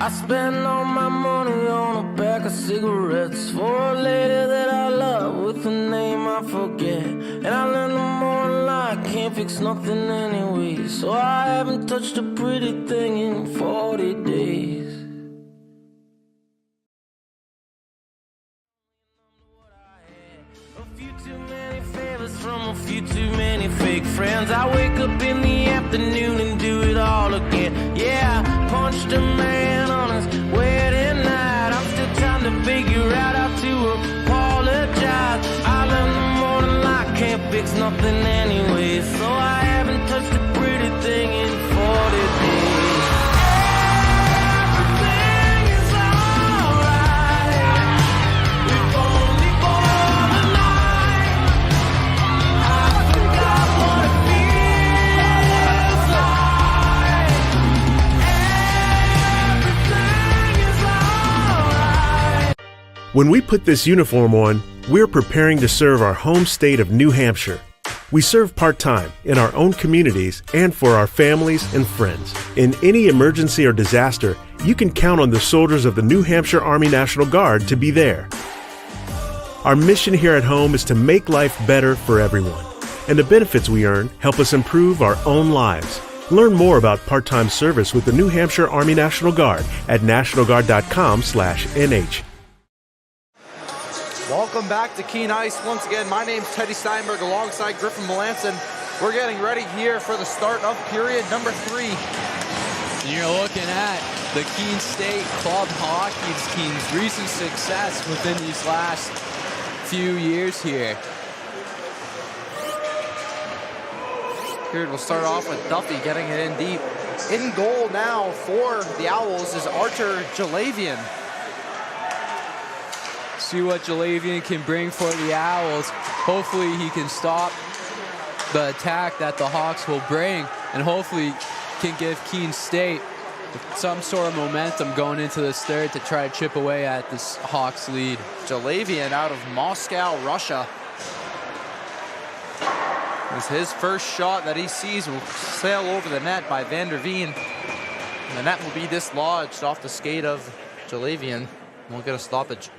I spend all my money on a pack of cigarettes for a lady that I love with a name I forget. And I learned the morning light can't fix nothing anyway, so I haven't touched a pretty thing in 40 days. A few too many favors from a few too many fake friends. I wake up in the afternoon and do it all again. Yeah, I punched a man on his wedding night. I'm still trying to figure out how to apologize. nothing anyway, so I haven't touched a pretty thing in 40 days. Everything is alright, if only for the night. I forgot what it feels like. Everything is alright. When we put this uniform on, we're preparing to serve our home state of New Hampshire. We serve part-time in our own communities and for our families and friends. In any emergency or disaster, you can count on the soldiers of the New Hampshire Army National Guard to be there. Our mission here at home is to make life better for everyone, and the benefits we earn help us improve our own lives. Learn more about part-time service with the New Hampshire Army National Guard at nationalguard.com/NH. Welcome back to Keene Ice. Once again, my name's Teddy Steinberg alongside Griffin Melanson. We're getting ready here for the start of period number 3. And you're looking at the Keene State Club Hockey's team's recent success within these last few years here. Period will start off with Duffy getting it in deep. In goal now for the Owls is Archer Jalavian. See what Jalavian can bring for the Owls. Hopefully he can stop the attack that the Hawks will bring, and hopefully can give Keene State some sort of momentum going into this third to try to chip away at this Hawks lead. Jalavian out of Moscow, Russia. It was his first shot that he sees will sail over the net by Van der Veen. And the net will be dislodged off the skate of Jalavian. We'll get a stoppage.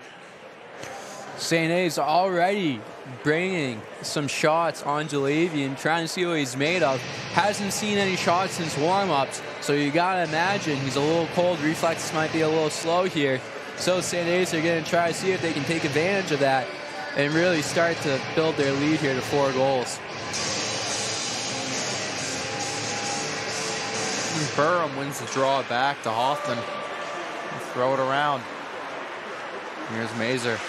St. A's already bringing some shots on Jalavian, trying to see what he's made of. Hasn't seen any shots since warm-ups, so you gotta imagine he's a little cold. Reflexes might be a little slow here. So St. A's are gonna try to see if they can take advantage of that and really start to build their lead here to 4 goals. Burham wins the draw back to Hoffman. He'll throw it around. Here's Mazer.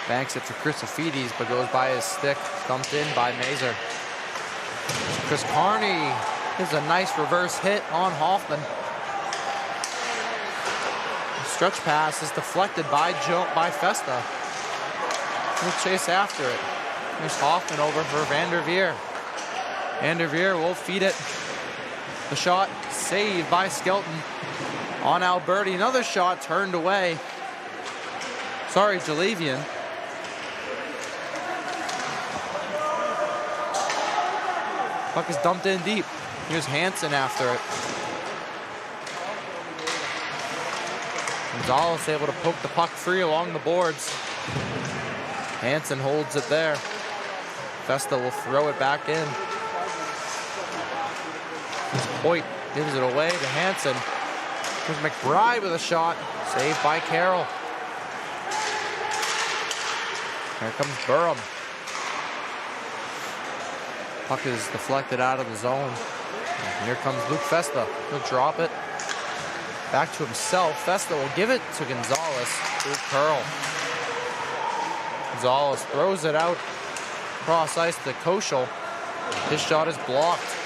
Banks it for Christofides, but goes by his stick. Dumped in by Mazer. Chris Carney gives a nice reverse hit on Hoffman. The stretch pass is deflected by Festa. He'll chase after it. Here's Hoffman over for Van der Veer. Van der Veer will feed it. The shot saved by Skelton on Alberti. Another shot turned away. Sorry, Jalavian. Puck is dumped in deep. Here's Hansen after it. Gonzalez able to poke the puck free along the boards. Hansen holds it there. Festa will throw it back in. Hoyt gives it away to Hansen. Here's McBride with a shot. Saved by Carroll. Here comes Burham. Puck is deflected out of the zone. And here comes Luke Festa. He'll drop it. Back to himself. Festa will give it to Gonzalez. Here's Curl. Gonzalez throws it out across ice to Koschel. His shot is blocked.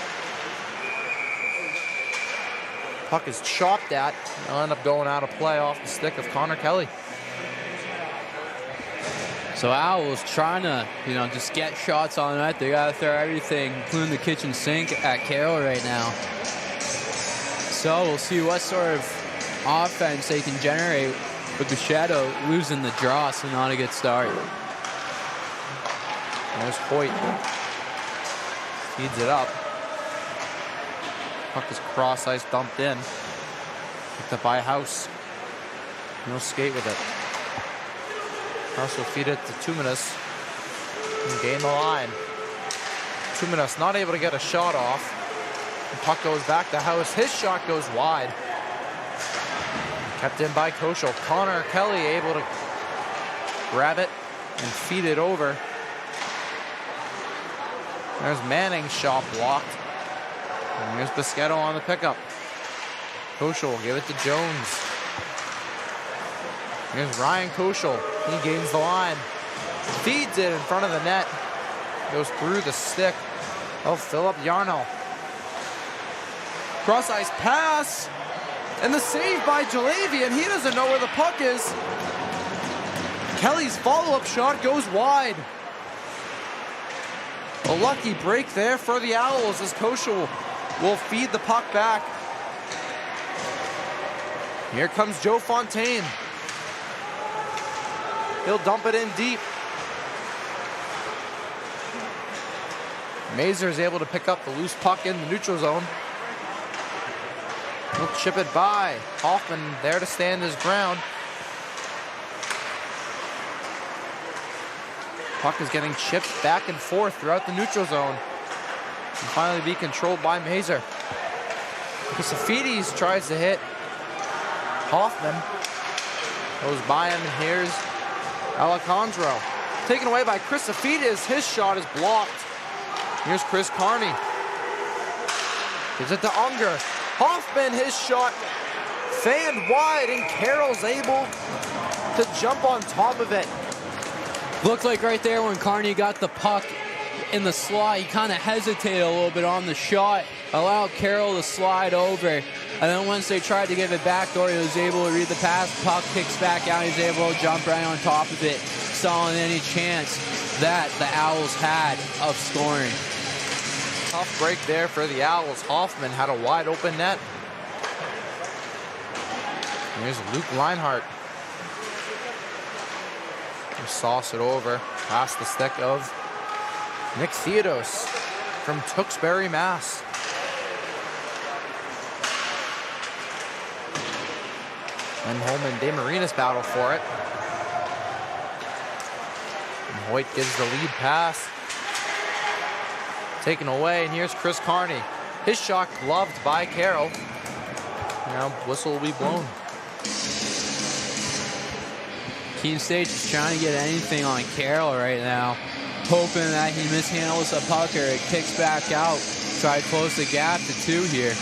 Puck is chopped at. He'll end up going out of play off the stick of Connor Kelly. So Owls trying to, just get shots on the net. They got to throw everything, including the kitchen sink, at Carroll right now. So we'll see what sort of offense they can generate with the Shadow losing the draw, so not a good start. There's Hoyt. Feeds it up. Puck is cross ice dumped in. Picked up by House. No skate with it. House will feed it to Tuminus and gain the line. Tuminus not able to get a shot off. The puck goes back to House. His shot goes wide. Kept in by Koschel. Connor Kelly able to grab it and feed it over. There's Manning's shot blocked. And here's Bischetto on the pickup. Koschel will give it to Jones. Here's Ryan Koschel. He gains the line. Feeds it in front of the net. Goes through the stick of Philip Yarno. Cross ice pass. And the save by Jalavian. He doesn't know where the puck is. Kelly's follow-up shot goes wide. A lucky break there for the Owls as Kosha will feed the puck back. Here comes Joe Fontaine. He'll dump it in deep. Mazur is able to pick up the loose puck in the neutral zone. He'll chip it by. Hoffman there to stand his ground. Puck is getting chipped back and forth throughout the neutral zone. And finally be controlled by Mazur. Kasafidis tries to hit Hoffman. Goes by him, and here's Alejandro. Taken away by Kasafidis. His shot is blocked. Here's Chris Carney. Gives it to Unger. Hoffman, his shot fanned wide, and Carroll's able to jump on top of it. Looked like right there when Carney got the puck in the slot, he kind of hesitated a little bit on the shot, allowed Carroll to slide over, and then once they tried to give it back, Dory was able to read the pass, puck kicks back out, he's able to jump right on top of it, stalling any chance that the Owls had of scoring. Tough break there for the Owls. Hoffman had a wide open net. Here's Luke Reinhardt. He'll sauce it over past the stick of Nick Theodos from Tewksbury, Mass. Lindholm and DeMarinis battle for it. And Hoyt gives the lead pass. Taken away, and here's Chris Carney. His shot gloved by Carroll. Now whistle will be blown. Keene State is trying to get anything on Carroll right now, hoping that he mishandles a puck or it kicks back out. Try to close the gap to 2 here.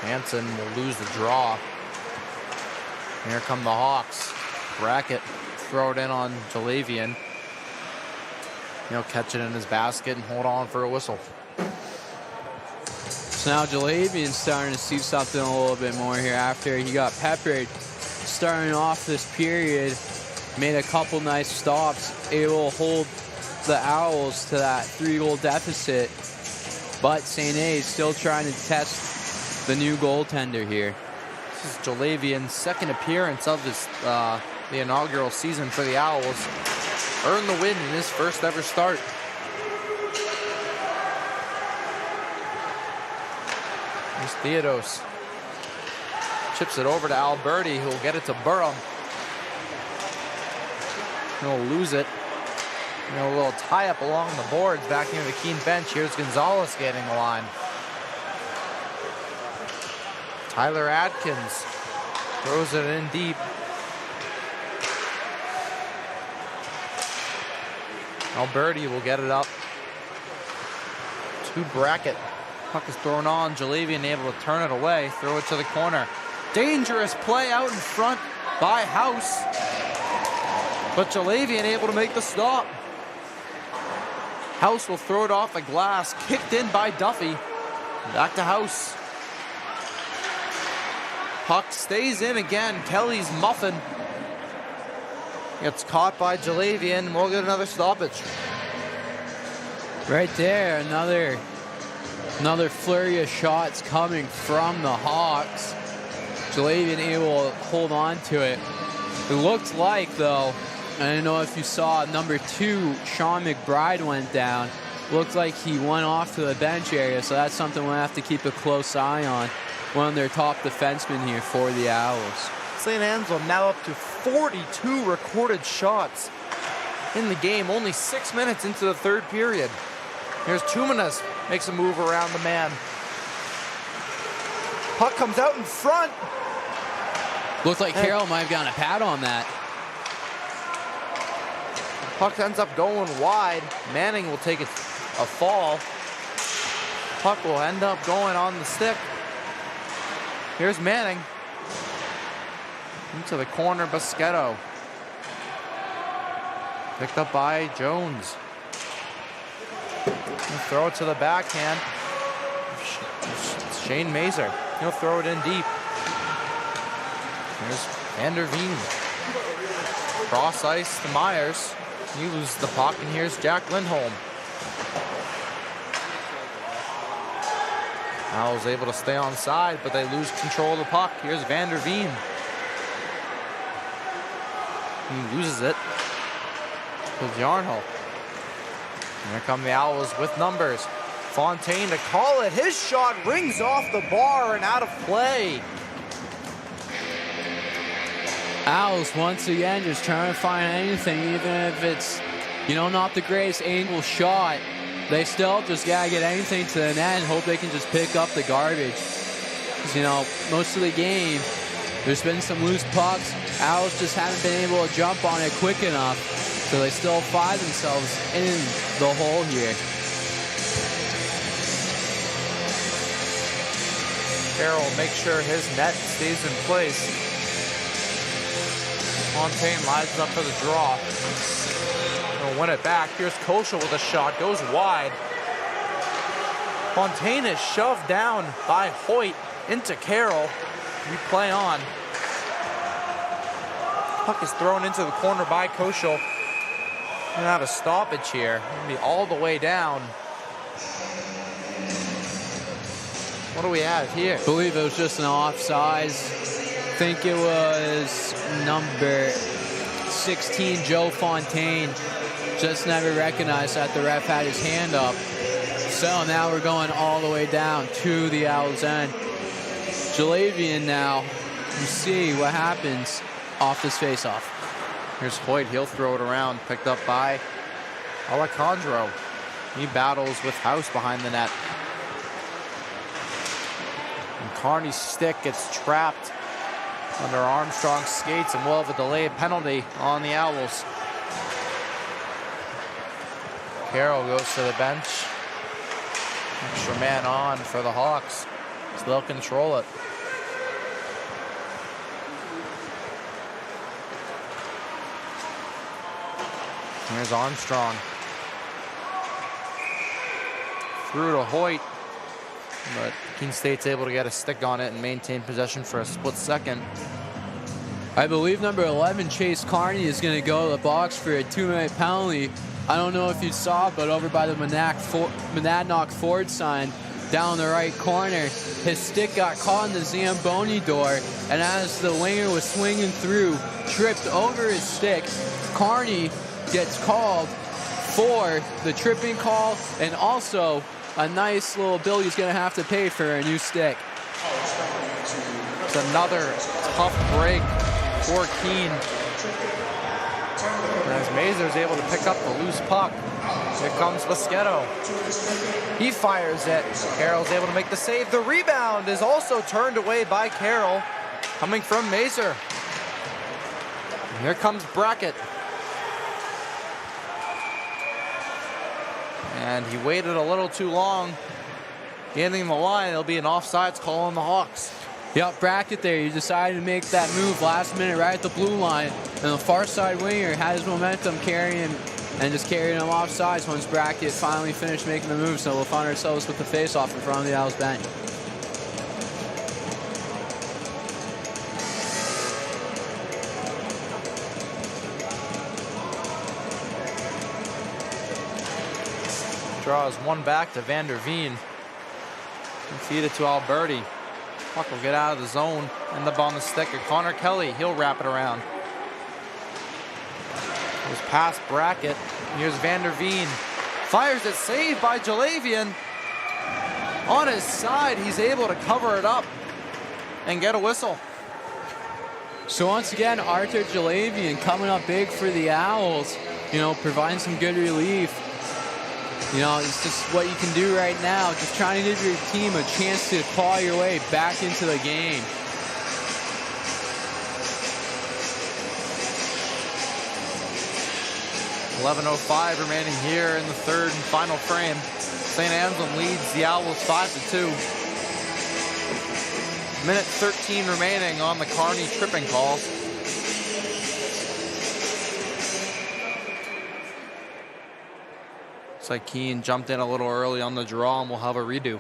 Hansen will lose the draw. Here come the Hawks. Brackett throw it in on Jalavian. He'll catch it in his basket and hold on for a whistle. So now Jalavian's starting to see something a little bit more here after he got peppered. Starting off this period, made a couple nice stops, able to hold the Owls to that 3-goal deficit. But St. A is still trying to test the new goaltender here. This is Jalavian's second appearance of this, the inaugural season for the Owls. Earned the win in his first ever start. Here's Theodos. Chips it over to Alberti, who will get it to Burham. He'll lose it. A little tie-up along the boards back near the Keene bench. Here's Gonzalez getting the line. Tyler Adkins throws it in deep. Alberti will get it up to Brackett. Puck is thrown on. Jalavian able to turn it away. Throw it to the corner. Dangerous play out in front by House. But Jalavian able to make the stop. House will throw it off the glass. Kicked in by Duffy. Back to House. Puck stays in again. Kelly's muffin. Gets caught by Jalavian, and we'll get another stoppage. Right there, another flurry of shots coming from the Hawks. Jalavian able to hold on to it. It looked like, though, I don't know if you saw, number 2, Sean McBride went down. Looked like he went off to the bench area, so that's something we'll have to keep a close eye on. One of their top defensemen here for the Owls. St. Anselm now up to 42 recorded shots in the game, only 6 minutes into the third period. Here's Tumanis, makes a move around the man. Puck comes out in front. Looks like Carroll might have gotten a pad on that. Puck ends up going wide. Manning will take a fall. Puck will end up going on the stick. Here's Manning. Into the corner, Boschetto. Picked up by Jones. He'll throw it to the backhand. Shane Mazer. He'll throw it in deep. Here's Van der Veen. Cross ice to Myers. He loses the puck, and here's Jack Lindholm. Owls able to stay on side, but they lose control of the puck. Here's Van der Veen. He loses it to Jarnhall. And here come the Owls with numbers. Fontaine to call it. His shot rings off the bar and out of play. Owls once again just trying to find anything, even if it's, not the greatest angle shot. They still just gotta get anything to the net and hope they can just pick up the garbage. 'Cause, most of the game, there's been some loose pucks. Owls just haven't been able to jump on it quick enough. So they still find themselves in the hole here. Carroll makes sure his net stays in place. Fontaine lines up for the draw. He'll win it back. Here's Koschel with a shot. Goes wide. Fontaine is shoved down by Hoyt into Carroll. We play on. Puck is thrown into the corner by Koschel. And have a stoppage here. It'll be all the way down. What do we have here? I believe it was just an offsides. I think it was number 16, Joe Fontaine. Just never recognized that the ref had his hand up. So now we're going all the way down to the Owls' end. Jalavian now. You see what happens off this faceoff. Here's Hoyt. He'll throw it around. Picked up by Alejandro. He battles with House behind the net. And Carney's stick gets trapped under Armstrong's skates, and we'll have a delayed penalty on the Owls. Carroll goes to the bench. Extra man on for the Hawks. So they'll control it. Here's Armstrong. Through to Hoyt. But Keene State's able to get a stick on it and maintain possession for a split second. I believe number 11, Chase Carney, is going to go to the box for a 2-minute penalty. I don't know if you saw, but over by the Monadnock Ford sign, down the right corner, his stick got caught in the Zamboni door, and as the winger was swinging through, tripped over his stick. Carney gets called for the tripping call, and also a nice little bill he's going to have to pay for a new stick. It's another tough break for Keene. As Mazer's able to pick up the loose puck. Here comes Boschetto. He fires it. Carroll's able to make the save. The rebound is also turned away by Carroll, coming from Mazer. And here comes Brackett. And he waited a little too long. Getting the line, it'll be an offsides call on the Hawks. Yep, Brackett there. He decided to make that move last minute right at the blue line. And the far side winger had his momentum carrying and just carrying him offsides once Brackett finally finished making the move. So we'll find ourselves with the face-off in front of the Owls bench. Draws one back to Van der Veen. Feed it to Alberti. Puck will get out of the zone. End up on the stick of Connor Kelly. He'll wrap it around. Goes past Brackett. Here's Van der Veen. Fires it, saved by Jalavian. On his side, he's able to cover it up and get a whistle. So once again, Arthur Jalavian coming up big for the Owls. Providing some good relief. It's just what you can do right now. Just trying to give your team a chance to claw your way back into the game. .11:05 remaining here in the third and final frame. St. Anselm leads the Owls 5-2. Minute 13 remaining on the Kearney tripping call. Looks like Keene jumped in a little early on the draw, and we'll have a redo.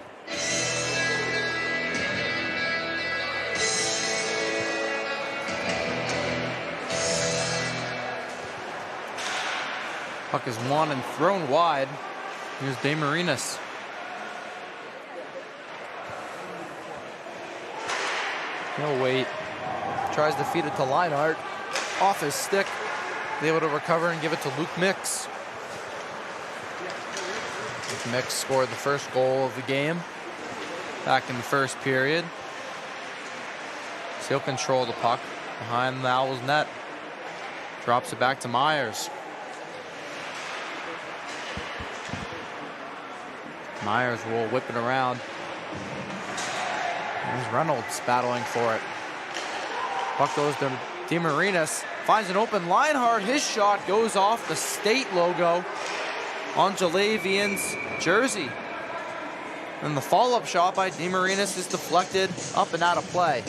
Puck is won and thrown wide. Here's DeMarinis. He'll wait. Tries to feed it to Leinart. Off his stick. He's able to recover and give it to Luke Mix. Luke Mix scored the first goal of the game back in the first period. So he'll control the puck behind the Owls' net. Drops it back to Myers. Myers will whip it around. There's Reynolds battling for it. Puck goes to DeMarinis. Finds an open Leinart. His shot goes off the state logo on Jalavian's jersey. And the follow-up shot by DeMarinis is deflected up and out of play.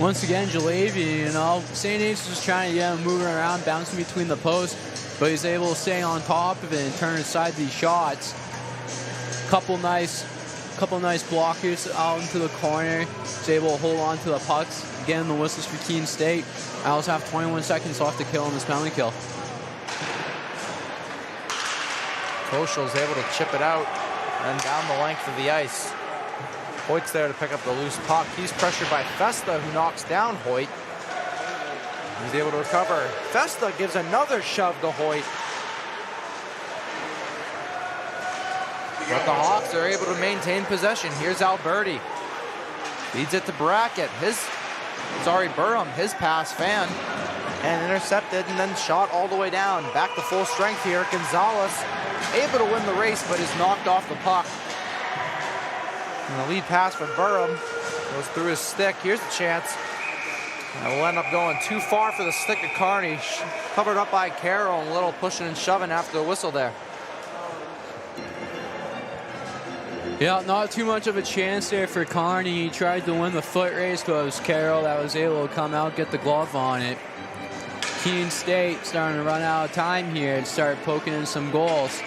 Once again, Jalavian, St. Ace was trying to get him moving around, bouncing between the posts, but he's able to stay on top of it and turn aside these shots. Couple nice blockers out into the corner. He's able to hold on to the pucks. Again, the whistles for Keene State. Owls have 21 seconds off to kill on this penalty kill. Koshel's able to chip it out and down the length of the ice. Hoyt's there to pick up the loose puck. He's pressured by Festa, who knocks down Hoyt. He's able to recover. Festa gives another shove to Hoyt. But the Hawks are able to maintain possession. Here's Alberti. Leads it to Brackett. Burham. His pass fanned and intercepted and then shot all the way down. Back to full strength here. Gonzalez able to win the race, but is knocked off the puck. And the lead pass for Burham goes through his stick. Here's a chance. And will end up going too far for the stick of Kearney. Covered up by Carroll, and a little pushing and shoving after the whistle there. Yeah, not too much of a chance there for Kearney. He tried to win the foot race, but it was Carroll that was able to come out, get the glove on it. Keene State starting to run out of time here and start poking in some goals.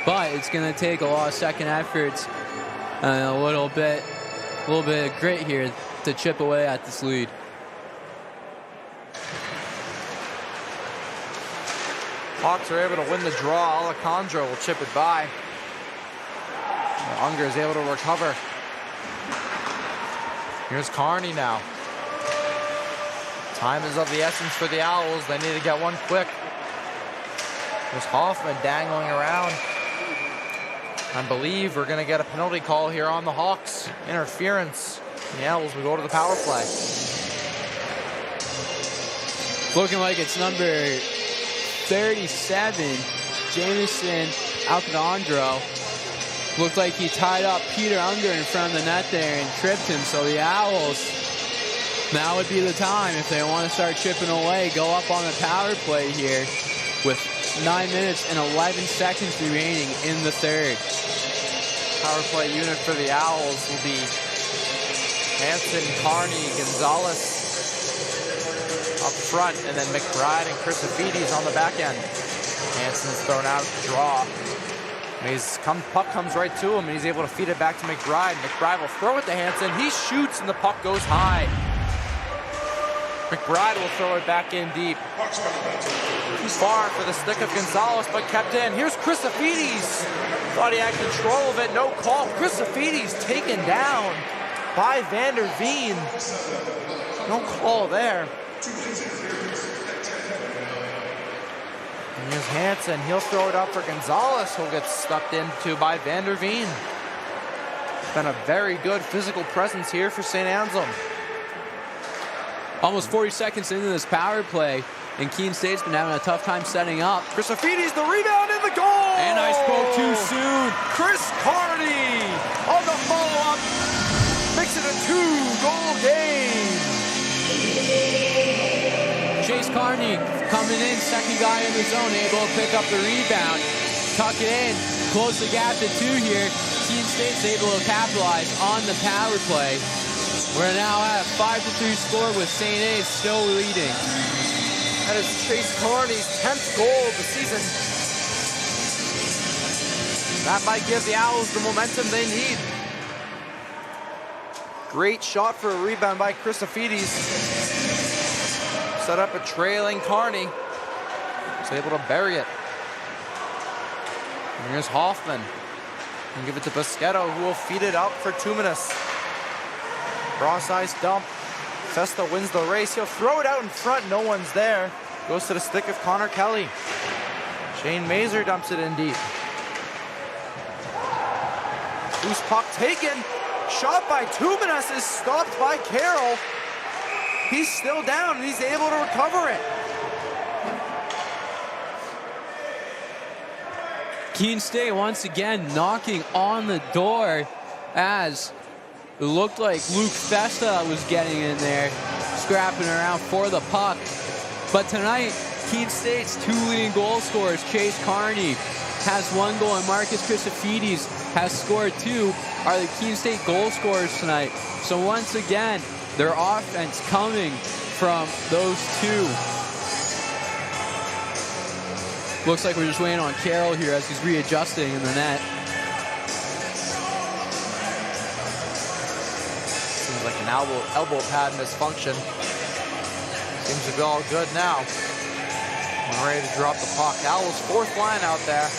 But it's going to take a lot of second efforts and a little bit of grit here to chip away at this lead. Hawks are able to win the draw. Alejandro will chip it by. Unger is able to recover. Here's Kearney now. Time is of the essence for the Owls. They need to get one quick. There's Hoffman dangling around. I believe we're going to get a penalty call here on the Hawks. Interference. The Owls will go to the power play. Looking like it's number 37, Jameson Alejandro. Looked like he tied up Peter Unger in front of the net there and tripped him. So the Owls, now would be the time if they want to start chipping away. Go up on the power play here with 9 minutes and 11 seconds remaining in the third. Power play unit for the Owls will be Hanson, Kearney, Gonzalez up front, and then McBride and Chrysofides on the back end. Hanson's thrown out at the draw. Puck comes right to him, and he's able to feed it back to McBride. McBride will throw it to Hanson. He shoots, and the puck goes high. McBride will throw it back in deep. Too far for the stick of Gonzalez, but kept in. Here's Chrysofides. Thought he had control of it. No call. Chrysofides taken down by Vander Veen. No call there. And here's Hanson. He'll throw it up for Gonzalez, who'll get stepped into by Vander Veen. Been a very good physical presence here for St. Anselm. Almost 40 seconds into this power play, and Keene State's been having a tough time setting up. Chrysofides, the rebound in the goal! And I spoke too soon. Chris Kearney on the follow-up makes it a 2-goal game. Chase Kearney coming in, second guy in the zone, able to pick up the rebound, tuck it in, close the gap to 2 here. Keene State's able to capitalize on the power play. We're now at a 5-3 score with St. A's still leading. That is Chase Carney's 10th goal of the season. That might give the Owls the momentum they need. Great shot for a rebound by Christofides. Set up a trailing Carney. Was able to bury it. And here's Hoffman. And give it to Busquetto, who will feed it out for Tuminus. Cross ice dump. Festa wins the race. He'll throw it out in front. No one's there. Goes to the stick of Connor Kelly. Shane Mazer dumps it in deep. Loose puck taken. Shot by Tuminus is stopped by Carroll. He's still down and he's able to recover it. Keene State once again knocking on the door as it looked like Luke Festa was getting in there, scrapping around for the puck. But tonight, Keene State's 2 leading goal scorers, Chase Carney has 1 goal and Marcus Christofides has scored 2, are the Keene State goal scorers tonight. So once again, their offense coming from those 2. Looks like we're just waiting on Carroll here as he's readjusting in the net. Seems like an elbow pad misfunction. Seems to be all good now. We're ready to drop the puck. Owls' 4th line out there,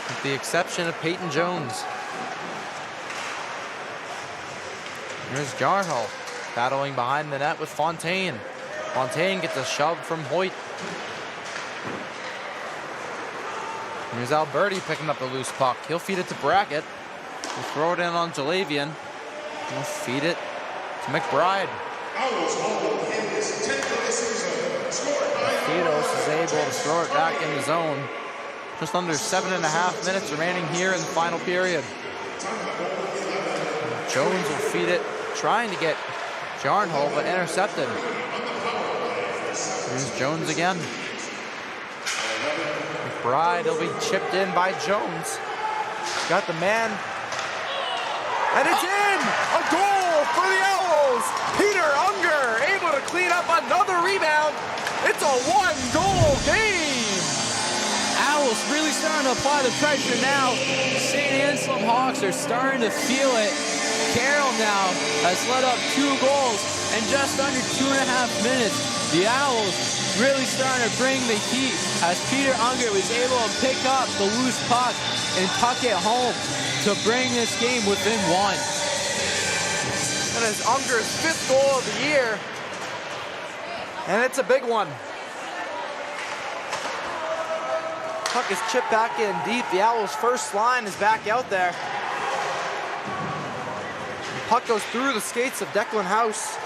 with the exception of Peyton Jones. Here's Jarnhull battling behind the net with Fontaine. Fontaine gets a shove from Hoyt. Here's Alberti picking up a loose puck. He'll feed it to Brackett. He'll throw it in on Jalavian. He'll feed it to McBride. Theodos is able to throw it back in the zone. Just under 7.5 minutes remaining here in the final period. Jones will feed it, trying to get Jarnhull, but intercepted. Here's Jones again. McBride will be chipped in by Jones. Got the man. And it's in! A goal for the Owls! Peter Unger able to clean up another rebound. It's a 1-goal game! Owls really starting to apply the pressure now. St. Anselm Hawks are starting to feel it. Carroll now has let up 2 goals in just under 2.5 minutes. The Owls really starting to bring the heat as Peter Unger was able to pick up the loose puck and tuck it home to bring this game within 1. That is Unger's 5th goal of the year. And it's a big one. Puck is chipped back in deep. The Owls' first line is back out there. The puck goes through the skates of Declan House.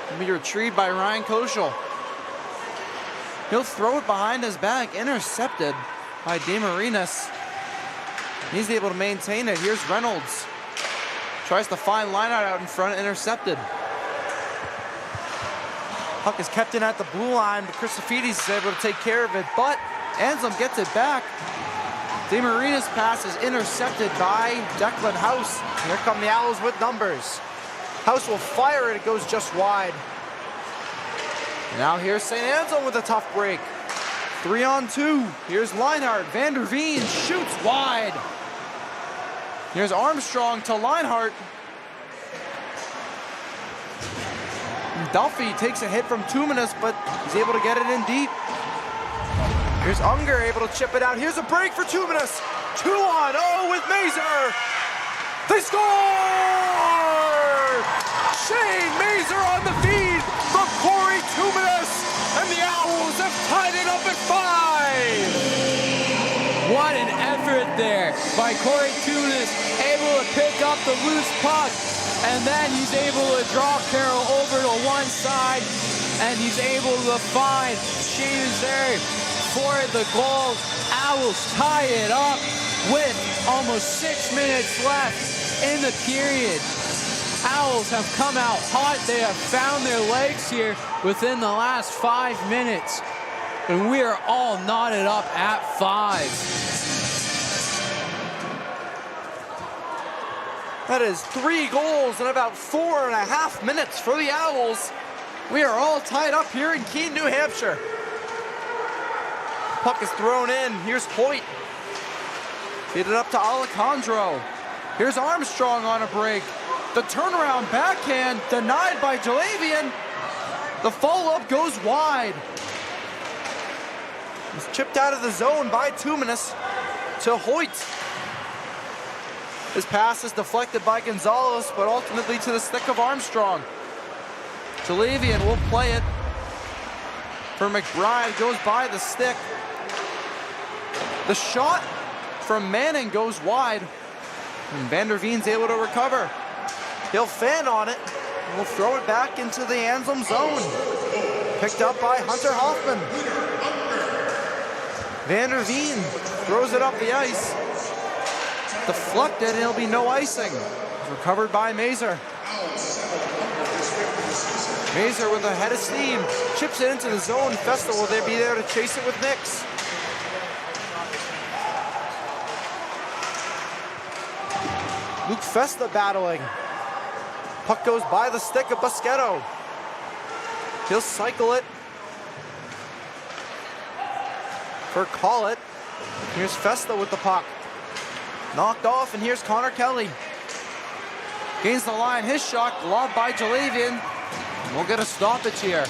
It'll be retrieved by Ryan Koschel. He'll throw it behind his back, intercepted by DeMarinis. He's able to maintain it. Here's Reynolds. Tries to find lineout out in front, intercepted. Puck is kept in at the blue line, but Christofides is able to take care of it, but Anselm gets it back. DeMarinis' pass is intercepted by Declan House. Here come the Owls with numbers. House will fire it, it goes just wide. Now here's St. Anselm with a tough break. 3-on-2. Here's Leinhart. Van der Veen shoots wide. Here's Armstrong to Leinhart. Duffy takes a hit from Tuminus, but he's able to get it in deep. Here's Unger able to chip it out. Here's a break for Tuminus. 2-on-0 with Mazer. They score! Shane Mazer on the feed from Corey Tuminus, and the Owls have tied it up at 5. What an effort there by Corey Tuminus, able to pick up the loose puck, and then he's able to draw Carroll over to one side, and he's able to find Shane Mazer for the goal. Owls tie it up with almost 6 minutes left in the period. Owls have come out hot. They have found their legs here within the last 5 minutes. And we are all knotted up at 5. That is 3 goals in about 4.5 minutes for the Owls. We are all tied up here in Keene, New Hampshire. Puck is thrown in. Here's Hoyt. Feed it up to Alejandro. Here's Armstrong on a break. The turnaround backhand denied by Jalavian. The follow-up goes wide. He's chipped out of the zone by Tuminus to Hoyt. His pass is deflected by Gonzalez, but ultimately to the stick of Armstrong. Jalavian will play it for McBride. Goes by the stick. The shot from Manning goes wide, and Vanderveen's able to recover. He'll fan on it, and will throw it back into the Anselm zone. Picked up by Hunter Hoffman. Vanderveen throws it up the ice. Deflected, and it'll be no icing. Recovered by Mazur. Mazur with a head of steam. Chips it into the zone. Festa will be there to chase it with Nix. Luke Festa battling. Puck goes by the stick of Busquetto. He'll cycle it for Collett. Here's Festa with the puck. Knocked off, and here's Connor Kelly. Gains the line. His shot lobbed by Jalavian. We'll get a stoppage here.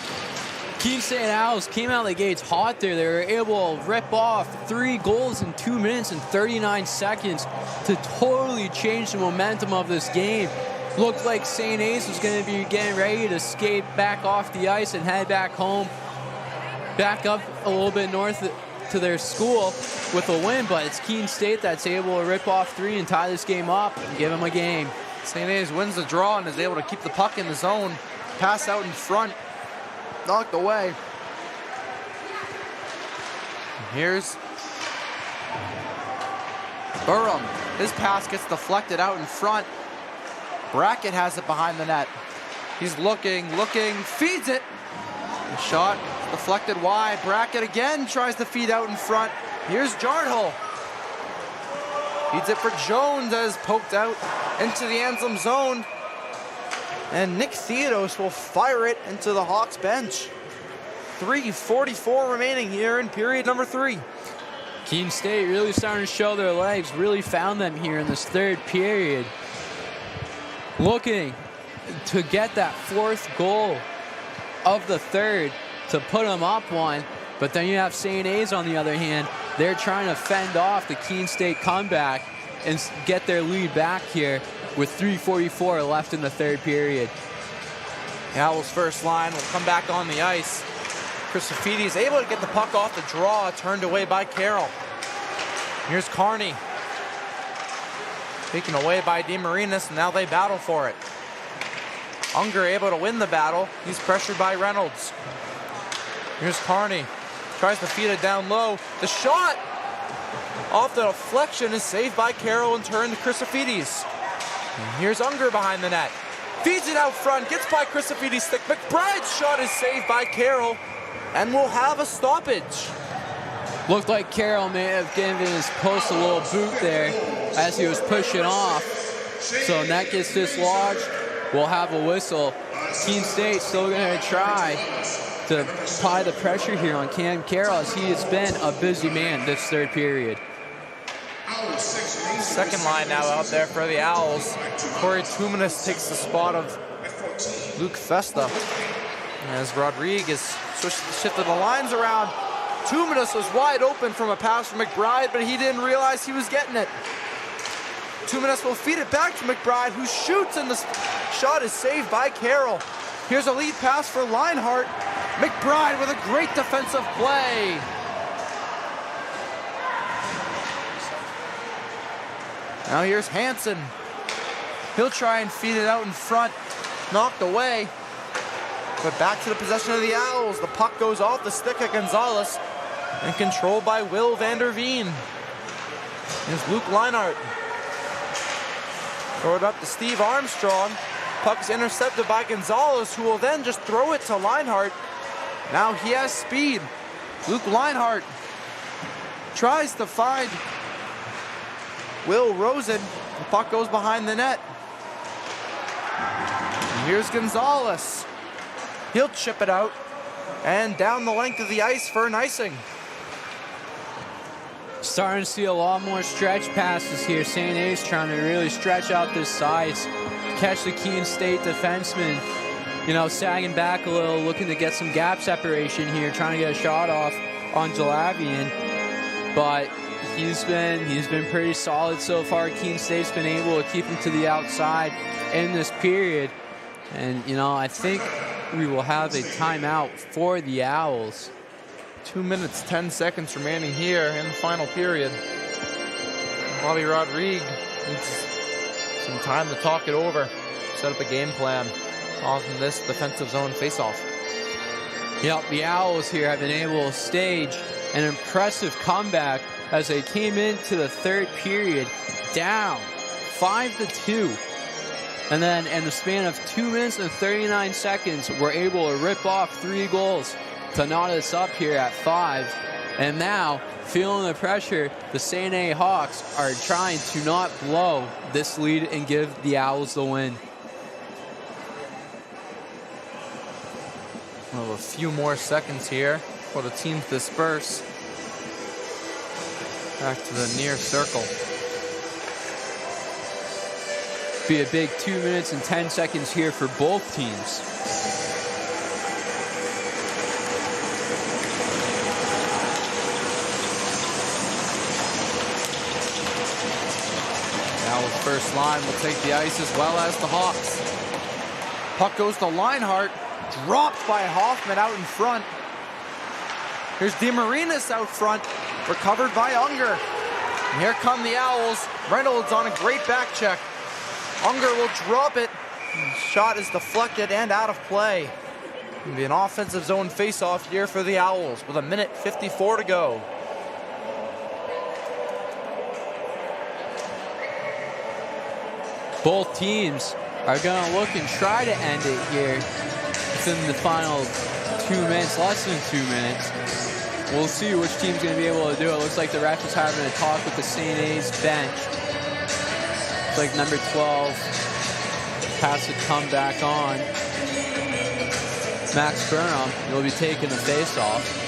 Keene State Owls came out of the gates hot there. They were able to rip off 3 goals in 2 minutes and 39 seconds to totally change the momentum of this game. Looked like St. A's was going to be getting ready to skate back off the ice and head back home, back up a little bit north to their school with a win, but it's Keene State that's able to rip off 3 and tie this game up and give them a game. St. A's wins the draw and is able to keep the puck in the zone. Pass out in front. Knocked away. And here's Burham. His pass gets deflected out in front. Brackett has it behind the net. He's looking, feeds it. The shot deflected wide. Brackett again tries to feed out in front. Here's Jardhul. Feeds it for Jones as poked out into the Anselm zone. And Nick Theodos will fire it into the Hawks bench. 3:44 remaining here in period number 3. Keene State really starting to show their legs, really found them here in this 3rd period. Looking to get that 4th goal of the 3rd to put them up 1. But then you have St. A's on the other hand. They're trying to fend off the Keene State comeback and get their lead back here with 3:44 left in the 3rd period. The Owls' first line will come back on the ice. Chris Safidi is able to get the puck off the draw, turned away by Carroll. Here's Carney. Taken away by DeMarinis, and now they battle for it. Unger able to win the battle. He's pressured by Reynolds. Here's Carney. Tries to feed it down low. The shot off the deflection is saved by Carroll and turned to Christofides. Here's Unger behind the net. Feeds it out front, gets by Christofides' stick. McBride's shot is saved by Carroll, and we'll have a stoppage. Looked like Carroll may have given his post a little boot there as he was pushing off. So net gets dislodged. We'll have a whistle. Keene State still going to try to apply the pressure here on Cam Carroll as he has been a busy man this 3rd period. Second line now out there for the Owls. Corey Tuminus takes the spot of Luke Festa. As Rodriguez shifted the lines around, Tuminus was wide open from a pass from McBride, but he didn't realize he was getting it. Tuminus will feed it back to McBride, who shoots, and the shot is saved by Carroll. Here's a lead pass for Leinhart. McBride with a great defensive play. Now here's Hansen. He'll try and feed it out in front. Knocked away. But back to the possession of the Owls. The puck goes off the stick of Gonzalez and controlled by Will Vanderveen. Here's Luke Leinhart. Throw it up to Steve Armstrong. Puck's intercepted by Gonzalez, who will then just throw it to Leinhart. Now he has speed. Luke Leinhart tries to find Will Rosen. The puck goes behind the net. And here's Gonzalez. He'll chip it out and down the length of the ice for an icing. Starting to see a lot more stretch passes here. St. A's trying to really stretch out this size, catch the Keene State defenseman, sagging back a little, looking to get some gap separation here, trying to get a shot off on Jalavian. But he's been pretty solid so far. Keene State's been able to keep him to the outside in this period. And, I think we will have a timeout for the Owls. 2 minutes, 10 seconds remaining here in the final period. Bobby Rodriguez needs some time to talk it over, set up a game plan on this defensive zone faceoff. Yep, the Owls here have been able to stage an impressive comeback as they came into the third period down 5-2. And then in the span of 2 minutes and 39 seconds, we're able to rip off 3 goals to knot us up here at 5. And now, feeling the pressure, the St. A Hawks are trying to not blow this lead and give the Owls the win. We'll have a few more seconds here for the teams disperse. Back to the near circle. Be a big 2 minutes and 10 seconds here for both teams. First line will take the ice as well as the Hawks. Puck goes to Leinhart, dropped by Hoffman out in front. Here's DeMarinis out front, recovered by Unger. And here come the Owls. Reynolds on a great back check. Unger will drop it. The shot is deflected and out of play. It'll be an offensive zone faceoff here for the Owls with 1:54 to go. Both teams are going to look and try to end it here within the final 2 minutes, less than 2 minutes. We'll see which team's going to be able to do it. Looks like the ref is having a talk with the St. A's bench. Looks like number 12 has to come back on. Max Burnham will be taking the face-off.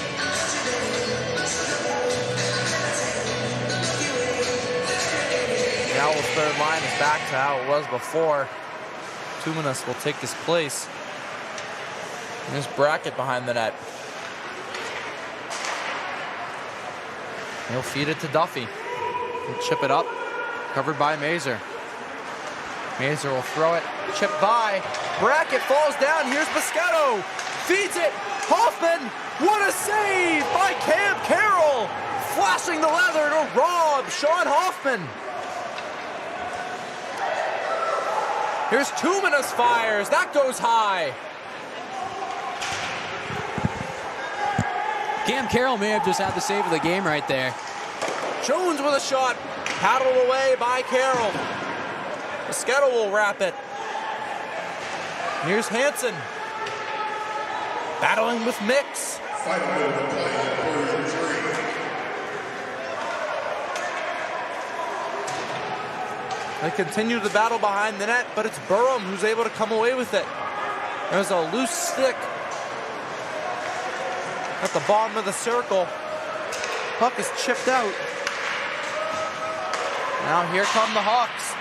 The Owls' third line is back to how it was before. Tuminas will take his place. And there's Brackett behind the net. He'll feed it to Duffy. He'll chip it up. Covered by Mazer. Mazer will throw it. Chip by. Brackett falls down. Here's Biscotto. Feeds it. Hoffman. What a save by Cam Carroll. Flashing the leather to rob Sean Hoffman. Here's Tuminas fires. That goes high. Cam Carroll may have just had the save of the game right there. Jones with a shot. Paddled away by Carroll. Biscotto will wrap it. Here's Hansen. Battling with Mix. They continue the battle behind the net, but it's Burham who's able to come away with it. There's a loose stick at the bottom of the circle. Puck is chipped out. Now here come the Hawks.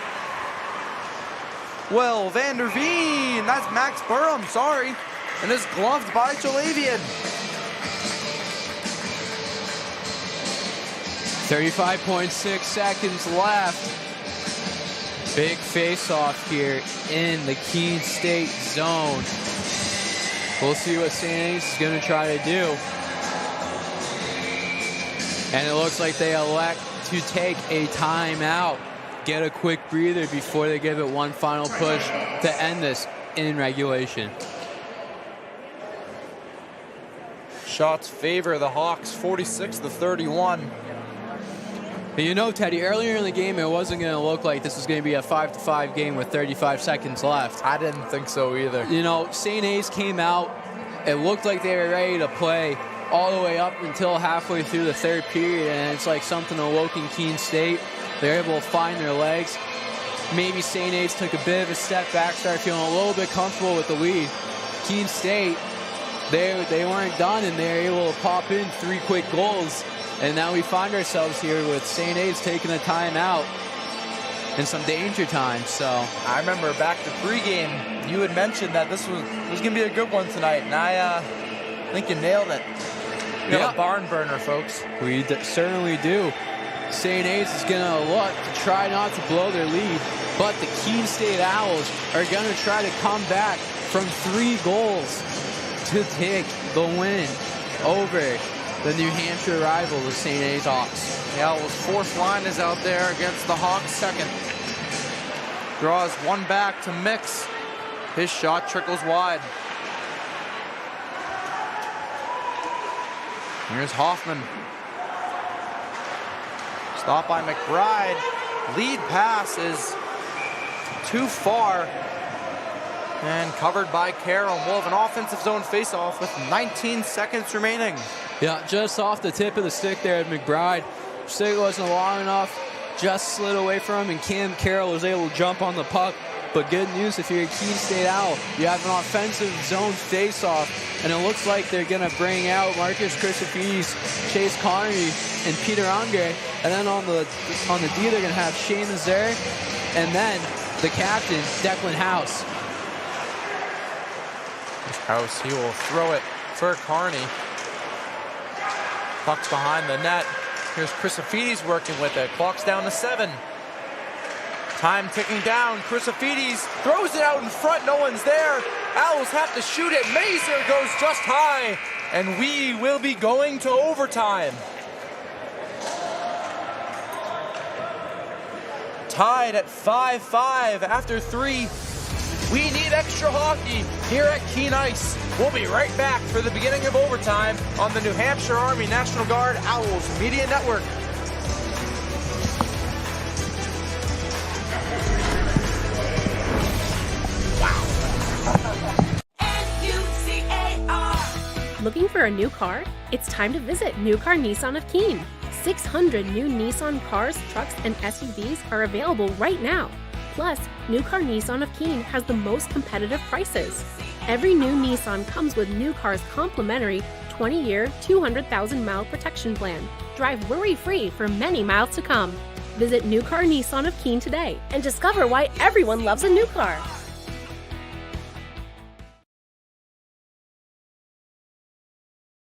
Well, Van der Veen, that's Max Burham, sorry. And is gloved by Jalavian. 35.6 seconds left. Big face-off here in the Keene State zone. We'll see what St. A's is going to try to do. And it looks like they elect to take a timeout. Get a quick breather before they give it one final push to end this in regulation. Shots favor the Hawks, 46-31. But you know, Teddy, earlier in the game, it wasn't going to look like this was going to be a 5-5 game with 35 seconds left. I didn't think so either. You know, St. A's came out. It looked like they were ready to play. all the way up until halfway through the third period, and it's like something awoke in Keene State. They're able to find their legs. Maybe St. A's took a bit of a step back, started feeling a little bit comfortable with the lead. Keene State, they weren't done, and they're able to pop in 3 quick goals. And now we find ourselves here with St. A's taking a timeout and some danger time. So I remember back to pregame, you had mentioned that this was going to be a good one tonight, and I think you nailed it. You got a barn burner, folks. We certainly do. St. A's is going to look to try not to blow their lead, but the Keene State Owls are going to try to come back from 3 goals to take the win over the New Hampshire rival, the St. A's Hawks. The Owls' 4th line is out there against the Hawks' 2nd. Draws one back to Mix. His shot trickles wide. Here's Hoffman. Stopped by McBride. Lead pass is too far. And covered by Carroll. We'll have an offensive zone faceoff with 19 seconds remaining. Yeah, just off the tip of the stick there at McBride. Stick wasn't long enough. Just slid away from him, and Cam Carroll was able to jump on the puck. But good news, if you're a Keene State Owl, you have an offensive zone faceoff, and it looks like they're going to bring out Marcus Chrysophides, Chase Connery, and Peter Unger. And then on the D, they're going to have Shane Nazaire, and then the captain, Declan House. House, he will throw it for Carney. Puck's behind the net. Here's Chrysophides working with it. Clock's down to 7. Time ticking down. Chrysophides throws it out in front. No one's there. Owls have to shoot it. Mazer goes just high. And we will be going to overtime. Tied at 5-5 after 3. We need extra hockey here at Keene Ice. We'll be right back for the beginning of overtime on the New Hampshire Army National Guard Owls Media Network. Looking for a new car? It's time to visit New Car Nissan of Keene. 600 new Nissan cars, trucks, and SUVs are available right now. Plus, New Car Nissan of Keene has the most competitive prices. Every new Nissan comes with New Car's complimentary 20-year, 200,000-mile protection plan. Drive worry-free for many miles to come. Visit New Car Nissan of Keene today and discover why everyone loves a new car.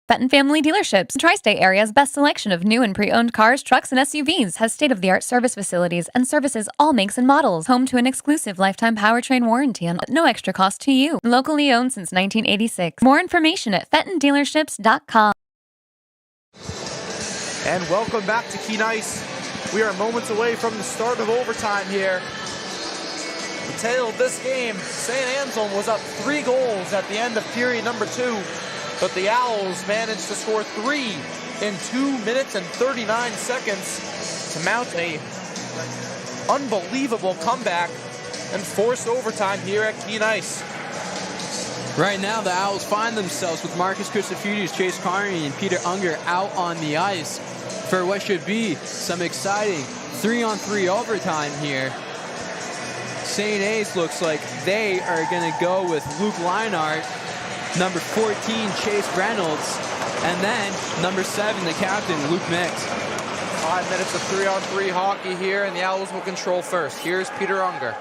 Fenton Family Dealerships, Tri-State area's best selection of new and pre-owned cars, trucks, and SUVs, has state-of-the-art service facilities and services all makes and models. Home to an exclusive lifetime powertrain warranty and no extra cost to you. Locally owned since 1986. More information at fentondealerships.com. And welcome back to Keene Ice. We are moments away from the start of overtime here. The tale of this game, St. Anselm was up 3 goals at the end of period number 2. But the Owls managed to score 3 in 2 minutes and 39 seconds to mount a unbelievable comeback and force overtime here at Keene Ice. Right now, the Owls find themselves with Marcus Chrysophides, Chase Carney, and Peter Unger out on the ice for what should be some exciting 3-on-3 overtime here. St. A's looks like they are going to go with Luke Leinart, number 14, Chase Reynolds, and then number 7, the captain, Luke Mix. 5 minutes of 3-on-3 hockey here, and the Owls will control first. Here's Peter Unger.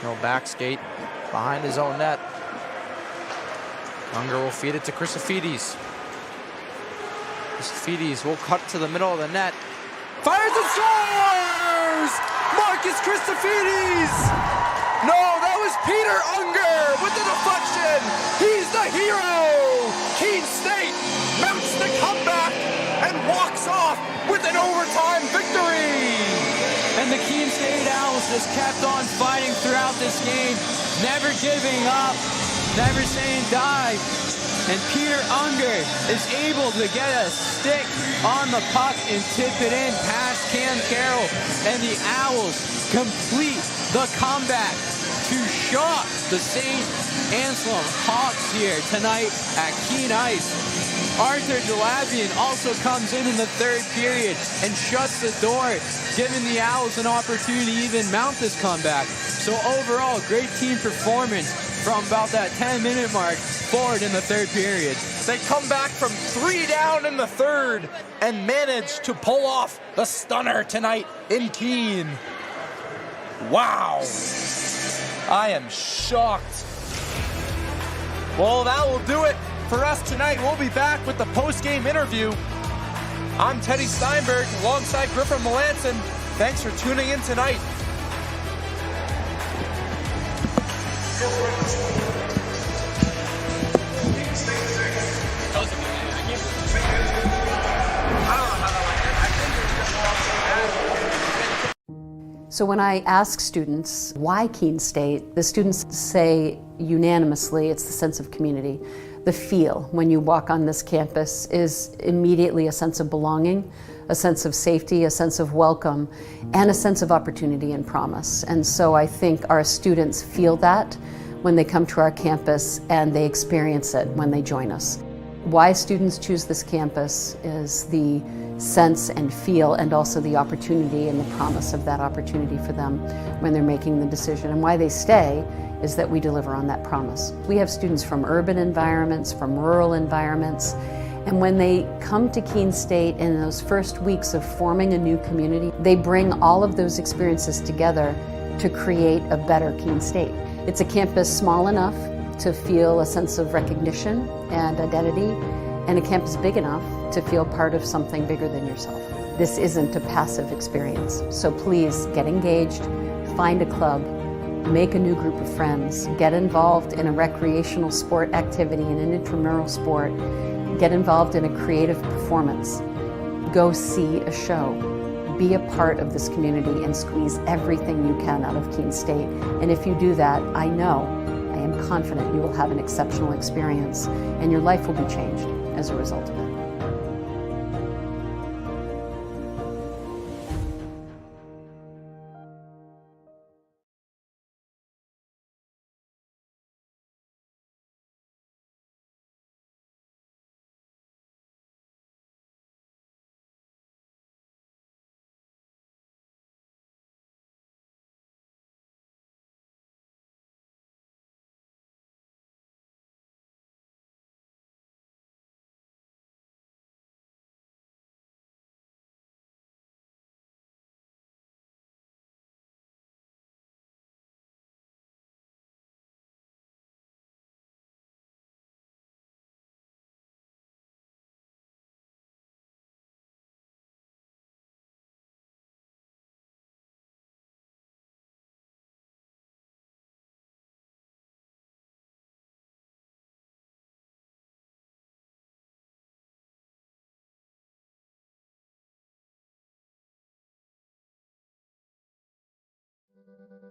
No back skate behind his own net. Unger will feed it to Chrysophides. Chrysophides will cut to the middle of the net. Fires and scores! Marcus Chrysophides! No, that was Peter Unger with the deflection. He's the hero. Keene State mounts the comeback and walks off with an overtime victory. And the Keene State Owls just kept on fighting throughout this game, never giving up, never saying die. And Peter Unger is able to get a stick on the puck and tip it in past Cam Carroll. And the Owls complete the comeback to shock the St. Anselm Hawks here tonight at Keene Ice. Arthur Jalabian also comes in the third period and shuts the door, giving the Owls an opportunity to even mount this comeback. So overall, great team performance from about that 10-minute mark forward in the third period. They come back from 3 down in the third and manage to pull off the stunner tonight in Keene. Wow. I am shocked. Well, that will do it for us tonight. We'll be back with the post-game interview. I'm Teddy Steinberg alongside Griffin Melanson. Thanks for tuning in tonight. So when I ask students why Keene State, the students say unanimously it's the sense of community. The feel when you walk on this campus is immediately a sense of belonging, a sense of safety, a sense of welcome, and a sense of opportunity and promise. And so I think our students feel that when they come to our campus, and they experience it when they join us. Why students choose this campus is the sense and feel, and also the opportunity and the promise of that opportunity for them when they're making the decision. And why they stay is that we deliver on that promise. We have students from urban environments, from rural environments, and when they come to Keene State in those first weeks of forming a new community, they bring all of those experiences together to create a better Keene State. It's a campus small enough to feel a sense of recognition and identity, and a campus big enough to feel part of something bigger than yourself. This isn't a passive experience, so please get engaged, find a club, make a new group of friends, get involved in a recreational sport activity, an intramural sport, get involved in a creative performance, go see a show, be a part of this community and squeeze everything you can out of Keene State. And if you do that, I am confident you will have an exceptional experience and your life will be changed as a result of it.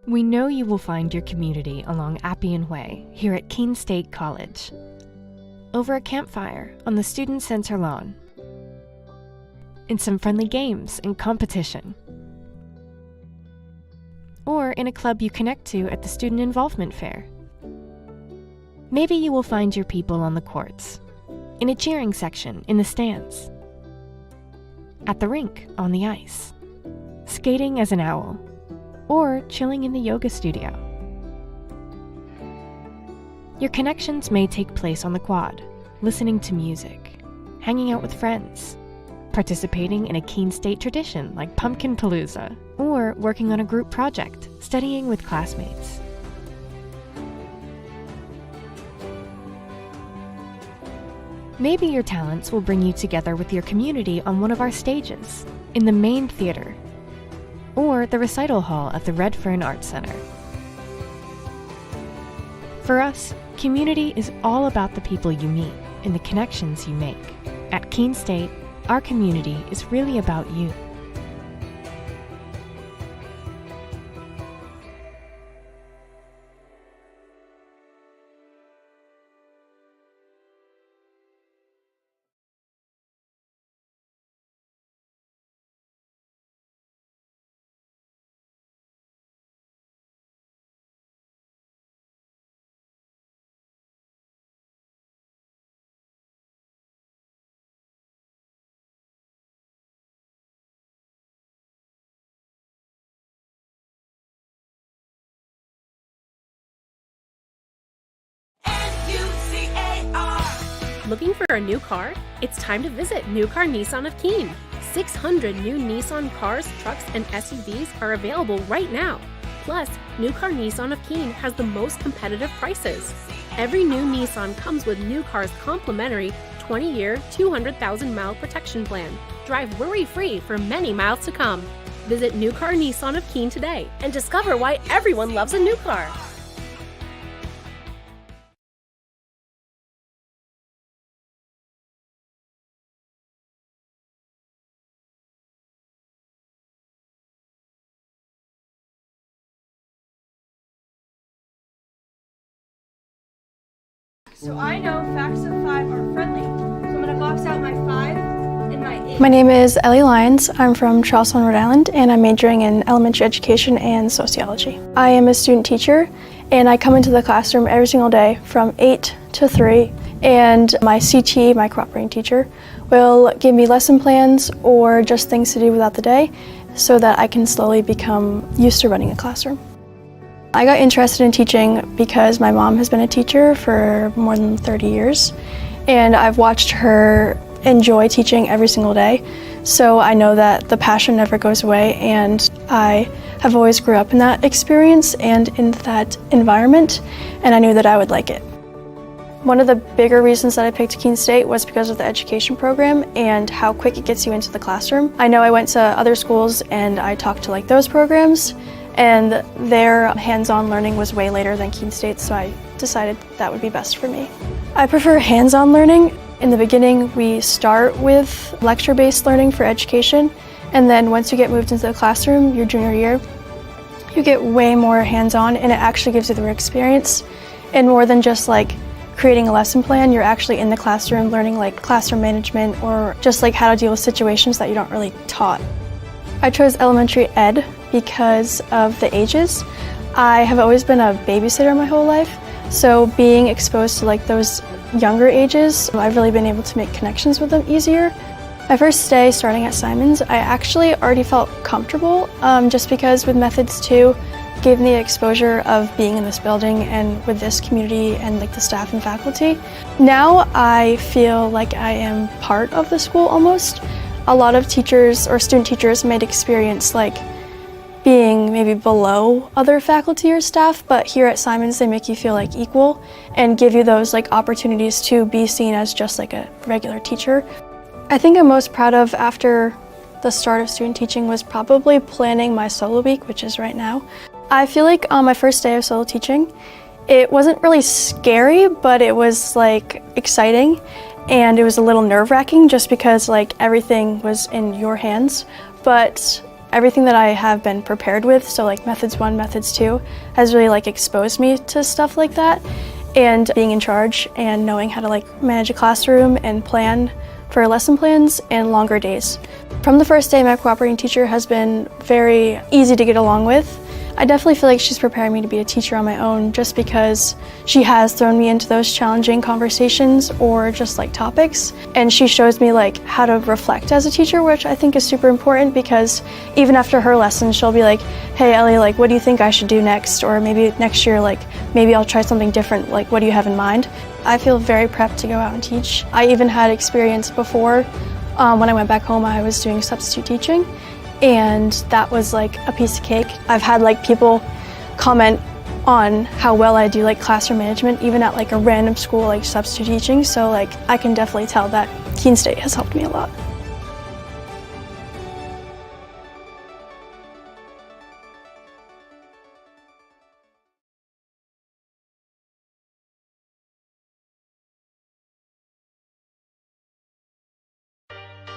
We know you will find your community along Appian Way here at Keene State College. Over a campfire on the Student Center lawn. In some friendly games and competition. Or in a club you connect to at the Student Involvement Fair. Maybe you will find your people on the courts, in a cheering section in the stands, at the rink on the ice, skating as an owl, or chilling in the yoga studio. Your connections may take place on the quad, listening to music, hanging out with friends, participating in a Keene State tradition like Pumpkin Palooza, or working on a group project, studying with classmates. Maybe your talents will bring you together with your community on one of our stages, in the main theater, or the recital hall at the Red Fern Arts Center. For us, community is all about the people you meet and the connections you make. At Keene State, our community is really about you. Looking for a new car? It's time to visit New Car Nissan of Keene. 600 new Nissan cars, trucks, and SUVs are available right now. Plus, New Car Nissan of Keene has the most competitive prices. Every new Nissan comes with New Car's complimentary 20-year, 200,000-mile protection plan. Drive worry-free for many miles to come. Visit New Car Nissan of Keene today and discover why everyone loves a new car. So I know facts of 5 are friendly. So I'm going to box out my 5 and my 8. My name is Ellie Lyons. I'm from Charleston, Rhode Island, and I'm majoring in elementary education and sociology. I am a student teacher, and I come into the classroom every single day from 8 to 3, and my CT, my cooperating teacher, will give me lesson plans or just things to do throughout the day so that I can slowly become used to running a classroom. I got interested in teaching because my mom has been a teacher for more than 30 years, and I've watched her enjoy teaching every single day. So I know that the passion never goes away, and I have always grew up in that experience and in that environment, and I knew that I would like it. One of the bigger reasons that I picked Keene State was because of the education program and how quick it gets you into the classroom. I know I went to other schools and I talked to those programs, and their hands-on learning was way later than Keene State, so I decided that would be best for me. I prefer hands-on learning. In the beginning, we start with lecture-based learning for education, and then once you get moved into the classroom, your junior year, you get way more hands-on, and it actually gives you the experience. And more than just creating a lesson plan, you're actually in the classroom learning classroom management or just how to deal with situations that you don't really taught. I chose elementary ed because of the ages. I have always been a babysitter my whole life, so being exposed to those younger ages, I've really been able to make connections with them easier. My first day starting at Simons, I actually already felt comfortable just because with Methods 2, gave me the exposure of being in this building and with this community and the staff and faculty. Now I feel like I am part of the school almost. A lot of teachers or student teachers might experience being maybe below other faculty or staff, but here at Simons they make you feel equal and give you those opportunities to be seen as just a regular teacher. I think I'm most proud of after the start of student teaching was probably planning my solo week, which is right now. I feel like on my first day of solo teaching, it wasn't really scary, but it was exciting, and it was a little nerve-wracking just because everything was in your hands. But everything that I have been prepared with, so Methods 1, Methods 2, has really exposed me to stuff like that, and being in charge and knowing how to manage a classroom and plan for lesson plans and longer days. From the first day, my cooperating teacher has been very easy to get along with. I definitely feel like she's preparing me to be a teacher on my own just because she has thrown me into those challenging conversations or just topics, and she shows me how to reflect as a teacher, which I think is super important because even after her lessons she'll be hey Ellie, what do you think I should do next, or maybe next year maybe I'll try something different, what do you have in mind? I feel very prepped to go out and teach. I even had experience before. When I went back home, I was doing substitute teaching, and that was a piece of cake. I've had people comment on how well I do classroom management, even at a random school substitute teaching, so I can definitely tell that Keene State has helped me a lot.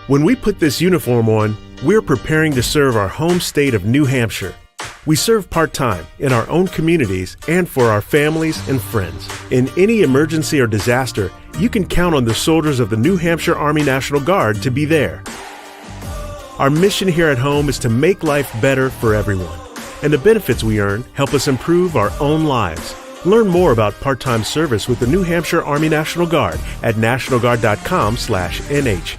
When we put this uniform on, we're preparing to serve our home state of New Hampshire. We serve part-time in our own communities and for our families and friends. In any emergency or disaster, you can count on the soldiers of the New Hampshire Army National Guard to be there. Our mission here at home is to make life better for everyone, and the benefits we earn help us improve our own lives. Learn more about part-time service with the New Hampshire Army National Guard at nationalguard.com/nh.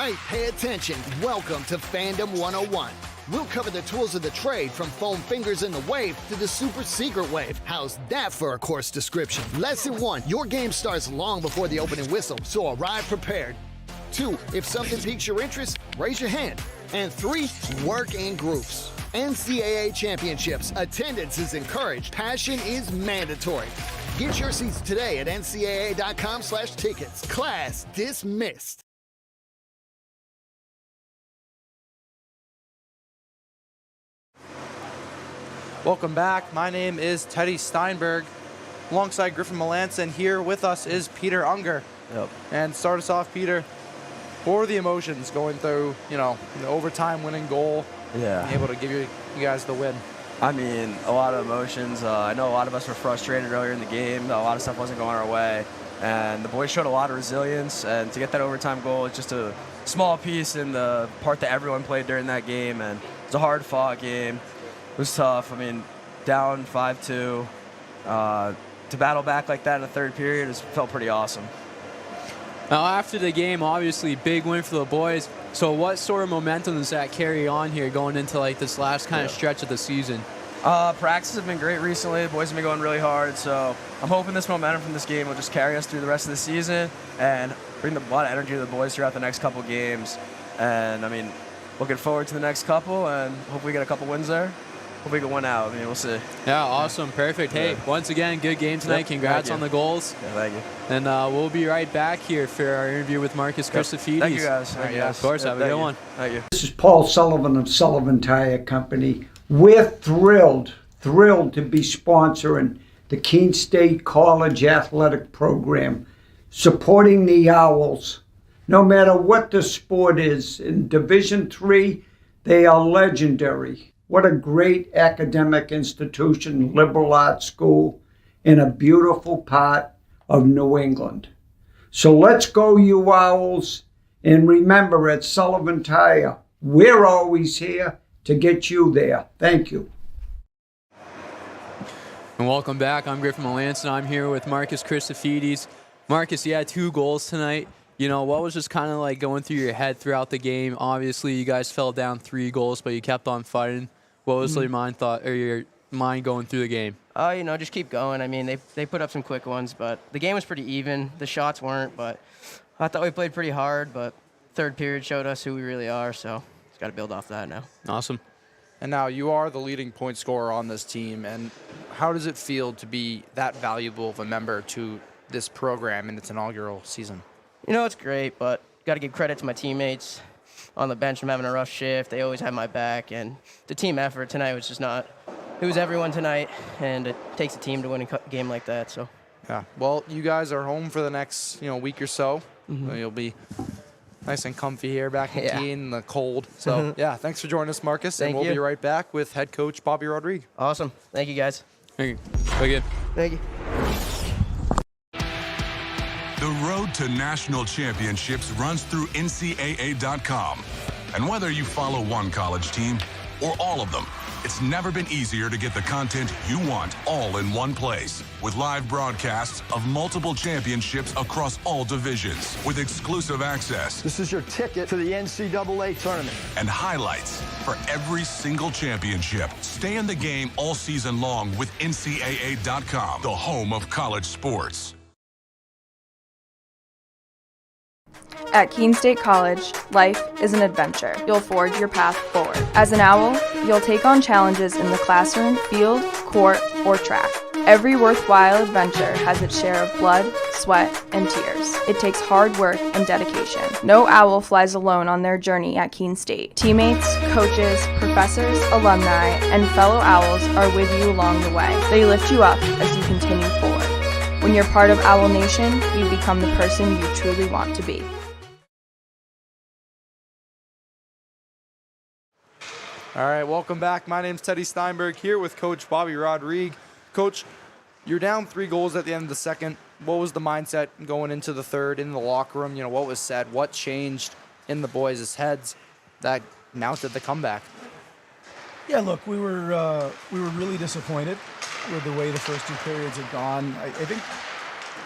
right, pay attention. Welcome to Fandom 101. We'll cover the tools of the trade from foam fingers in the wave to the super secret wave. How's that for a course description? Lesson 1, your game starts long before the opening whistle, so arrive prepared. 2, if something piques your interest, raise your hand. And 3, work in groups. NCAA championships. Attendance is encouraged. Passion is mandatory. Get your seats today at ncaa.com/tickets. Class dismissed. Welcome back. My name is Teddy Steinberg, alongside Griffin Melanson, and here with us is Peter Unger. Yep. And start us off, Peter. What were the emotions going through, the overtime winning goal? Yeah. Being able to give you guys the win. I mean, a lot of emotions. I know a lot of us were frustrated earlier in the game. A lot of stuff wasn't going our way. And the boys showed a lot of resilience. And to get that overtime goal is just a small piece in the part that everyone played during that game. And it's a hard-fought game. It was tough. I mean, down 5-2. To battle back like that in the third period felt pretty awesome. Now, after the game, obviously, big win for the boys. So what sort of momentum does that carry on here going into this last kind of stretch of the season? Practices have been great recently. The boys have been going really hard. So I'm hoping this momentum from this game will just carry us through the rest of the season and bring a lot of energy to the boys throughout the next couple games. And, I mean, looking forward to the next couple and hope we get a couple wins there. Hope we can win out. I mean, we'll see. Yeah, awesome. Perfect. Hey, once again, good game tonight. Yep. Congrats on the goals. Yeah, thank you. And we'll be right back here for our interview with Marcus Christofides. Thank you, guys. Thank you, guys. Of course. Have a good one. Thank you. This is Paul Sullivan of Sullivan Tire Company. We're thrilled to be sponsoring the Keene State College Athletic Program, supporting the Owls. No matter what the sport is, in Division III, they are legendary. What a great academic institution, liberal arts school, in a beautiful part of New England. So let's go, you Owls. And remember, at Sullivan Tire, we're always here to get you there. Thank you. And welcome back. I'm Griffin Melanson. I'm here with Marcus Christofides. Marcus, you had 2 goals tonight. What was just kind of like going through your head throughout the game? Obviously, you guys fell down 3 goals, but you kept on fighting. What was your mind going through the game? Just keep going. I mean, they put up some quick ones, but the game was pretty even. The shots weren't, but I thought we played pretty hard, but third period showed us who we really are, so just got to build off that now. Awesome. And now you are the leading point scorer on this team, and how does it feel to be that valuable of a member to this program in its inaugural season? It's great, but got to give credit to my teammates. On the bench, I'm having a rough shift. They always have my back, and the team effort tonight was just not. It was everyone tonight, and it takes a team to win a game like that. So. Yeah. Well, you guys are home for the next week or so. Mm-hmm. You'll be nice and comfy here back in Keene in the cold. So thanks for joining us, Marcus, and we'll be right back with head coach Bobby Rodriguez. Awesome. Thank you, guys. Thank you. Very good. Thank you. The road to national championships runs through NCAA.com. And whether you follow one college team or all of them, it's never been easier to get the content you want all in one place. With live broadcasts of multiple championships across all divisions, with exclusive access. This is your ticket to the NCAA tournament. And highlights for every single championship. Stay in the game all season long with NCAA.com, the home of college sports. At Keene State College, life is an adventure. You'll forge your path forward. As an owl, you'll take on challenges in the classroom, field, court, or track. Every worthwhile adventure has its share of blood, sweat, and tears. It takes hard work and dedication. No owl flies alone on their journey at Keene State. Teammates, coaches, professors, alumni, and fellow owls are with you along the way. They lift you up as you continue forward. When you're part of Owl Nation, you become the person you truly want to be. All right, welcome back. My name's Teddy Steinberg here with Coach Bobby Rodriguez. Coach, you're down 3 goals at the end of the second. What was the mindset going into the third in the locker room? What was said? What changed in the boys' heads that mounted the comeback? Yeah, look, we were really disappointed with the way the first 2 periods had gone. I think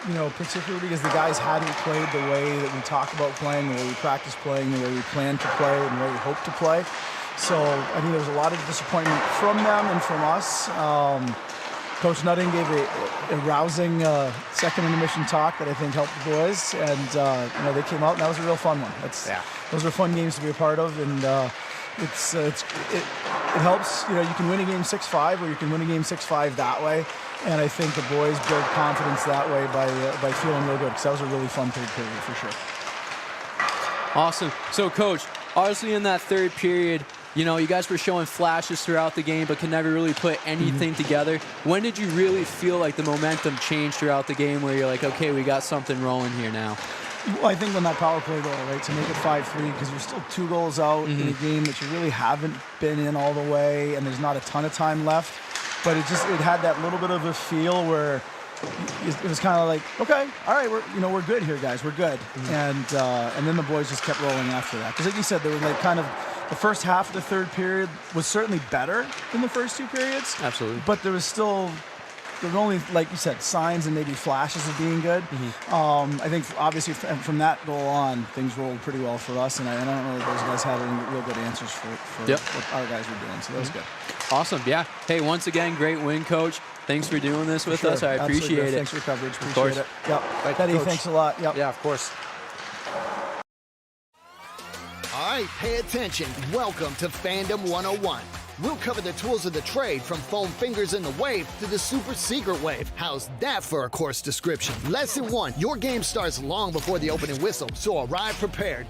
particularly because the guys hadn't played the way that we talked about playing, the way we practiced playing, the way we planned to play, and the way we hoped to play. So I think there was a lot of disappointment from them and from us. Coach Nutting gave a rousing second intermission talk that I think helped the boys, and they came out, and that was a real fun one. Those are fun games to be a part of, and it helps. You can win a game 6-5, or you can win a game 6-5 that way. And I think the boys build confidence that way by feeling real good, because that was a really fun third period for sure. Awesome. So, Coach, obviously in that third period, you guys were showing flashes throughout the game, but could never really put anything together. When did you really feel like the momentum changed throughout the game, where you're like, okay, we got something rolling here now? Well, I think when that power play goal, right, to make it 5-3, because you're still 2 goals out in a game that you really haven't been in all the way, and there's not a ton of time left. But it had that little bit of a feel where it was kind of like, okay, all right, we're good here, guys, we're good. And then the boys just kept rolling after that. Because like you said, there was like kind of the first half of the third period was certainly better than the first 2 periods. Absolutely. But there were only, like you said, signs and maybe flashes of being good. I think obviously from that goal on, things rolled pretty well for us, and I don't know if those guys had any real good answers for what our guys were doing, so that was good. Awesome, yeah. Hey, once again, great win, Coach. Thanks for doing this with us. I appreciate it. Thanks for your coverage. Appreciate it. Yep. Teddy, thanks a lot. Yep. Yeah, of course. All right, pay attention. Welcome to Fandom 101. We'll cover the tools of the trade, from foam fingers in the wave to the super secret wave. How's that for a course description? Lesson 1, your game starts long before the opening whistle, so arrive prepared.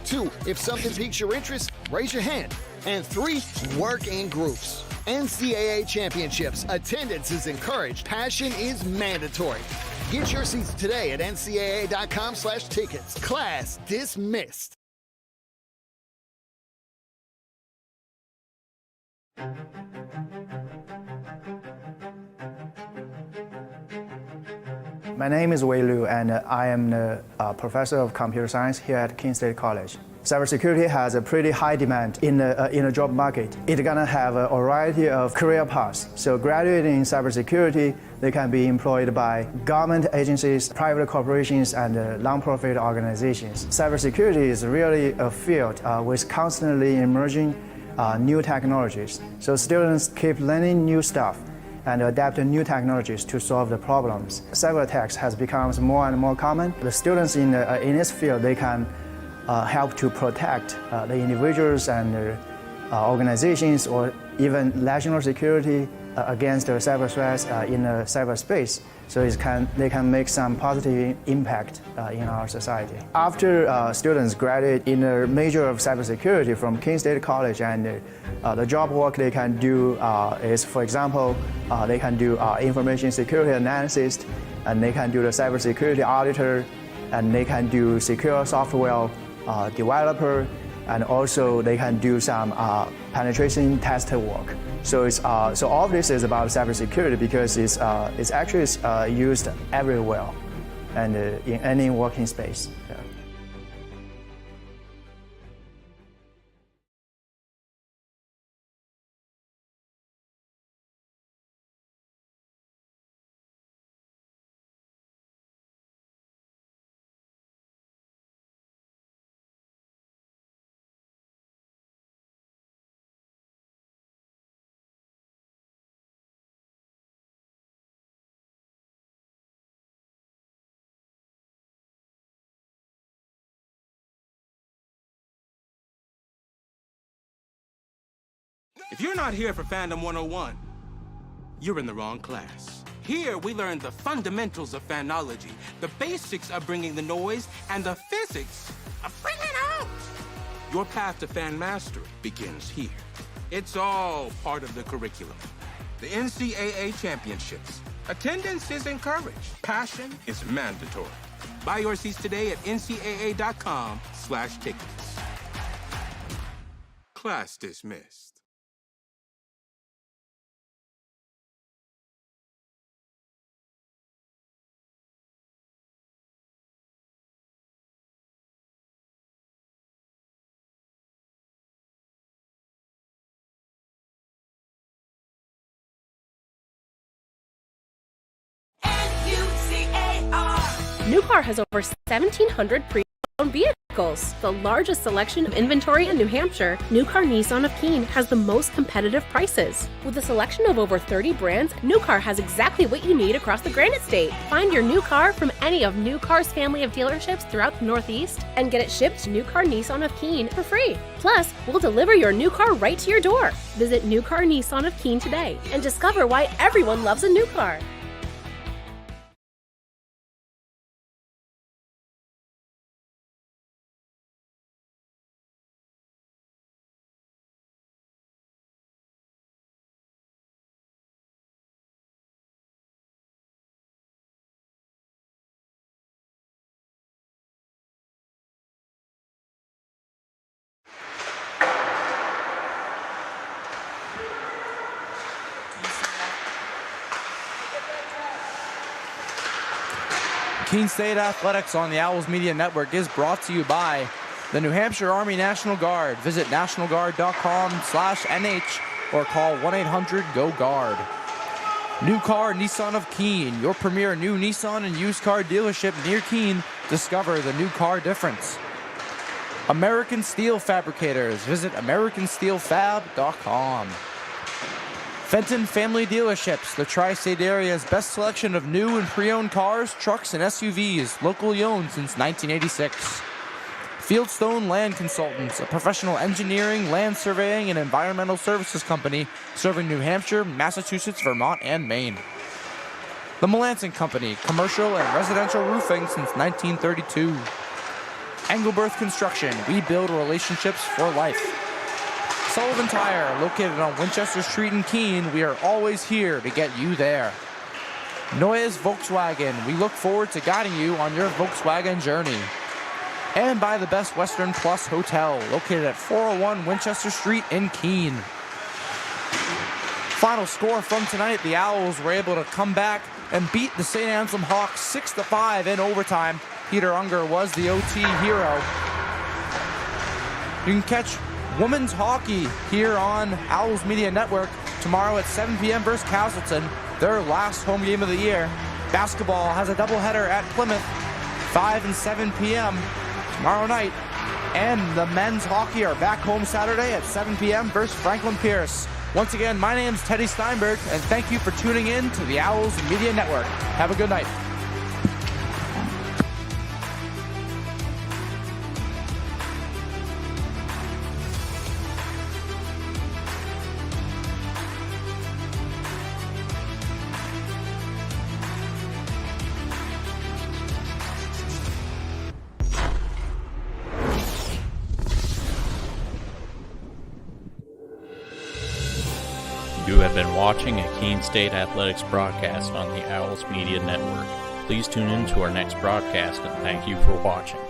2, if something piques your interest, raise your hand. And 3, work in groups. NCAA championships. Attendance is encouraged. Passion is mandatory. Get your seats today at ncaa.com/tickets. Class dismissed. My name is Wei Liu, and I am the professor of computer science here at Keene State College. Cybersecurity has a pretty high demand in the job market. It's gonna have a variety of career paths. So graduating in cybersecurity, they can be employed by government agencies, private corporations, and non-profit organizations. Cybersecurity is really a field with constantly emerging new technologies. So students keep learning new stuff and adapt to new technologies to solve the problems. Cyber attacks has become more and more common. The students in this field, they can help to protect the individuals and organizations, or even national security against cyber threats in cyberspace. So they can make some positive impact in our society. After students graduate in a major of cybersecurity from Keene State College, and the job work they can do is, for example, they can do information security analysis, and they can do the cybersecurity auditor, and they can do secure software developer, and also they can do some penetration tester work. So so all of this is about cybersecurity, because it's actually used everywhere and in any working space. Yeah. If you're not here for Fandom 101, you're in the wrong class. Here, we learn the fundamentals of fanology, the basics of bringing the noise, and the physics of bringing it out. Your path to fan mastery begins here. It's all part of the curriculum. The NCAA championships. Attendance is encouraged. Passion is mandatory. Buy your seats today at ncaa.com/tickets. Class dismissed. NUCAR. New Car has over 1,700 pre-owned vehicles, the largest selection of inventory in New Hampshire. New Car Nissan of Keene has the most competitive prices. With a selection of over 30 brands, New Car has exactly what you need across the Granite State. Find your new car from any of New Car's family of dealerships throughout the Northeast and get it shipped to New Car Nissan of Keene for free. Plus, we'll deliver your new car right to your door. Visit New Car Nissan of Keene today and discover why everyone loves a new car. Keene State Athletics on the Owls Media Network is brought to you by the New Hampshire Army National Guard. Visit nationalguard.com/NH or call 1-800-GO-GUARD. New Car Nissan of Keene, your premier new Nissan and used car dealership near Keene. Discover the new car difference. American Steel Fabricators. Visit americansteelfab.com. Fenton Family Dealerships, the tri-state area's best selection of new and pre-owned cars, trucks, and SUVs, locally owned since 1986. Fieldstone Land Consultants, a professional engineering, land surveying, and environmental services company serving New Hampshire, Massachusetts, Vermont, and Maine. The Melanson Company, commercial and residential roofing since 1932. Engelberth Construction, we build relationships for life. Sullivan Tire, located on Winchester Street in Keene, we are always here to get you there. Noyes Volkswagen, we look forward to guiding you on your Volkswagen journey. And by the Best Western Plus Hotel, located at 401 Winchester Street in Keene. Final score from tonight, the Owls were able to come back and beat the St. Anselm Hawks 6-5 in overtime. Peter Unger was the OT hero. You can catch women's hockey here on Owls Media Network tomorrow at 7 p.m. versus Castleton, their last home game of the year. Basketball has a doubleheader at Plymouth, 5 and 7 p.m. tomorrow night. And the men's hockey are back home Saturday at 7 p.m. versus Franklin Pierce. Once again, my name's Teddy Steinberg, and thank you for tuning in to the Owls Media Network. Have a good night. You have been watching a Keene State Athletics broadcast on the Owls Media Network. Please tune in to our next broadcast, and thank you for watching.